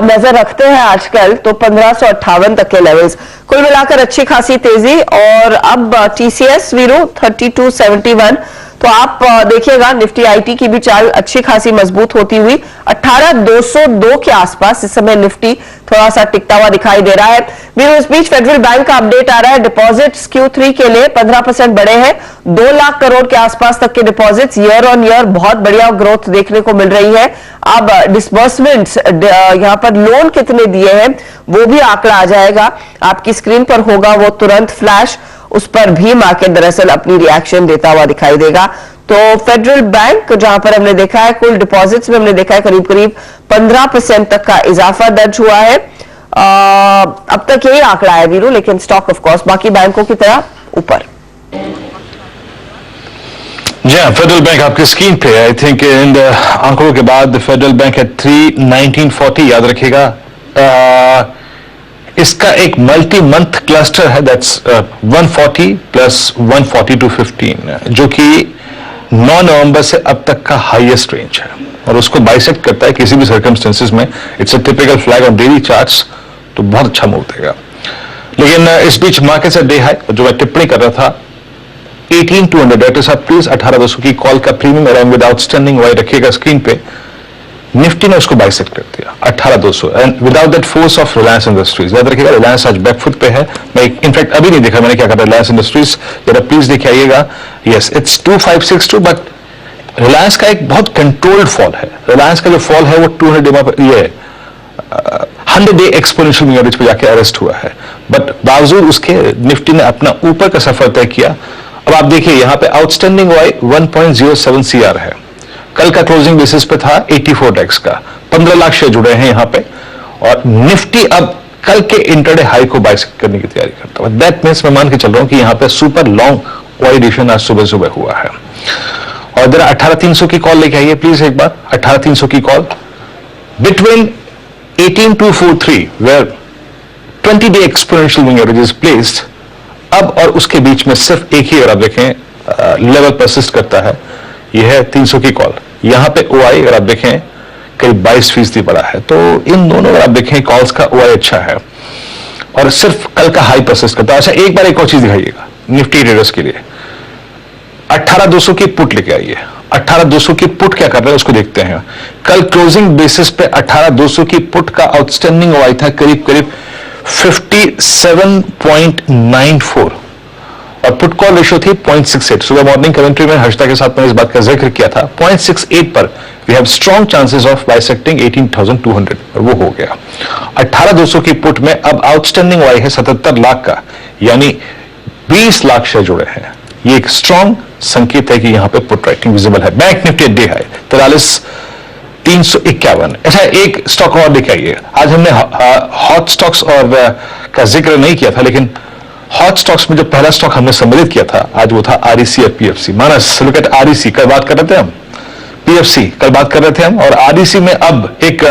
नजर रखते हैं आजकल, तो 1558 तक के लेवल्स, कुल मिलाकर अच्छी खासी तेजी। और अब टीसीएस वीरू 3271, तो आप देखिएगा निफ्टी आईटी की भी चाल अच्छी खासी मजबूत होती हुई 18,202 के आसपास इस समय निफ्टी थोड़ा सा टिकता हुआ दिखाई दे रहा है। वीरू इस बीच फेडरल बैंक का अपडेट आ रहा है, डिपॉजिट्स Q3 के लिए 15% बढ़े हैं, 2 लाख करोड़ के आसपास तक के डिपॉजिट्स, ईयर ऑन ईयर बहुत बढ़िया ग्रोथ देखने को मिल रही है। अब डिसबर्समेंट्स यहां पर लोन कितने दिए हैं वो भी आंकड़ा आ जाएगा, आपकी स्क्रीन पर होगा वो तुरंत फ्लैश, उस पर भी मार्केट दरअसल अपनी रिएक्शन देता हुआ दिखाई देगा। तो फेडरल बैंक जहां पर हमने देखा है कुल डिपॉजिट्स में हमने देखा है करीब करीब 15% तक का इजाफा दर्ज हुआ है। अब तक यही आंकड़ा है वीरू, लेकिन स्टॉक ऑफ कोर्स बाकी बैंकों की तरह ऊपर। जी हाँ, फेडरल बैंक आपकी स्क्रीन पे, आई थिंक इन आंकड़ों के बाद फेडरल बैंक है 31940, याद रखिएगा। इसका एक मल्टी मंथ क्लस्टर है, दैट्स 140 प्लस 140 to 15, जो कि 9 नवंबर से अब तक का हाईएस्ट रेंज है और उसको बाइसेक्ट करता है किसी भी सर्कमस्टेंसेस में। It's a typical flag on daily charts, तो बहुत अच्छा मूव देगा। लेकिन इस बीच मार्केट से डे हाई जो मैं टिप्पणी कर रहा था 18,200, डॉक्टर साहब प्लीज 18,200 की कॉल का प्रीमियम अराउंड विद आउटस्टैंडिंग वाई रखिएगा स्क्रीन पे। निफ्टी ने उसको बाइसेक्ट कर दिया 18,200 and without that force of Reliance Industries. याद रखिएगा रिलायंस आज बैकफुट पे है, मैं इनफैक्ट अभी नहीं देखा मैंने क्या कहा रिलायंस इंडस्ट्रीज, जरा प्लीज देखिए आइएगा। यस इट्स 2562, बट रिलायंस का एक बहुत कंट्रोल्ड फॉल है। रिलायंस का जो फॉल है वो 100 डे एक्सपोनेंशियल मूविंग एवरेज पे जाके अरेस्ट हुआ है, बट बावजूद उसके निफ्टी ने अपना ऊपर का सफर तय किया। अब आप देखिए यहां पे आउटस्टैंडिंग वाई 1.07 CR है, कल का क्लोजिंग बेसिस पे था 84 डेक्स का, 15 लाख शेयर जुड़े हैं यहां पे, और निफ्टी अब कल के इंटरडे हाई को बाइसेक्ट करने की तैयारी करता है। दैट मीन्स मैं मान के चल रहा हूं कि यहां पे सुपर लॉन्ग वाइडेशन आज सुबह सुबह हुआ है। और जरा 18,300 की कॉल लेके आइए प्लीज एक बार, 18,300 की call between 18,243 where 20 day exponential moving average is placed. अब और उसके बीच में सिर्फ एक ही अगर आप देखें लेवल परसिस्ट करता है, यह है 300 की कॉल। यहां पे ओआई अगर आप देखें करीब 22% बढ़ा है, तो इन दोनों अगर आप देखें कॉल्स का ओआई अच्छा है और सिर्फ कल का हाई परसिस्ट करता है। अच्छा एक बार एक और चीज दिखाइएगा निफ्टी ट्रेडर्स के लिए, 18,200 की पुट लेके आइए। 18,200 की पुट क्या कर रहे हैं उसको देखते हैं। कल क्लोजिंग बेसिस पे 18,200 की पुट का आउटस्टैंडिंग ओआई था करीब करीब 57.94 और पुट कॉल रेशियो थी 0.68। सुबह मॉर्निंग कमेंट्री में हर्षदा के साथ मैंने इस बात का जिक्र किया था, 0.68 पर we have strong chances of bisecting 18,200 और वो हो गया। 18,200 की पुट में अब आउटस्टैंडिंग वाई है 77 लाख का, यानी 20 लाख शेयर जुड़े हैं। ये एक स्ट्रॉन्ग संकेत है कि यहां पे पुट राइटिंग विजिबल है। Bank Nifty day high 43,351। अच्छा एक स्टॉक और दिखाइए, आज हमने हॉट स्टॉक्स और का जिक्र नहीं किया था, लेकिन हॉट स्टॉक्स में जो पहला स्टॉक हमने सम्मिलित किया था आज वो था आरईसी और PFC. Manas look at REC, कल बात कर रहे थे हम, पीएफसी कल बात कर रहे थे हम, और आरईसी में अब एक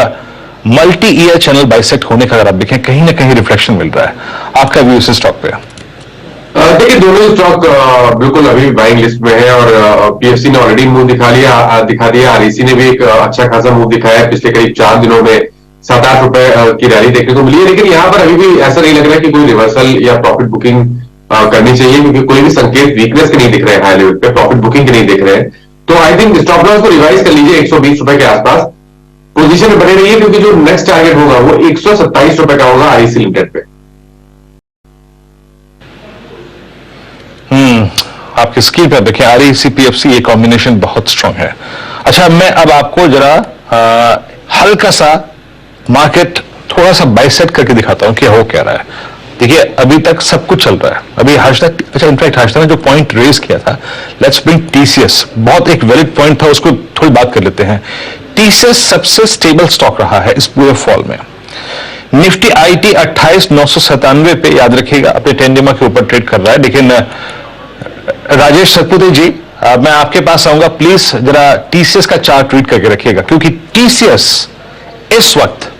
मल्टी ईयर चैनल बाइसेक्ट होने का अगर आप देखें कहीं ना कहीं रिफ्लेक्शन मिल रहा है। आपका व्यू इस स्टॉक पे? देखिए दोनों स्टॉक बिल्कुल अभी बाइंग लिस्ट में है और पीएफसी ने ऑलरेडी मूव दिखा दिया। आरईसी ने भी एक अच्छा खासा मूव दिखाया है, पिछले करीब 4 दिनों में 7-8 रुपए की रैली देखने को मिली है, लेकिन यहाँ पर अभी भी ऐसा नहीं लग रहा है कि कोई रिवर्सल या प्रॉफिट बुकिंग करनी चाहिए, क्योंकि कोई भी संकेत वीकनेस के नहीं दिख रहे हैं हाई लेवल पे, प्रॉफिट बुकिंग के नहीं दिख रहे हैं। तो आई थिंक स्टॉप लॉस को रिवाइज कर लीजिए 120 रुपए के आसपास, पोजीशन में बने रहिए, क्योंकि जो नेक्स्ट टारगेट होगा वो 127 रुपए का होगा आरईसी लिमिटेड पे। आपकी स्क्रीन पर देखें आरईसी पीएफसी ये कॉम्बिनेशन बहुत स्ट्रांग है। अच्छा मैं अब आपको जरा हल्का सा मार्केट थोड़ा सा बाइसेट करके दिखाता हूं कि हो क्या रहा है। देखिए अभी तक सब कुछ चल रहा है, अभी हर्षदा, अच्छा इनफैक्ट हर्षदा ने जो पॉइंट रेज किया था, लेट्स ब्रिंग टीसीएस, बहुत एक वैलिड पॉइंट था, उसको थोड़ी बात कर लेते हैं। टीसीएस सबसे स्टेबल स्टॉक रहा है इस पूरे फॉल में। निफ्टी आईटी 28,997 पे, याद रखिएगा, अपने 10 DMA के ऊपर ट्रेड कर रहा है। लेकिन राजेश सतपुते जी, मैं आपके पास आऊंगा, प्लीज जरा टीसीएस का चार्ट रीड करके रखिएगा, क्योंकि टीसीएस इस वक्त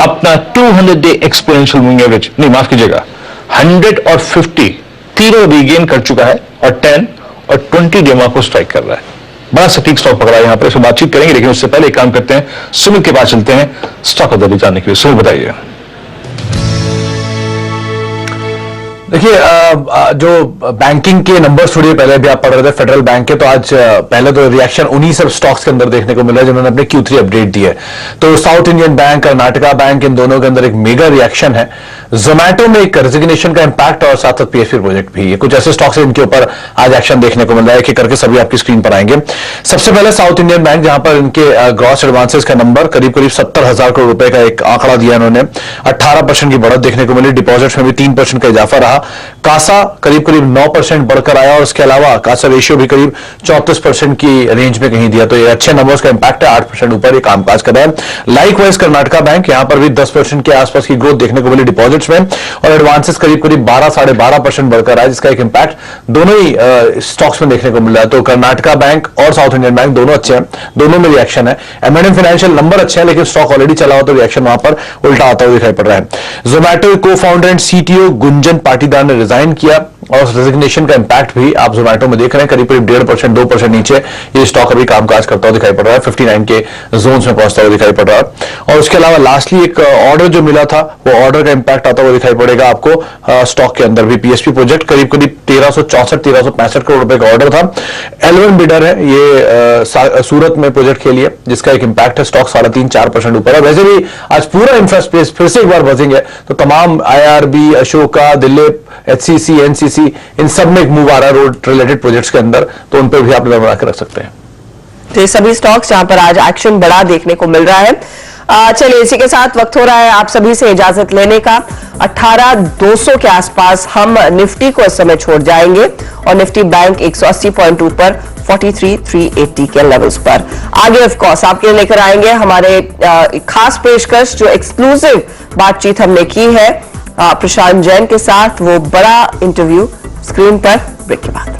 अपना 200 डे एक्सपोनेंशियल मूविंग एवरेज, नहीं माफ कीजिएगा, 100 और 50 तीनों रीगेन कर चुका है और 10 और 20 DMA को स्ट्राइक कर रहा है। बड़ा सटीक स्टॉक पकड़ा है यहां पर, इसको बातचीत करेंगे, लेकिन उससे पहले एक काम करते हैं, सुमित के पास चलते हैं स्टॉक ऑफ द डे जानने के लिए। सुमित बताइए। देखिए जो बैंकिंग के नंबर्स थोड़ी पहले भी आप पढ़ रहे थे फेडरल बैंक के, तो आज पहले तो रिएक्शन उन्हीं सब स्टॉक्स के अंदर देखने को मिला है जिन्होंने अपने Q3 अपडेट दी है। तो South Indian Bank, Karnataka Bank, इन दोनों के अंदर एक मेगा रिएक्शन है। जोमैटो में एक रेजिग्नेशन का इंपैक्ट और साथ साथ पीएसपी प्रोजेक्ट भी है। कुछ ऐसे स्टॉक्स हैं जिनके ऊपर आज एक्शन देखने को मिल रहा है, एक करके सभी आपकी स्क्रीन पर आएंगे। सबसे पहले साउथ इंडियन बैंक, जहां पर इनके ग्रॉस एडवांसेस का नंबर करीब 70,000 करोड़ रुपए का एक आंकड़ा दिया इन्होंने। 18% की बढ़त देखने को मिली, डिपॉजिट्स में भी 3% का इजाफा रहा। कासा करीब 9% बढ़कर आया और इसके अलावा कासा रेशियो भी करीब 34% की रेंज में कहीं दिया। तो ये अच्छे नंबर्स का इंपैक्ट है, 8% ऊपर ये कामकाज कर रहा है। लाइकवाइज कर्नाटका बैंक, यहां पर भी 10% के आसपास की ग्रोथ देखने को मिली डिपॉजिट्स में, और एडवांसेस करीब 12 साढ़े 12% बढ़कर आया, जिसका एक इंपैक्ट दोनों ही स्टॉक्स में देखने को मिल रहा है। तो कर्नाटका बैंक और साउथ इंडियन बैंक दोनों अच्छे हैं, दोनों में रिएक्शन है। एम&एम फाइनेंशियल नंबर अच्छे हैं, लेकिन स्टॉक ऑलरेडी चला हो तो रिएक्शन वहां पर उल्टा आता हुआ दिखाई पड़ रहा है। जोमैटो को founder and CTO Gunjan Patidar ने रिजाइन किया और रेजिग्नेशन का इंपैक्ट भी आप जोमैटो में देख रहे हैं। करीब 1.5% 2% नीचे ये स्टॉक अभी कामकाज करता हुआ दिखाई पड़ रहा है, 59 के जोन्स में पहुंचता हुआ दिखाई पड़ रहा है। और उसके अलावा लास्टली एक ऑर्डर जो मिला था, वो ऑर्डर का इंपैक्ट आता हुआ दिखाई पड़ेगा आपको स्टॉक के अंदर भी। पीएसपी प्रोजेक्ट करीब 1364-1365 करोड़ रुपए का ऑर्डर था। L1 बिडर है ये सूरत में प्रोजेक्ट के लिए, जिसका एक इंपैक्ट है, स्टॉक 3.5-4% ऊपर है। वैसे भी आज पूरा इंफ्रा स्पेस फिर से एक बार बजेंगे, तो तमाम IRB, Ashoka, Dilip, HCC, NCC, इन सब में एक मूव आ रहा है रोड रिलेटेड प्रोजेक्ट्स के अंदर, तो उन पर भी आप नजर बना के रख सकते हैं। तो ये सभी स्टॉक्स जहां पर आज एक्शन बड़ा देखने को मिल रहा है। चलिए इसी के साथ वक्त हो रहा है आप सभी से इजाजत लेने का। 18,200 के आसपास हम निफ्टी को इस समय छोड़ जाएंगे और निफ्टी बैंक 180 पॉइंट ऊपर 43,380 के लेवल्स पर। आगे ऑफ कोर्स आपके लिए लेकर आएंगे हमारे खास पेशकश, जो एक्सक्लूसिव बातचीत हमने की है प्रशांत जैन के साथ, वो बड़ा इंटरव्यू स्क्रीन पर ब्रेक के बाद।